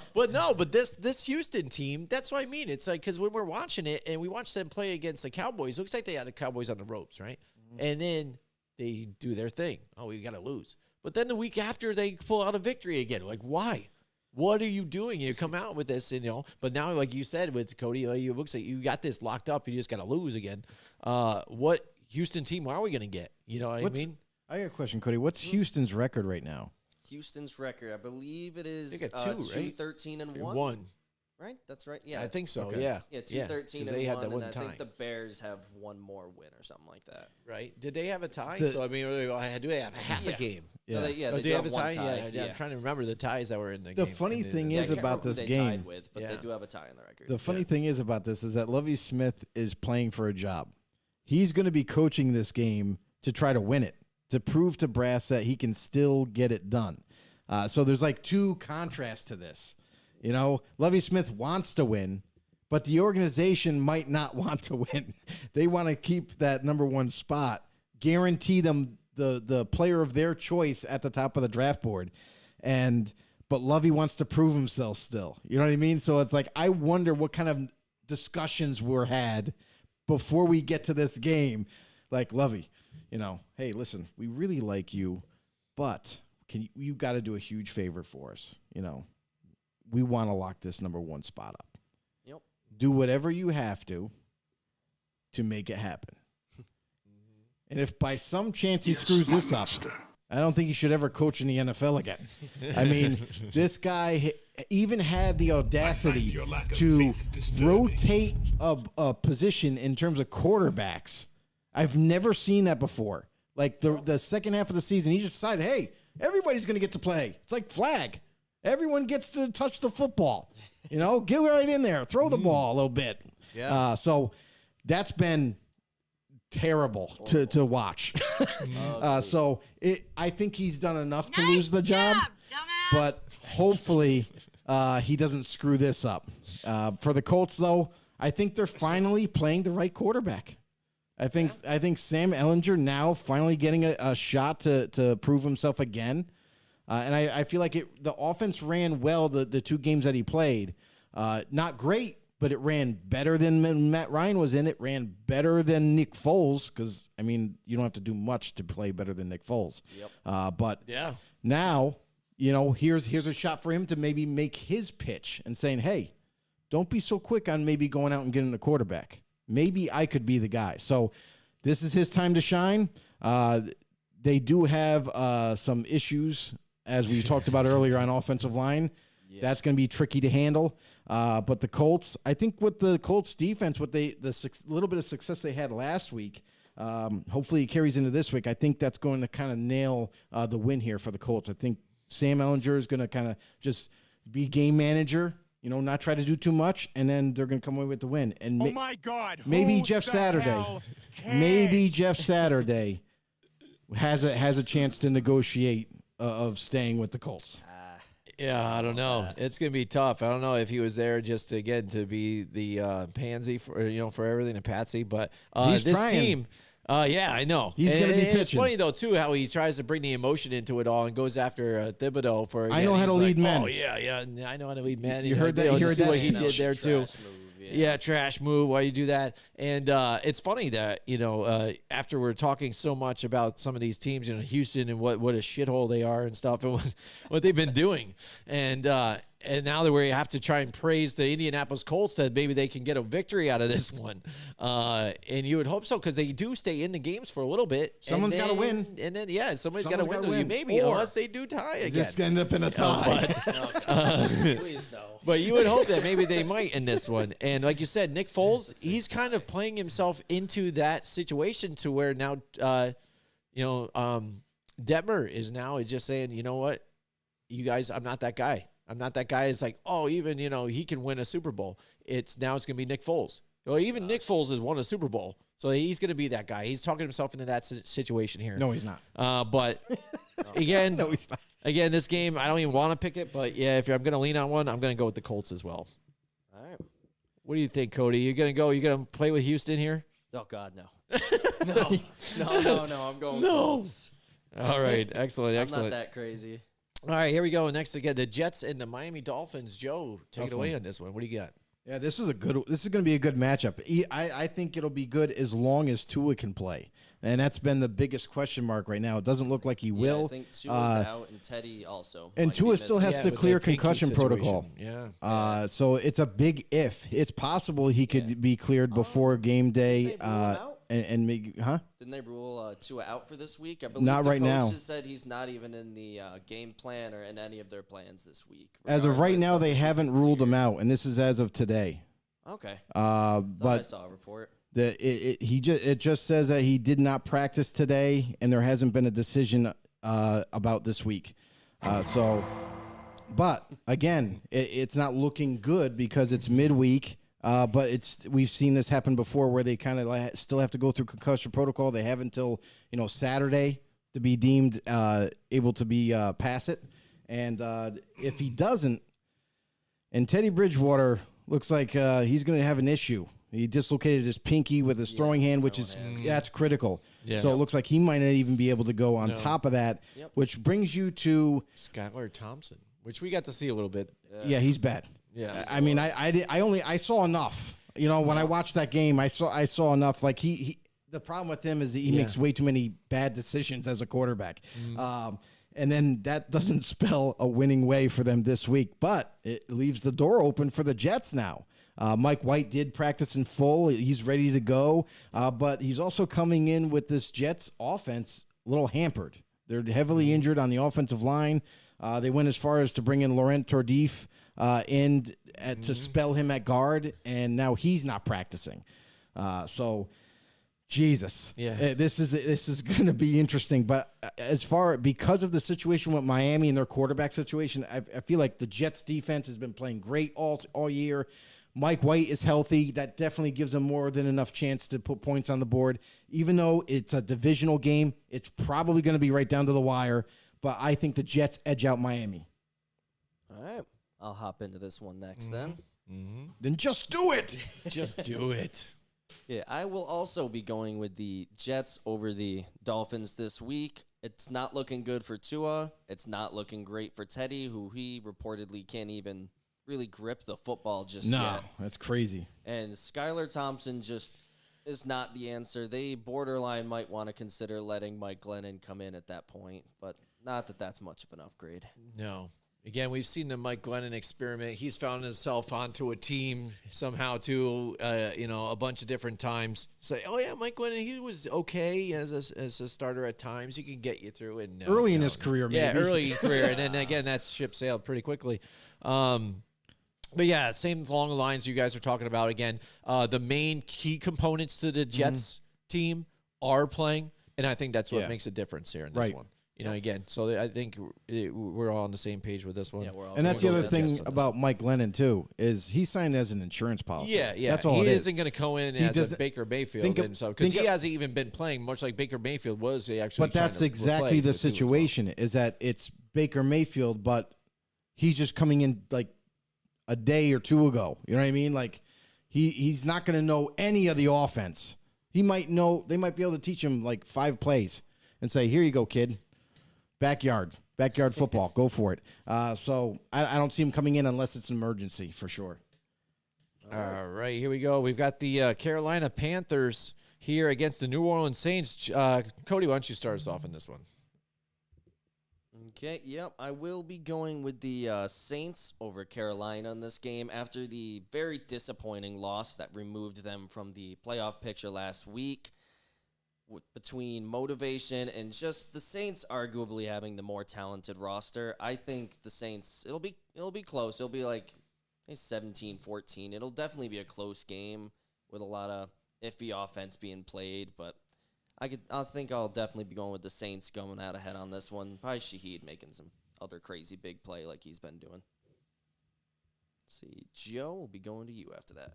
But this Houston team, that's what I mean. It's like, because when we're watching it and we watch them play against the Cowboys, it looks like they had the Cowboys on the ropes, right? And then they do their thing. Oh, we got to lose. But then the week after, they pull out a victory again. Like, why? What are you doing? You come out with this, but now, like you said with Cody, it looks like you got this locked up. You just got to lose again. What Houston team are we going to get? You know what I mean? I got a question, Cody. What's Houston's record right now? Houston's record, I believe it is They got 2, right? 2-13-1. 1. Right? That's right. Yeah. I think so, Okay. yeah. Yeah, 2-13-1, they had that one and I time. think the Bears have one more win or something like that. Right? Did they have a tie? The- So, I mean, do they have half a game? No, they, Oh, they do do have a one tie? tie. Yeah, I'm trying to remember the ties that were in the The game. funny thing Yeah, I is can't about remember who this they game. tied with, but they do have a tie in the record. The funny thing is about this is that Lovie Smith is playing for a job. He's going to be coaching this game to try to win it, to prove to Brass that he can still get it done. So there's like 2 contrasts to this. Lovie Smith wants to win, but the organization might not want to win. They want to keep that number 1 spot, guarantee them the player of their choice at the top of the draft board. But Lovie wants to prove himself still. You know what I mean? So it's like, I wonder what kind of discussions were had before we get to this game. Like, Lovie, hey, listen, we really like you, but you got to do a huge favor for us. We want to lock this number 1 spot up. Yep. Do whatever you have to make it happen. And if by some chance he screws this up, I don't think he should ever coach in the NFL again. I mean, this guy even had the audacity to rotate a position in terms of quarterbacks. I've never seen that before. Like the second half of the season, he just decided, hey, everybody's going to get to play. It's like flag. Everyone gets to touch the football. Get right in there. Throw the ball a little bit. Yeah. So that's been terrible to watch. So I think he's done enough to lose the job, but hopefully he doesn't screw this up. For the Colts, though, I think they're finally playing the right quarterback. I think Sam Ehlinger now finally getting a shot to prove himself again. And I feel like the offense ran well the 2 games that he played. Not great, but it ran better than when Matt Ryan was in it. Ran better than Nick Foles because, I mean, you don't have to do much to play better than Nick Foles. Yep. But now here's a shot for him to maybe make his pitch and saying, hey, don't be so quick on maybe going out and getting a quarterback. Maybe I could be the guy. So this is his time to shine. They do have some issues, as we talked about earlier, on offensive line. Yeah. That's going to be tricky to handle. But the Colts, I think with the Colts defense, the little bit of success they had last week, hopefully it carries into this week. I think that's going to kind of nail the win here for the Colts. I think Sam Ehlinger is going to kind of just be game manager, not try to do too much, and then they're going to come away with the win. And my God, maybe Jeff Saturday has a chance to negotiate of staying with the Colts. Yeah, I don't know. It's going to be tough. I don't know if he was there just to be the pansy for everything, a patsy. But he's this trying. team, yeah, I know. He's going to be pitching. It's funny though too how he tries to bring the emotion into it all and goes after Thibodeau for. Again, I know how to lead men. Oh yeah, I know how to lead men. You heard that? You heard see that? what he did there too. Yeah, trash move. Why you do that? And it's funny that after we're talking so much about some of these teams, Houston and what a shithole they are and stuff, and what they've been doing, and now that we have to try and praise the Indianapolis Colts that maybe they can get a victory out of this one, and you would hope so because they do stay in the games for a little bit. Someone's got to win, and then somebody's got to win. Maybe or unless they do tie again. Just end up in a tie. Please no. But you would hope that maybe they might in this one. And like you said, Nick Foles, he's kind of playing himself into that situation to where now, Detmer is now just saying, you know what, you guys, I'm not that guy. I'm not that guy. It's like, even, he can win a Super Bowl. It's going to be Nick Foles. Well, even Nick Foles has won a Super Bowl. So he's going to be that guy. He's talking himself into that situation here. No, he's not. But again, no, he's not. Again, this game, I don't even want to pick it, but yeah, if I'm going to lean on one, I'm going to go with the Colts as well. All right. What do you think, Cody? You going to go? You going to play with Houston here? Oh God, no. No. I'm going Colts. All right, excellent. I'm not that crazy. All right, here we go. Next again, the Jets and the Miami Dolphins. Joe, take it away one. on this one. What do you got? Yeah, this is going to be a good matchup. I think it'll be good as long as Tua can play. And that's been the biggest question mark right now. It doesn't look like he will. I think Tua's out, and Teddy also. And Tua still has to clear concussion protocol. Yeah. So it's a big if. It's possible he could be cleared before game day. And maybe, Didn't they rule Tua out for this week? I believe not right now. Coaches said he's not even in the game plan or in any of their plans this week. As of right now, they haven't ruled him out, and this is as of today. Okay. But I saw a report. It just says that he did not practice today, and there hasn't been a decision about this week. But again, it's not looking good because it's midweek. But we've seen this happen before where they kind of still have to go through concussion protocol. They have until Saturday to be deemed able to be pass it, and if he doesn't, and Teddy Bridgewater looks like he's going to have an issue. He dislocated his pinky with his throwing hand, which is that's critical. Yeah. So it looks like he might not even be able to go on top of that, which brings you to Skylar Thompson, which we got to see a little bit. Yeah, he's bad. Yeah, I mean, I saw enough. When I watched that game, I saw enough. Like he the problem with him is that he makes way too many bad decisions as a quarterback. And then that doesn't spell a winning way for them this week, but it leaves the door open for the Jets now. Mike White did practice in full. He's ready to go, but he's also coming in with this Jets offense a little hampered. They're heavily injured on the offensive line. They went as far as to bring in Laurent Tardif to spell him at guard, and now he's not practicing. Jesus, this is going to be interesting. But because of the situation with Miami and their quarterback situation, I feel like the Jets defense has been playing great all year. Mike White is healthy. That definitely gives them more than enough chance to put points on the board. Even though it's a divisional game, it's probably going to be right down to the wire. But I think the Jets edge out Miami. All right. I'll hop into this one next then. Then just do it. Just do it. Yeah, I will also be going with the Jets over the Dolphins this week. It's not looking good for Tua. It's not looking great for Teddy, who he reportedly can't even really grip the football just yet. No, that's crazy. And Skylar Thompson just is not the answer. They borderline might want to consider letting Mike Glennon come in at that point, but Not that that's much of an upgrade. No. Again, we've seen the Mike Glennon experiment. He's found himself onto a team somehow too, a bunch of different times. Say, oh yeah, Mike Glennon, he was okay as a starter at times. He can get you through it. Early in his career, maybe. Yeah, early in career, and then again, that ship sailed pretty quickly. But yeah, same along the lines you guys are talking about. Again, the main key components to the Jets team are playing, and I think that's what makes a difference here in this one. Again, so I think we're all on the same page with this one. Yeah, we're all. And that's the other thing about Mike Glennon, too, is he signed as an insurance policy. Yeah. That's all he it isn't going to go in as a Baker Mayfield. Because he hasn't even been playing much like Baker Mayfield was. But that's exactly the situation, is that it's Baker Mayfield, but he's just coming in like a day or two ago. You know what I mean? Like, he's not going to know any of the offense. They might be able to teach him like 5 plays and say, here you go, kid. Backyard football. Go for it. So I don't see him coming in unless it's an emergency for sure. All right, here we go. We've got the Carolina Panthers here against the New Orleans Saints. Cody, why don't you start us off in this one? Okay, yep. I will be going with the Saints over Carolina in this game after the very disappointing loss that removed them from the playoff picture last week. Between motivation and just the Saints arguably having the more talented roster, I think the Saints, it'll be close. It'll be like 17-14. It'll definitely be a close game with a lot of iffy offense being played, but I think I'll definitely be going with the Saints going out ahead on this one. Probably Shaheed making some other crazy big play like he's been doing. Let's see, Joe, will be going to you after that.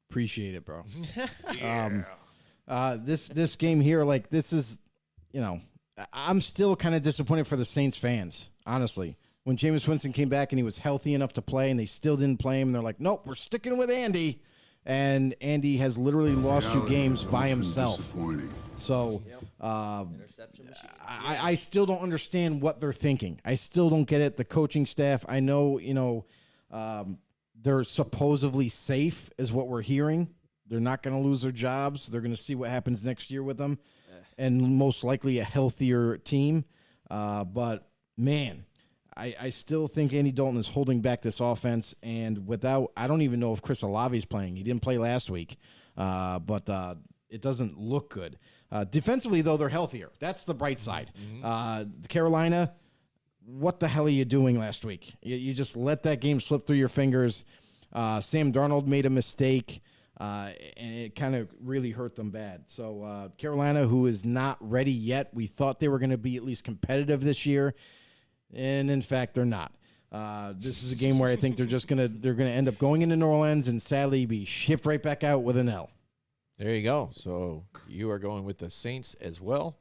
Appreciate it, bro. This game here, like, this is, I'm still kind of disappointed for the Saints fans, honestly. When Jameis Winston came back and he was healthy enough to play and they still didn't play him, and they're like, nope, we're sticking with Andy. And Andy has literally lost 2 games by himself. So Interception machine. I still don't understand what they're thinking. I still don't get it. The coaching staff, I know, they're supposedly safe is what we're hearing. They're not going to lose their jobs. They're going to see what happens next year with them, and most likely a healthier team. But, man, I still think Andy Dalton is holding back this offense. And I don't even know if Chris Olave is playing. He didn't play last week, but it doesn't look good. Defensively, though, they're healthier. That's the bright side. Carolina, what the hell are you doing last week? You just let that game slip through your fingers. Sam Darnold made a mistake. And it kind of really hurt them bad. So Carolina, who is not ready yet, we thought they were going to be at least competitive this year, and in fact, they're not. This is a game where I think they're going to end up going into New Orleans and sadly be shipped right back out with an L. There you go. So you are going with the Saints as well.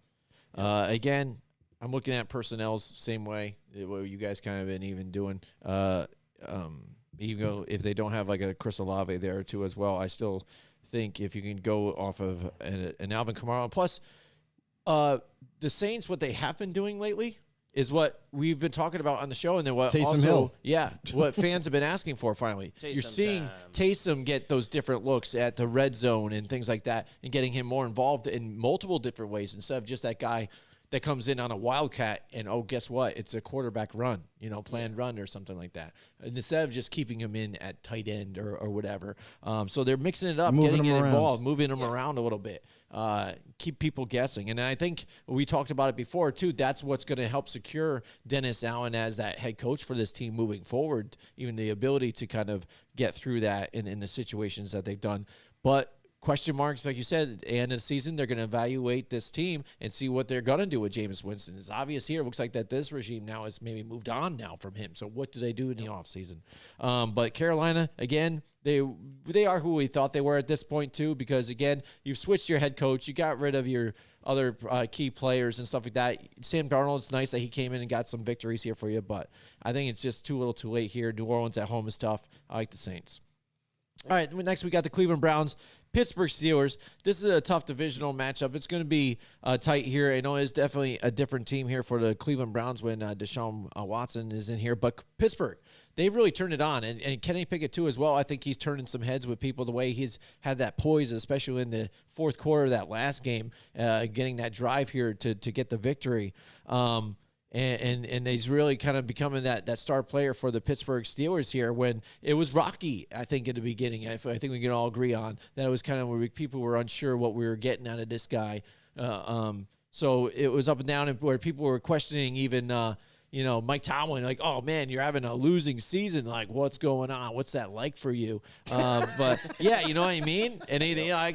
Again, I'm looking at personnel's same way. What you guys kind of been even doing. Even if they don't have like a Chris Olave there too as well, I still think if you can go off of an Alvin Kamara. Plus, the Saints, what they have been doing lately is what we've been talking about on the show, and then what Taysom Hill. what fans have been asking for finally. You're seeing Taysom get those different looks at the red zone and things like that, and getting him more involved in multiple different ways instead of just that guy that comes in on a wildcat and, oh, guess what? It's a quarterback run, planned run or something like that. And instead of just keeping him in at tight end or whatever. So they're mixing it up, getting it involved, moving him around a little bit, keep people guessing. And I think we talked about it before, too. That's what's going to help secure Dennis Allen as that head coach for this team moving forward, even the ability to kind of get through that in the situations that they've done. But question marks, like you said, at the end of the season, they're going to evaluate this team and see what they're going to do with Jameis Winston. It's obvious here. It looks like that this regime now has maybe moved on now from him. So what do they do in the offseason? But Carolina, again, they are who we thought they were at this point, too, because, again, you've switched your head coach. You got rid of your other key players and stuff like that. Sam Darnold, it's nice that he came in and got some victories here for you, but I think it's just too little too late here. New Orleans at home is tough. I like the Saints. All right, next we got the Cleveland Browns, Pittsburgh Steelers. This is a tough divisional matchup. It's going to be tight here. I know it's definitely a different team here for the Cleveland Browns when Deshaun Watson is in here. But Pittsburgh, they've really turned it on. And Kenny Pickett, too, as well. I think he's turning some heads with people the way he's had that poise, especially in the fourth quarter of that last game, getting that drive here to get the victory. and he's really kind of becoming that star player for the Pittsburgh Steelers here. When it was rocky, I think in the beginning, I think we can all agree on that it was kind of where people were unsure what we were getting out of this guy. So it was up and down, and where people were questioning even. Mike Tomlin, like, oh man, you're having a losing season. Like, what's going on? What's that like for you? But yeah, you know what I mean. And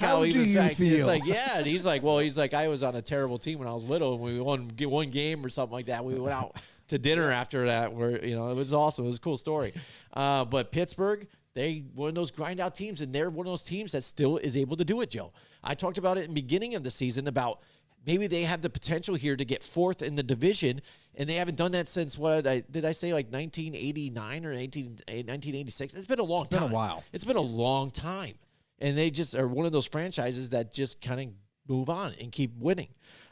how do you feel? It's like, yeah. And he's like, I was on a terrible team when I was little, and we won one game or something like that. We went out to dinner after that, where it was awesome. It was a cool story. But Pittsburgh, they one of those grind out teams, and they're one of those teams that still is able to do it. Joe, I talked about it in the beginning of the season about. Maybe they have the potential here to get fourth in the division, and they haven't done that since did I say, like 1989 or 1986? It's been a long time. It's been a while. It's been a long time, and they just are one of those franchises that just kind of move on and keep winning.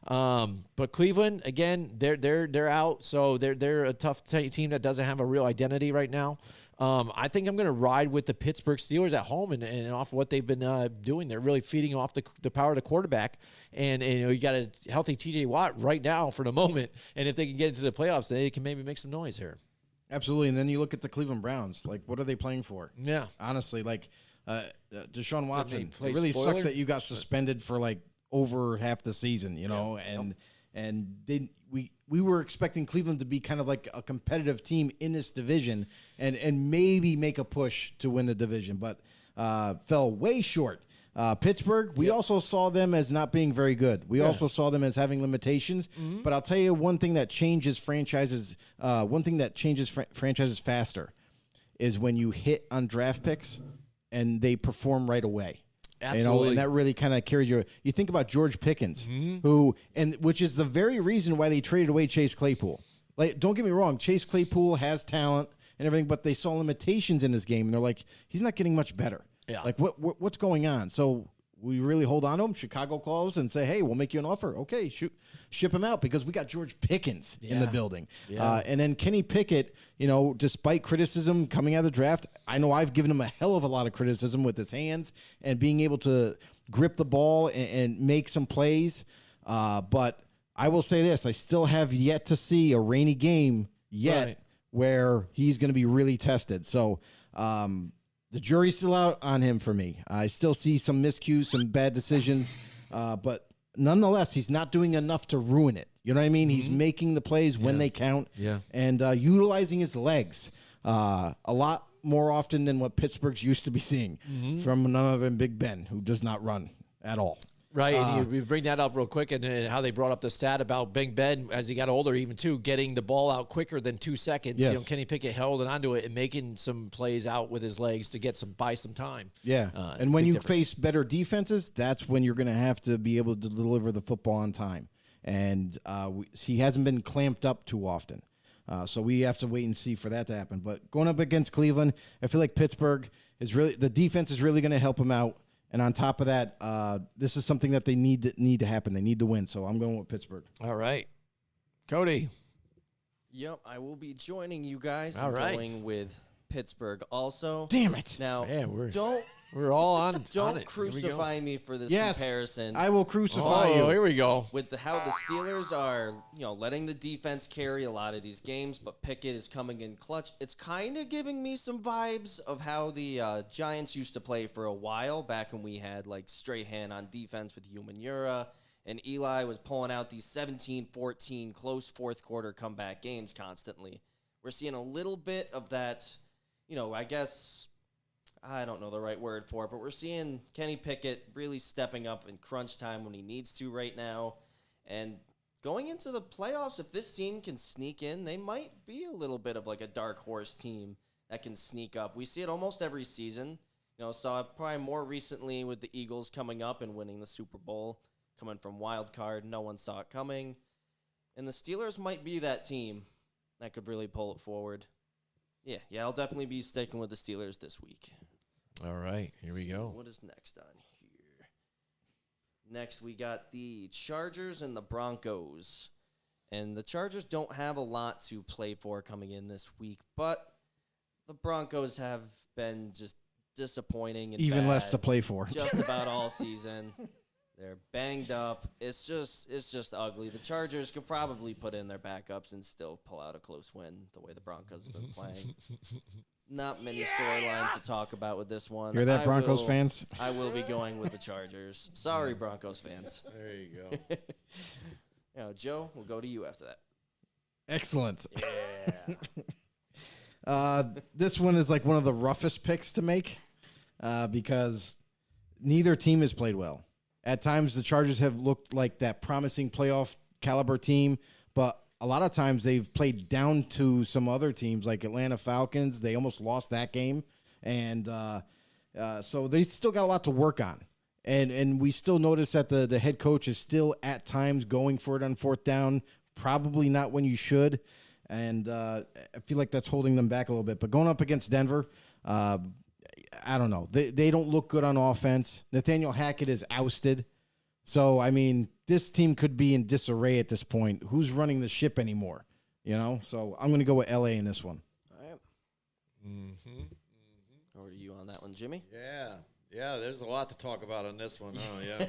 But Cleveland, again, they're out, so they're a tough team that doesn't have a real identity right now. I think I'm going to ride with the Pittsburgh Steelers at home and off what they've been doing. They're really feeding off the power of the quarterback. And you got a healthy T.J. Watt right now for the moment. And if they can get into the playoffs, they can maybe make some noise here. Absolutely. And then you look at the Cleveland Browns. Like, what are they playing for? Yeah. Honestly, like Deshaun Watson, play it really spoiler? sucks that you got suspended for like over half the season, and we were expecting Cleveland to be kind of like a competitive team in this division and maybe make a push to win the division, but fell way short. Pittsburgh, we also saw them as not being very good. We also saw them as having limitations. Mm-hmm. But I'll tell you one thing that changes franchises. Franchises faster is when you hit on draft picks and they perform right away. Absolutely. And that really kind of carries you. You think about George Pickens, which is the very reason why they traded away Chase Claypool. Like, don't get me wrong, Chase Claypool has talent and everything, but they saw limitations in his game, and they're like, he's not getting much better. Yeah. Like, what's going on? So we really hold on to him. Chicago calls and say, hey, we'll make you an offer. Okay, ship him out because we got George Pickens in the building. Yeah. And then Kenny Pickett, despite criticism coming out of the draft, I know I've given him a hell of a lot of criticism with his hands and being able to grip the ball and make some plays. But I will say this, I still have yet to see a rainy game yet where he's going to be really tested. So, the jury's still out on him for me. I still see some miscues, some bad decisions, but nonetheless, he's not doing enough to ruin it. You know what I mean? Mm-hmm. He's making the plays when they count and utilizing his legs a lot more often than what Pittsburgh's used to be seeing from none other than Big Ben, who does not run at all. Right, and you bring that up real quick, and how they brought up the stat about Big Ben as he got older, even too, getting the ball out quicker than 2 seconds. Yes. Kenny Pickett held onto it and making some plays out with his legs to buy some time. Yeah, and when you face better defenses, that's when you're going to have to be able to deliver the football on time. And he hasn't been clamped up too often. So we have to wait and see for that to happen. But going up against Cleveland, I feel like Pittsburgh the defense is really going to help him out. And on top of that, this is something that they need to happen. They need to win. So I'm going with Pittsburgh. All right. Cody. Yep, I will be joining you guys. All right. Going with Pittsburgh also. Damn it. Now, we're all on Don't on it. crucify me for this Yes, comparison. I will crucify you. Oh, here we go. With how the Steelers are, letting the defense carry a lot of these games, but Pickett is coming in clutch. It's kind of giving me some vibes of how the Giants used to play for a while back when we had like Strahan on defense with Umanura, and Eli was pulling out these 17-14 close fourth quarter comeback games constantly. We're seeing a little bit of that, I guess. I don't know the right word for it, but we're seeing Kenny Pickett really stepping up in crunch time when he needs to right now. And going into the playoffs, if this team can sneak in, they might be a little bit of like a dark horse team that can sneak up. We see it almost every season. Saw it probably more recently with the Eagles coming up and winning the Super Bowl, coming from wild card. No one saw it coming. And the Steelers might be that team that could really pull it forward. Yeah, I'll definitely be sticking with the Steelers this week. All right, here we go. What is next on here? Next, we got the Chargers and the Broncos. And the Chargers don't have a lot to play for coming in this week, but the Broncos have been just disappointing and even bad less to play for. just about all season. They're banged up. It's just ugly. The Chargers could probably put in their backups and still pull out a close win the way the Broncos have been playing. Not many storylines to talk about with this one. Hear that, Broncos fans? I will be going with the Chargers. Sorry, Broncos fans. There you go. Joe, we'll go to you after that. Excellent. Yeah. This one is like one of the roughest picks to make because neither team has played well. At times, the Chargers have looked like that promising playoff caliber team, but a lot of times they've played down to some other teams like Atlanta Falcons. They almost lost that game. And so they still got a lot to work on. And we still notice that the head coach is still at times going for it on fourth down, probably not when you should. And I feel like that's holding them back a little bit. But going up against Denver, I don't know. They don't look good on offense. Nathaniel Hackett is ousted. So, I mean, this team could be in disarray at this point. Who's running the ship anymore? So I'm going to go with L.A. in this one. All right. Over to you on that one, Jimmy. Yeah, there's a lot to talk about on this one. Oh, yeah.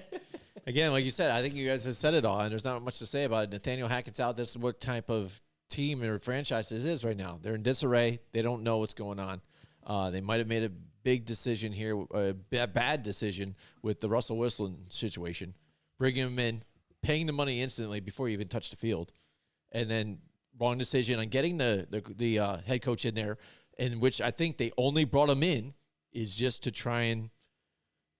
Again, like you said, I think you guys have said it all, and there's not much to say about it. Nathaniel Hackett's out. This is what type of team or franchise this is right now. They're in disarray. They don't know what's going on. They might have made a big decision here, a bad decision with the Russell Wilson situation. Bringing him in, paying the money instantly before you even touch the field. And then wrong decision on getting the head coach in there, in which I think they only brought him in is just to try and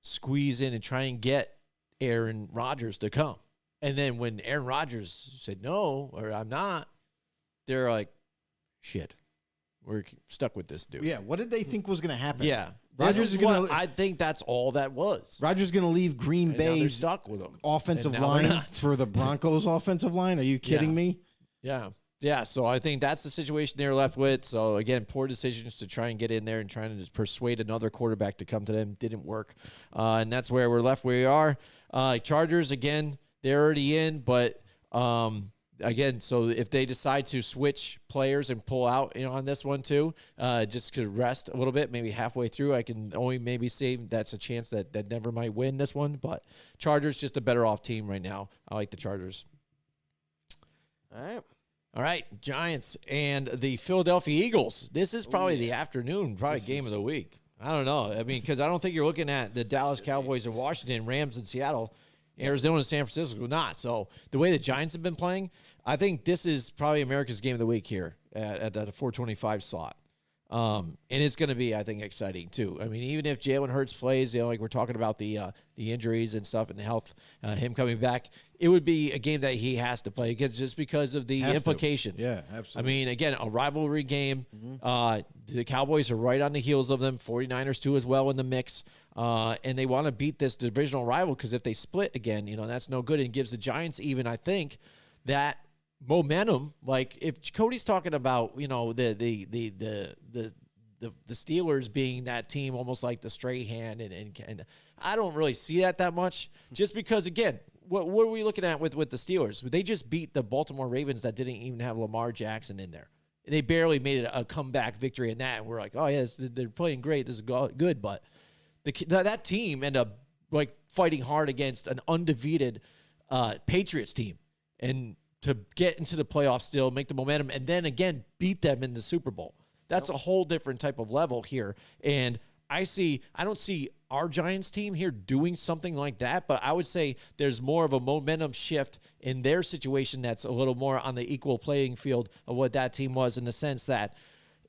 squeeze in and try and get Aaron Rodgers to come. And then when Aaron Rodgers said no, or I'm not, they're like, shit, we're stuck with this dude. Yeah, what did they think was going to happen? Yeah. Rodgers is going to. I think that's all that was. Rodgers going to leave Green Bay's stuck with him. Offensive line for the Broncos offensive line. Are you kidding me? Yeah. So I think that's the situation they're left with. So again, poor decisions to try and get in there and trying to persuade another quarterback to come to them didn't work, and that's where we're left. Where we are. Chargers again, they're already in, but again, so if they decide to switch players and pull out, on this one too, just to rest a little bit, maybe halfway through, I can only maybe say that's a chance that Denver might win this one. But Chargers just a better off team right now. I like the Chargers. All right, Giants and the Philadelphia Eagles. This is probably the afternoon, game of the week. I don't know. I mean, because I don't think you're looking at the Dallas Cowboys and Washington, Rams and Seattle. Arizona and San Francisco not. So the way the Giants have been playing, I think this is probably America's game of the week here at the 425 slot. And it's going to be, I think, exciting too. I mean, even if Jalen Hurts plays, like we're talking about the injuries and stuff and the health, him coming back, it would be a game that he has to play just because of the implications. Yeah, absolutely. I mean, again, a rivalry game. The Cowboys are right on the heels of them. 49ers too as well in the mix. And they want to beat this divisional rival because if they split again, that's no good. And gives the Giants even, I think, that momentum. Like if Cody's talking about, the Steelers being that team almost like the stray hand, and I don't really see that much, just because again, what are we looking at with the Steelers? They just beat the Baltimore Ravens that didn't even have Lamar Jackson in there. They barely made it a comeback victory in that. And we're like, oh yeah, they're playing great. This is good, but that team ended up like fighting hard against an undefeated Patriots team, and to get into the playoffs still, make the momentum, and then again beat them in the Super Bowl. That's a whole different type of level here. And I don't see our Giants team here doing something like that, but I would say there's more of a momentum shift in their situation that's a little more on the equal playing field of what that team was, in the sense that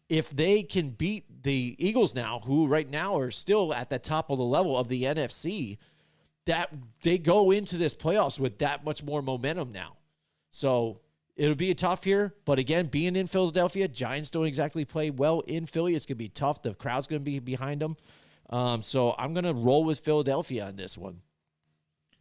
if they can beat the Eagles now, who right now are still at the top of the level of the NFC, that they go into this playoffs with that much more momentum now. So it'll be a tough here, but again, being in Philadelphia, Giants don't exactly play well in Philly. It's going to be tough. The crowd's going to be behind them. So I'm going to roll with Philadelphia on this one.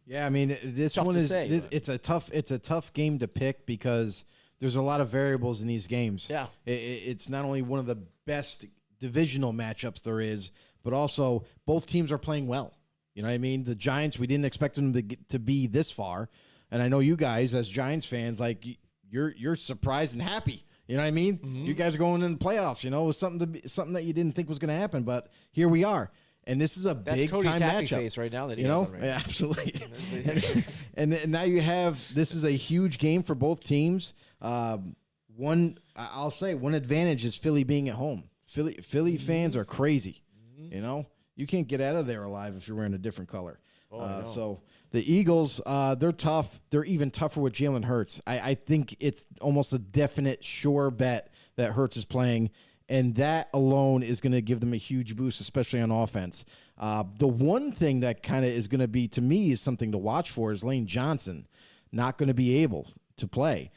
Yeah, I mean, this Tough one to is say, it's a tough game to pick because there's a lot of variables in these games. Yeah. It's not only one of the best divisional matchups there is, but also both teams are playing well. You know what I mean? The Giants, we didn't expect them to be this far. And I know you guys, as Giants fans, like you're surprised and happy. You know what I mean? Mm-hmm. You guys are going in the playoffs. It was something that you didn't think was going to happen, but here we are. And this is a That's big Cody's time happy matchup. face right now that he You has know, on right yeah, now. absolutely. and now you have this is a huge game for both teams. I'll say one advantage is Philly being at home. Philly fans are crazy. You know, you can't get out of there alive if you're wearing a different color. So the Eagles, they're tough. They're even tougher with Jalen Hurts. I think it's almost a definite sure bet that Hurts is playing, and that alone is going to give them a huge boost, especially on offense. The one thing that kind of is going to be, to me, is something to watch for is Lane Johnson not going to be able to play.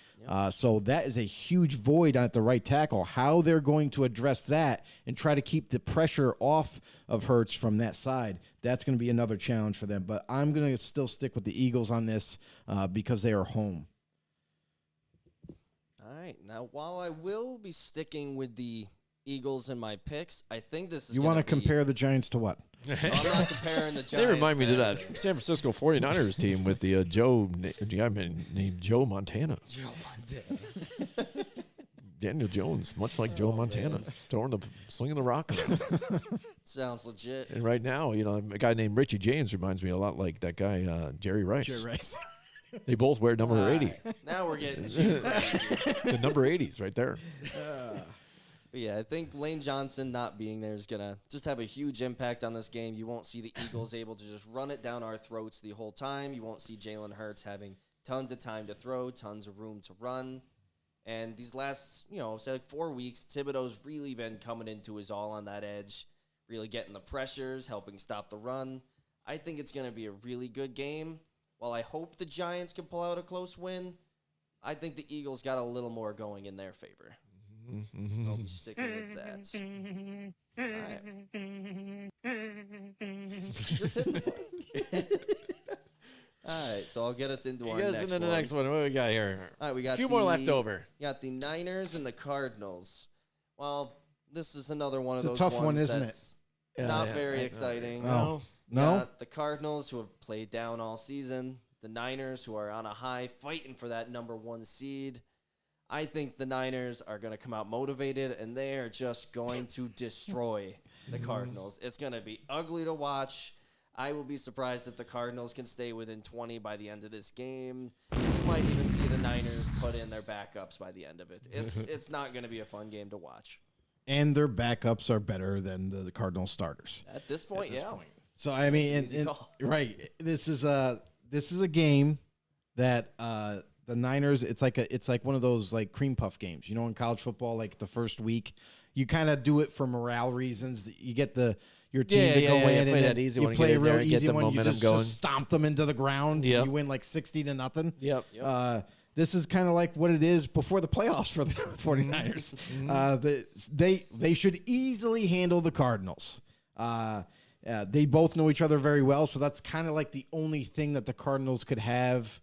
So that is a huge void at the right tackle. How they're going to address that and try to keep the pressure off of Hurts from that side, that's going to be another challenge for them. But I'm going to still stick with the Eagles on this because they are home. All right. Now, while I will be sticking with the Eagles in my picks, I think this is You want to compare the Giants to what? I'm not comparing the Giants. They remind me to of that San Francisco 49ers team with the guy named Joe Montana. Daniel Jones, much like Joe Montana, slinging the rock around. Sounds legit. And right now, a guy named Richie James reminds me a lot like that guy, Jerry Rice. Jerry Rice. They both wear number 80. Now we're getting too crazy. The number 80s right there. But yeah, I think Lane Johnson not being there is going to just have a huge impact on this game. You won't see the Eagles able to just run it down our throats the whole time. You won't see Jalen Hurts having tons of time to throw, tons of room to run. And these last, say like 4 weeks, Thibodeau's really been coming into his all on that edge, really getting the pressures, helping stop the run. I think it's going to be a really good game. While I hope the Giants can pull out a close win, I think the Eagles got a little more going in their favor. I'll be sticking with that. All right. Just hit the All right, so I'll get us into our next one. the next one. What do we got here? All right, we got a few more left over. Got the Niners and the Cardinals. Well, this is another one of It's those a tough ones one, isn't that's it? not Yeah, very I know. exciting. No. We No? got the Cardinals, who have played down all season. The Niners, who are on a high, fighting for that number 1 seed. I think the Niners are going to come out motivated, and they are just going to destroy the Cardinals. It's going to be ugly to watch. I will be surprised if the Cardinals can stay within 20 by the end of this game. You might even see the Niners put in their backups by the end of it. It's not going to be a fun game to watch. And their backups are better than the Cardinal starters. At this point, So I mean, That's an easy call. right, this is a game that the Niners. It's like one of those like cream puff games. In college football, like the first week, you kind of do it for morale reasons. You get your team to go in play and that then easy you one, play get a in there real and get easy the one. You momentum just going. stomp them into the ground. Yep. You win like 60-0. Yep. This is kind of like what it is before the playoffs for the 49ers. They should easily handle the Cardinals. They both know each other very well, so that's kind of like the only thing that the Cardinals could have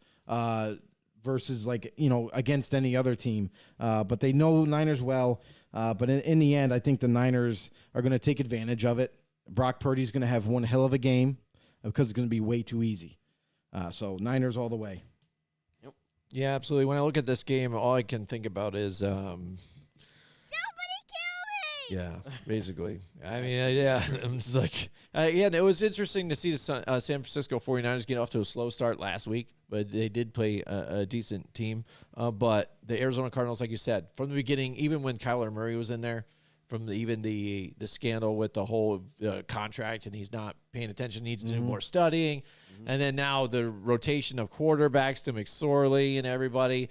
versus against any other team. But they know Niners well. But in the end, I think the Niners are going to take advantage of it. Brock Purdy's going to have one hell of a game because it's going to be way too easy. So Niners all the way. Yeah, absolutely. When I look at this game, all I can think about is Somebody kill me! yeah, basically. I mean, yeah, I'm just like, and it was interesting to see the San Francisco 49ers get off to a slow start last week, but they did play a decent team. But the Arizona Cardinals, like you said, from the beginning, even when Kyler Murray was in there, from the scandal with the whole contract, and he's not paying attention, needs to do more studying. And then now the rotation of quarterbacks to McSorley and everybody,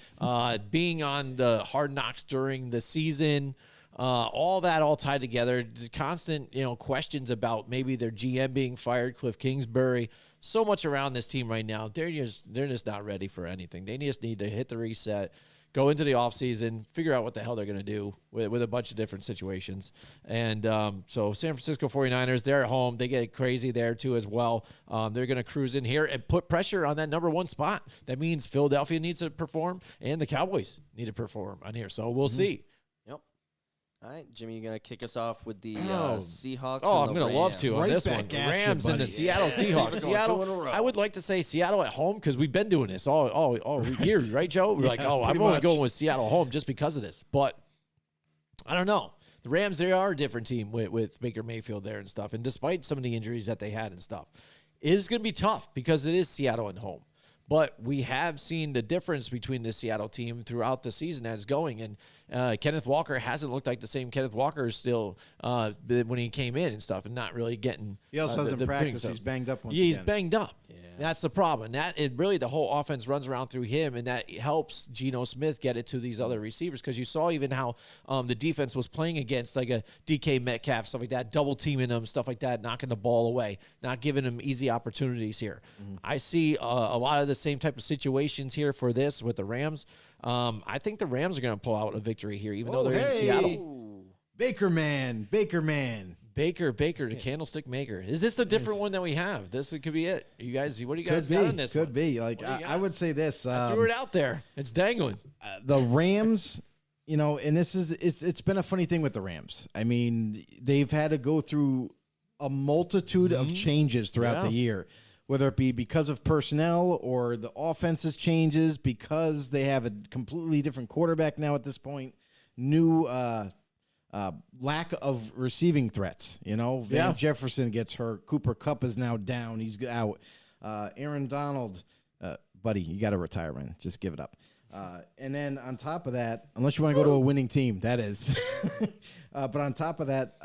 being on the Hard Knocks during the season, all tied together. The constant, questions about maybe their GM being fired, Cliff Kingsbury. So much around this team right now. They're just not ready for anything. They just need to hit the reset, go into the offseason, figure out what the hell they're going to do with a bunch of different situations. And so San Francisco 49ers, they're at home. They get crazy there too as well. They're going to cruise in here and put pressure on that number 1 spot. That means Philadelphia needs to perform and the Cowboys need to perform on here. So we'll see. Yep. All right, Jimmy, you're going to kick us off with the Seahawks. Oh, and I'm the going to love Rams. to on Right this back one. at you, Rams and the buddy. Seattle Seahawks. We're going 2 in a Seattle. row. I would like to say Seattle at home because we've been doing this all year, right, Joe? We're like, I'm pretty only much. going with Seattle home just because of this. But I don't know. The Rams, they are a different team with Baker Mayfield there and stuff. And despite some of the injuries that they had and stuff, it is going to be tough because it is Seattle at home. But we have seen the difference between the Seattle team throughout the season as going. And Kenneth Walker hasn't looked like the same Kenneth Walker still when he came in and stuff and not really getting. He also hasn't practiced. He's banged up once again. He's banged up. Yeah. That's the problem. Really the whole offense runs around through him, and that helps Geno Smith get it to these other receivers because you saw even how the defense was playing against like a DK Metcalf, stuff like that, double teaming them, stuff like that, knocking the ball away, not giving them easy opportunities here. I see a lot of the same type of situations here for this with the Rams. I think the Rams are going to pull out a victory here, even though they're in Seattle. Baker man. Baker, the candlestick maker. Is this a different one that we have? This could be it. You guys, what do you guys got on this? Could be. Like I would say this. I threw it out there. It's dangling. The Rams, and it's been a funny thing with the Rams. I mean, they've had to go through a multitude of changes throughout the year, whether it be because of personnel or the offense's changes, because they have a completely different quarterback now at this point, new lack of receiving threats. Van Jefferson gets hurt. Cooper Kupp is now down. He's out. Aaron Donald, buddy, you got to retire, man. Just give it up. And then on top of that, unless you want to go to a winning team, that is. But on top of that,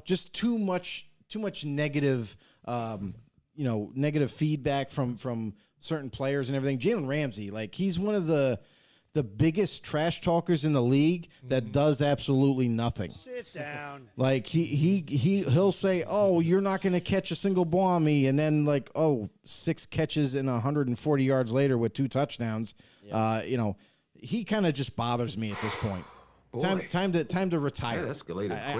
just too much negative, negative feedback from certain players and everything. Jalen Ramsey, like he's one of the biggest trash talkers in the league that does absolutely nothing. Sit down. Like he'll say, "Oh, you're not going to catch a single ball on me," and then 6 catches and 140 yards later with 2 touchdowns. Yep. He kind of just bothers me at this point. Time to retire.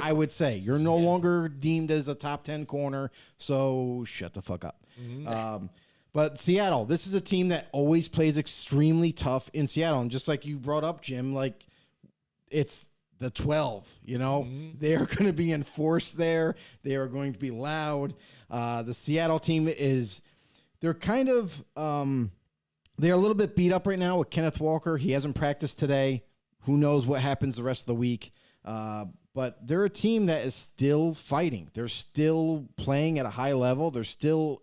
I would say you're no longer deemed as a top 10 corner, so shut the fuck up. But Seattle, this is a team that always plays extremely tough in Seattle. And just like you brought up, Jim, like it's the 12, they are going to be enforced there. They are going to be loud. The Seattle team they're kind of, they're a little bit beat up right now with Kenneth Walker. He hasn't practiced today. Who knows what happens the rest of the week. But they're a team that is still fighting. They're still playing at a high level. There's a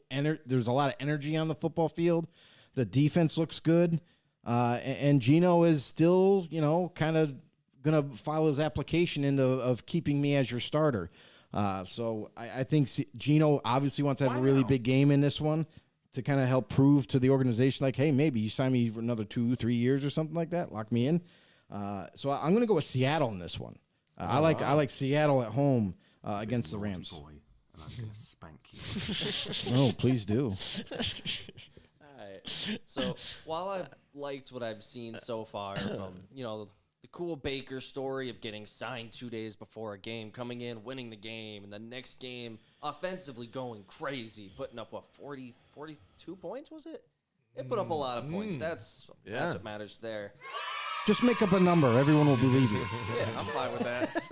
lot of energy on the football field. The defense looks good. And Geno is still, kind of going to file his application of keeping me as your starter. So I think Geno obviously wants to have a really big game in this one to kind of help prove to the organization, like, hey, maybe you sign me for another 2-3 years or something like that. Lock me in. So I'm going to go with Seattle in this one. I like Seattle at home against the Rams. Boy, and I'm going to spank you. No, please do. All right. So while I've liked what I've seen so far from, the cool Baker story of getting signed 2 days before a game, coming in, winning the game, and the next game offensively going crazy, putting up, 42 points, was it? It put up a lot of points. That's what matters there. Just make up a number. Everyone will believe you. Yeah, I'm fine with that.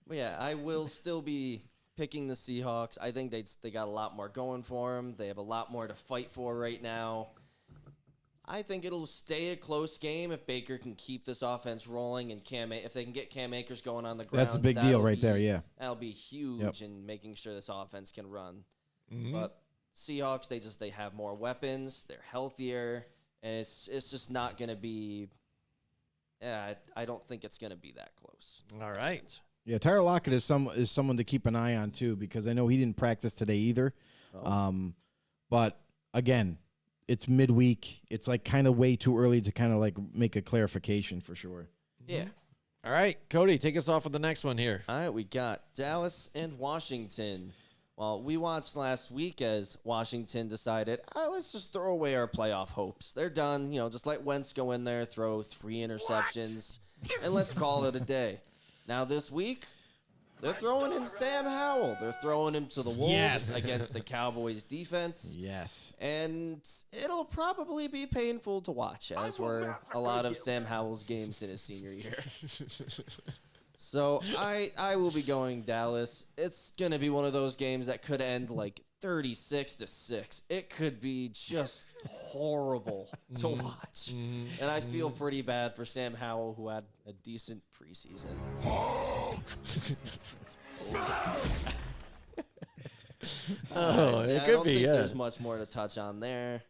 But yeah, I will still be picking the Seahawks. I think they got a lot more going for them. They have a lot more to fight for right now. I think it'll stay a close game if Baker can keep this offense rolling and if they can get Cam Akers going on the ground. That's a big deal right there, yeah. That'll be huge in making sure this offense can run. But Seahawks, they have more weapons. They're healthier. And it's just not going to be... Yeah, I don't think it's going to be that close. All right. Yeah, Tyler Lockett is someone to keep an eye on too, because I know he didn't practice today either. But again, it's midweek. It's like kind of way too early to kind of like make a clarification for sure. Yeah. All right, Cody, take us off with the next one here. All right, we got Dallas and Washington. Well, we watched last week as Washington decided, let's just throw away our playoff hopes. They're done. Just let Wentz go in there, throw 3 interceptions, and let's call it a day. Now this week, they're throwing in Sam Howell. They're throwing him to the Wolves against the Cowboys defense. Yes. And it'll probably be painful to watch, as were a lot of Sam Howell's games in his senior year. So I will be going Dallas. It's going to be one of those games that could end like 36-6. It could be just horrible to watch. And I feel pretty bad for Sam Howell, who had a decent preseason. It I could don't be, think yeah. there's much more to touch on there.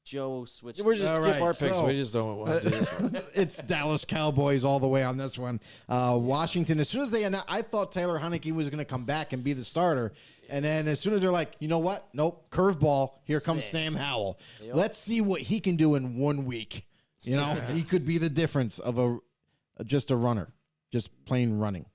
Joe switched. We're just All skip right, our picks. so- We just don't want to do this one. It's Dallas Cowboys all the way on this one. Washington, as soon as they announced, I thought Taylor Heineke was going to come back and be the starter. And then as soon as they're like, you know what? Nope, curveball. Here comes Sam Howell. Yep. Let's see what he can do in 1 week. You know, he could be the difference of just a runner, just plain running.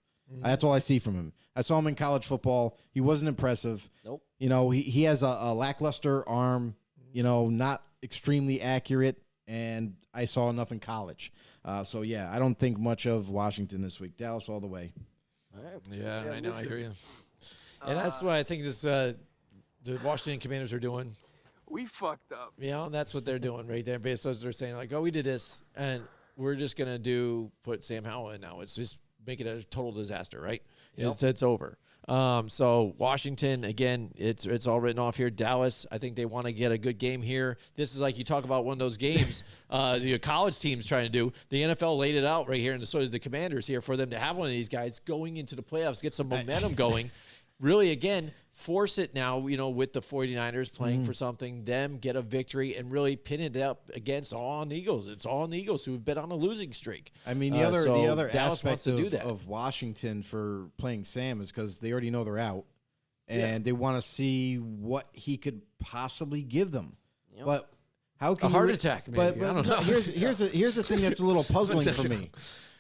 That's all I see from him. I saw him in college football. He wasn't impressive. Nope. You know, he has a lackluster arm, you know, not extremely accurate, and I saw enough in college. So, yeah, I don't think much of Washington this week. Dallas all the way. Yeah, I know. I hear you. And that's what I think the Washington Commanders are doing. We fucked up. You know, that's what they're doing right there. Basically, they're saying, like, oh, we did this, and we're just going to put Sam Howell in now. It's just make it a total disaster, right? Yep. It's over. So Washington, again, it's all written off here. Dallas, I think they want to get a good game here. This is like you talk about one of those games the college team's trying to do. The NFL laid it out right here, and so did the Commanders here for them to have one of these guys going into the playoffs, get some momentum going. Really, again, force it now, you know, with the 49ers playing for something, them get a victory and really pin it up against all on the Eagles. It's all on the Eagles who've been on a losing streak. I mean, the other Dallas aspect wants to do that. of Washington for playing Sam is because they already know they're out, and they want to see what he could possibly give them. Yep. But how can A heart you attack, maybe. But I don't no, know. here's the thing that's a little puzzling for me.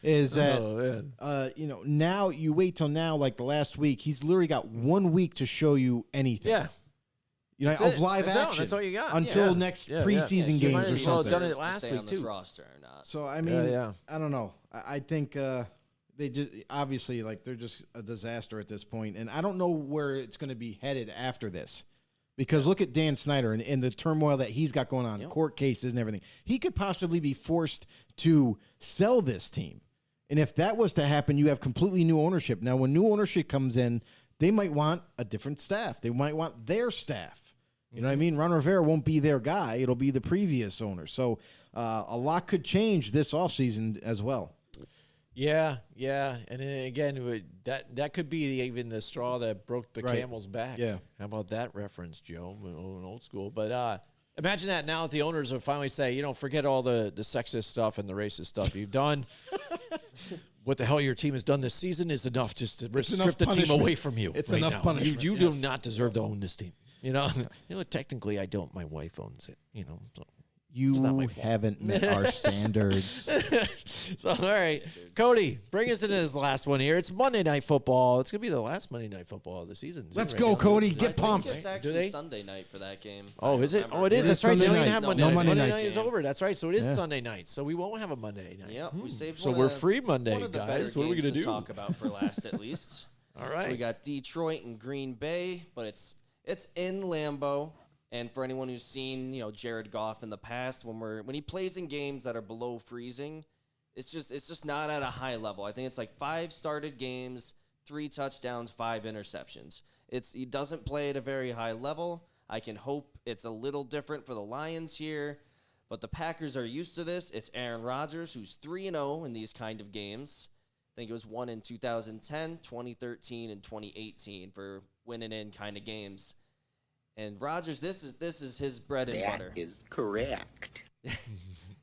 Is that man. you know, now you wait till now, like the last week, he's literally got 1 week to show you anything. Yeah. You know, That's of it. live That's all- action. that's all you got. Until Yeah. next Yeah, yeah. preseason Yeah, games might or as well have something. done it To last stay week, on this too. roster or not. So I mean, yeah. I don't know. I think they just obviously like they're just a disaster at this point, and I don't know where it's going to be headed after this. Because look at Dan Snyder and the turmoil that he's got going on, court cases and everything. He could possibly be forced to sell this team. And if that was to happen, you have completely new ownership. Now, when new ownership comes in, they might want a different staff. They might want their staff. You know what I mean? Ron Rivera won't be their guy. It'll be the previous owner. So a lot could change this offseason as well. Yeah. And then again, that could be even the straw that broke the camel's back. Yeah. How about that reference, Joe? Old school. But imagine that now that the owners will finally say, you know, forget all the sexist stuff and the racist stuff you've done. What the hell your team has done this season is enough just to strip the team punishment. away from you. It's right enough now. punishment, You do yes. not deserve to own this team. You know, technically I don't. My wife owns it. You know, so. You not my fault. haven't met our standards. So, all right, Cody, bring us into this last one here. It's Monday Night Football. It's going to be the last Monday Night Football of the season. Let's Right go, now. Cody. I Get think pumped. it's Do actually they? Sunday night for that game. Oh, is it? Oh, it It is. is That's right. They Sunday don't even night. have No Monday. No night. Monday Monday nights. night is over. That's right. So it is Yeah. Sunday night. So we won't have a Monday night. Yep, we saved So one we're of- free Monday, one of the guys. better What are we games gonna to do? talk about for last, at least. All So right. we got Detroit and Green Bay, but it's in Lambeau. And for anyone who's seen, you know, Jared Goff in the past, when he plays in games that are below freezing, it's just not at a high level. I think it's like 5 started games, 3 touchdowns, 5 interceptions. He doesn't play at a very high level. I can hope it's a little different for the Lions here, but the Packers are used to this. It's Aaron Rodgers, who's 3-0 in these kind of games. I think it was one in 2010, 2013, and 2018 for winning in kind of games. And Rodgers, this is his bread and butter. That is correct.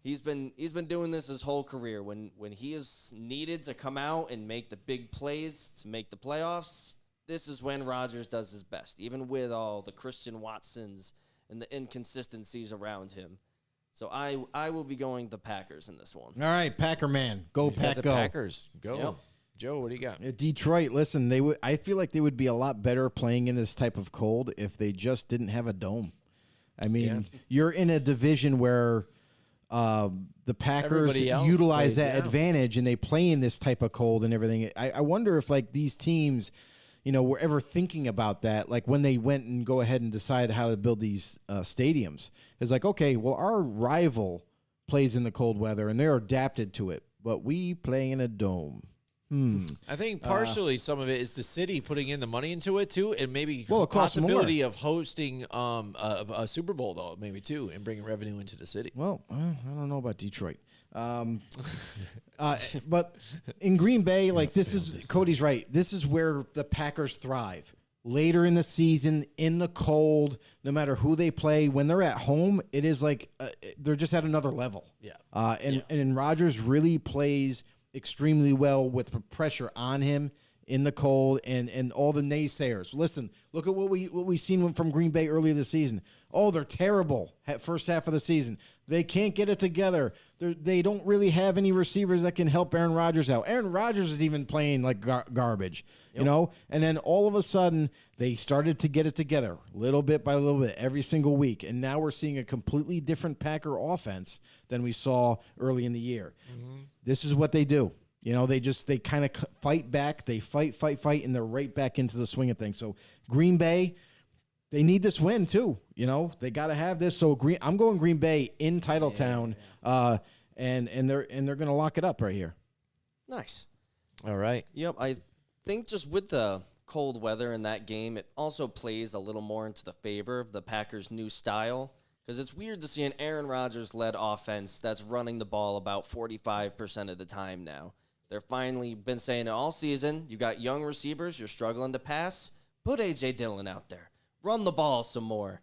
He's been doing this his whole career. When he is needed to come out and make the big plays to make the playoffs, this is when Rodgers does his best, even with all the Christian Watsons and the inconsistencies around him. So I will be going the Packers in this one. All right, Packer man. Go, Got Pack, the go. Packers. Go. Yep. Joe, what do you got? Detroit, listen, I feel like they would be a lot better playing in this type of cold if they just didn't have a dome. I mean, you're in a division where the Packers Everybody else utilize plays, that yeah. advantage and they play in this type of cold and everything. I wonder if like these teams, you know, were ever thinking about that, like when they went and go ahead and decide how to build these stadiums. It's like, okay, well, our rival plays in the cold weather and they're adapted to it, but we play in a dome. I think partially some of it is the city putting in the money into it too, and maybe Well, it costs possibility of hosting a Super Bowl though, maybe too, and bringing revenue into the city. Well, I don't know about Detroit. But in Green Bay, like this is Cody's right. This is where the Packers thrive. Later in the season, in the cold, no matter who they play, when they're at home, it is like they're just at another level. Yeah. And Rodgers really plays extremely well with the pressure on him in the cold and all the naysayers. Listen, look at what we seen from Green Bay earlier this season. Oh, they're terrible at first half of the season. They can't get it together. They don't really have any receivers that can help Aaron Rodgers out. Aaron Rodgers is even playing like garbage, you know? And then all of a sudden, they started to get it together little bit by little bit every single week. And now we're seeing a completely different Packer offense than we saw early in the year. This is what they do. You know, they kind of fight back. They fight, and they're right back into the swing of things. So Green Bay, they need this win too. You know, they got to have this. So I'm going Green Bay in Titletown, and they're going to lock it up right here. Nice. All right. Yep, I think just with the cold weather in that game, it also plays a little more into the favor of the Packers' new style. Because it's weird to see an Aaron Rodgers-led offense that's running the ball about 45% of the time now. They're finally been saying it all season. You got young receivers. You're struggling to pass. Put A.J. Dillon out there. Run the ball some more.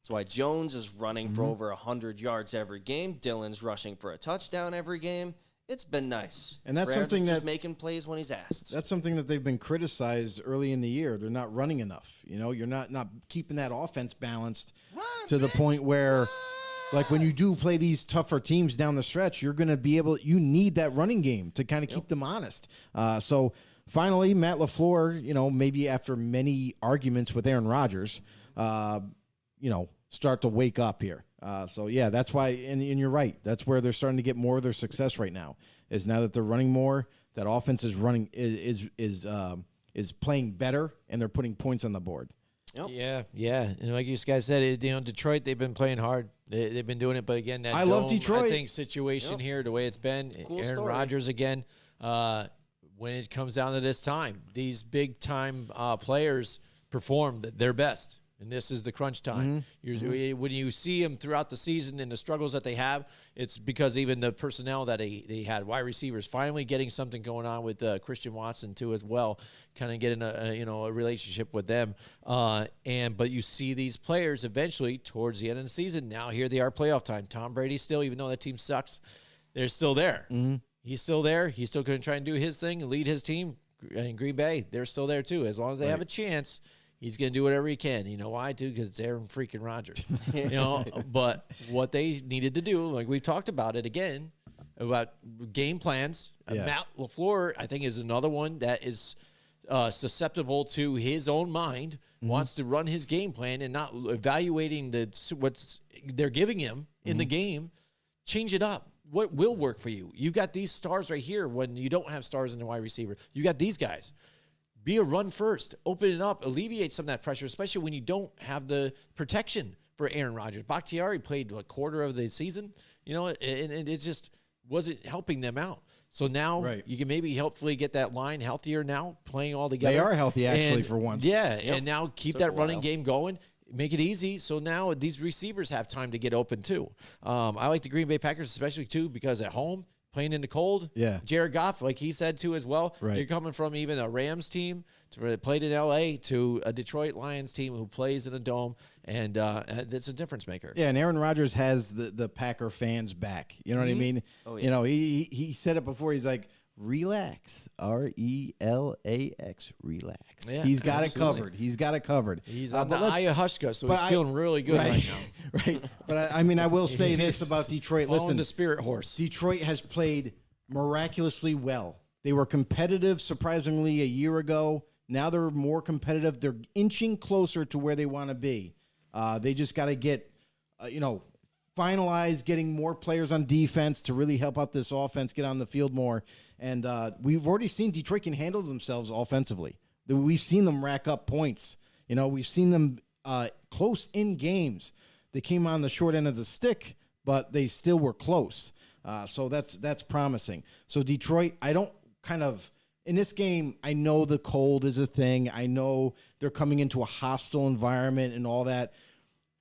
That's why Jones is running for over 100 yards every game. Dillon's rushing for a touchdown every game. It's been nice. And that's Rare something just that making plays when he's asked. That's something that they've been criticized early in the year. They're not running enough. You know, you're not keeping that offense balanced to the point where, like, when you do play these tougher teams down the stretch, you're going to be able. You need that running game to kind of keep them honest. So finally, Matt LaFleur, you know, maybe after many arguments with Aaron Rodgers, you know, start to wake up here. So yeah, that's why, and you're right. That's where they're starting to get more of their success right now. Is now that they're running more, that offense is running is playing better, and they're putting points on the board. Yep. Yeah. And like you guys said, you know, Detroit, they've been playing hard. They've been doing it, but again, that I love Detroit. I think situation here, the way it's been, Cool Aaron story. Rodgers again. When it comes down to this time, these big time players perform their best. And this is the crunch time. When you see them throughout the season and the struggles that they have, it's because even the personnel that they had, wide receivers, finally getting something going on with Christian Watson too as well, kind of getting a relationship with them. But you see these players eventually towards the end of the season. Now here they are, playoff time. Tom Brady still, even though that team sucks, they're still there. He's still there. He's still going to try and do his thing and lead his team. And Green Bay, they're still there too. As long as they have a chance, he's going to do whatever he can. You know why, too? Because it's Aaron freaking Rodgers. You know, but what they needed to do, like we talked about it again, about game plans. Matt LaFleur, I think, is another one that is susceptible to his own mind, wants to run his game plan and not evaluating what they're giving him in the game. Change it up. What will work for you? You got these stars right here when you don't have stars in the wide receiver. You got these guys. Be a run first. Open it up. Alleviate some of that pressure, especially when you don't have the protection for Aaron Rodgers. Bakhtiari played a quarter of the season, you know, and it just wasn't helping them out. So now you can maybe hopefully get that line healthier now, playing all together. They are healthy, actually, for once. Yeah, and now keep that running game going. Make it easy, so now these receivers have time to get open too. I like the Green Bay Packers, especially too, because at home, playing in the cold. Yeah. Jared Goff, like he said too as well. Right. You're coming from even a Rams team that played in L.A. to a Detroit Lions team who plays in a dome, and it's a difference maker. Yeah, and Aaron Rodgers has the Packer fans back. You know what I mean? Oh, yeah. You know, he said it before. He's like, relax, RELAX, relax. Yeah, he's got absolutely. it covered. He's got it covered. He's on the ayahuasca, so he's feeling really good right now. Right. But I mean, I will say this about Detroit. Following Listen, the spirit horse. Detroit has played miraculously well. They were competitive, surprisingly, a year ago. Now they're more competitive. They're inching closer to where they want to be. They just got to get, finalize getting more players on defense to really help out this offense, get on the field more. And we've already seen Detroit can handle themselves offensively. We've seen them rack up points. You know, we've seen them close in games. They came on the short end of the stick, but they still were close. So that's promising. So Detroit, I don't kind of in this game, I know the cold is a thing. I know they're coming into a hostile environment and all that.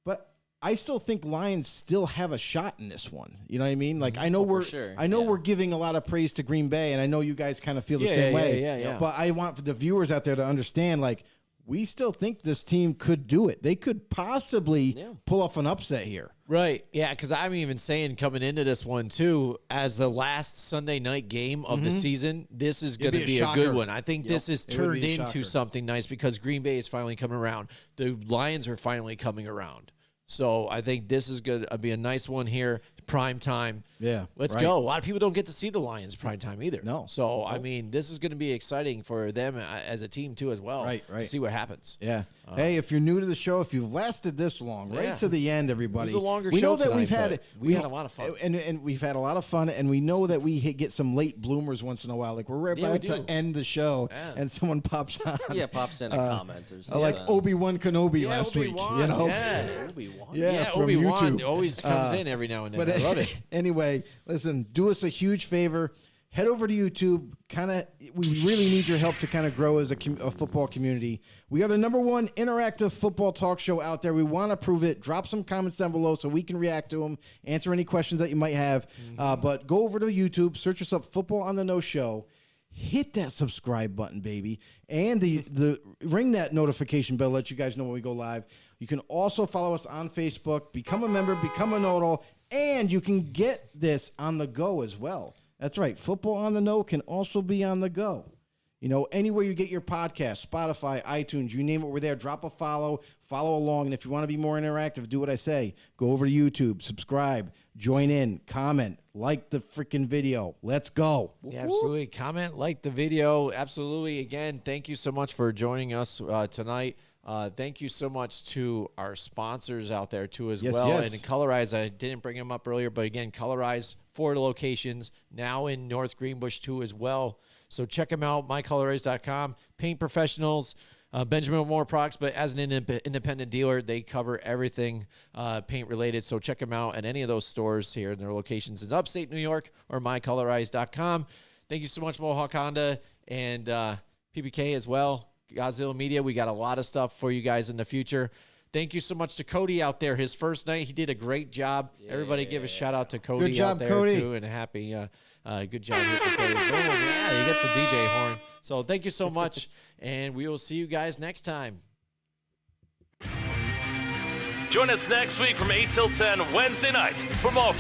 But I still think Lions still have a shot in this one. You know what I mean? Like, I know we're giving a lot of praise to Green Bay, and I know you guys kind of feel the same way. Yeah. But I want the viewers out there to understand, like, we still think this team could do it. They could possibly pull off an upset here. Right. Yeah, because I'm even saying coming into this one, too, as the last Sunday night game of the season, this is going to be a good one. I think this is turned into something nice because Green Bay is finally coming around. The Lions are finally coming around. So I think this is going to be a nice one here, prime time. Yeah, let's go. A lot of people don't get to see the Lions prime time either. No. So, I mean, this is going to be exciting for them as a team, too, as well. Right. To see what happens. Yeah. Hey, if you're new to the show, if you've lasted this long, right to the end, everybody. It was a longer we show know that tonight, we had a lot of fun. And we've had a lot of fun, and we know that we get some late bloomers once in a while. Like, we're about to end the show, and someone pops on. Yeah, pops in a comment or something. Like Obi-Wan Kenobi last week. You know? Yeah. Obi-Wan. Yeah, from Obi-Wan YouTube. always comes in every now and then. But I love it. Anyway, listen, do us a huge favor. Head over to YouTube. We really need your help to kind of grow as a football community. We are the #1 interactive football talk show out there. We want to prove it. Drop some comments down below so we can react to them, answer any questions that you might have. But go over to YouTube, search us up, Football on the No Show. Hit that subscribe button, baby, and the ring that notification bell, let you guys know when we go live. You can also follow us on Facebook, become a member, become a nodal, and you can get this on the go as well. That's right. Football on the No can also be on the go. You know, anywhere you get your podcast, Spotify, iTunes, you name it, we're there. Drop a follow along. And if you want to be more interactive, do what I say. Go over to YouTube, subscribe, join in, comment, like the freaking video. Let's go. Yeah, absolutely. Comment, like the video. Absolutely. Again, thank you so much for joining us tonight. Thank you so much to our sponsors out there, too, as well. Yes. And Colorize, I didn't bring them up earlier, but again, Colorize, 4 locations, now in North Greenbush, too, as well. So check them out, mycolorize.com. Paint Professionals, Benjamin Moore products, but as an independent dealer, they cover everything paint related. So check them out at any of those stores here in their locations in upstate New York or mycolorize.com. Thank you so much, Mohawk Honda and PPK as well. Godzilla Media, we got a lot of stuff for you guys in the future. Thank you so much to Cody out there. His first night, he did a great job. Yeah. Everybody give a shout out to Cody. Good job, out there Cody. too, and happy. Good job here for Cody. Boom, yeah, he gets the DJ horn. So thank you so much, and we will see you guys next time. Join us next week from 8 till 10 Wednesday night for more football.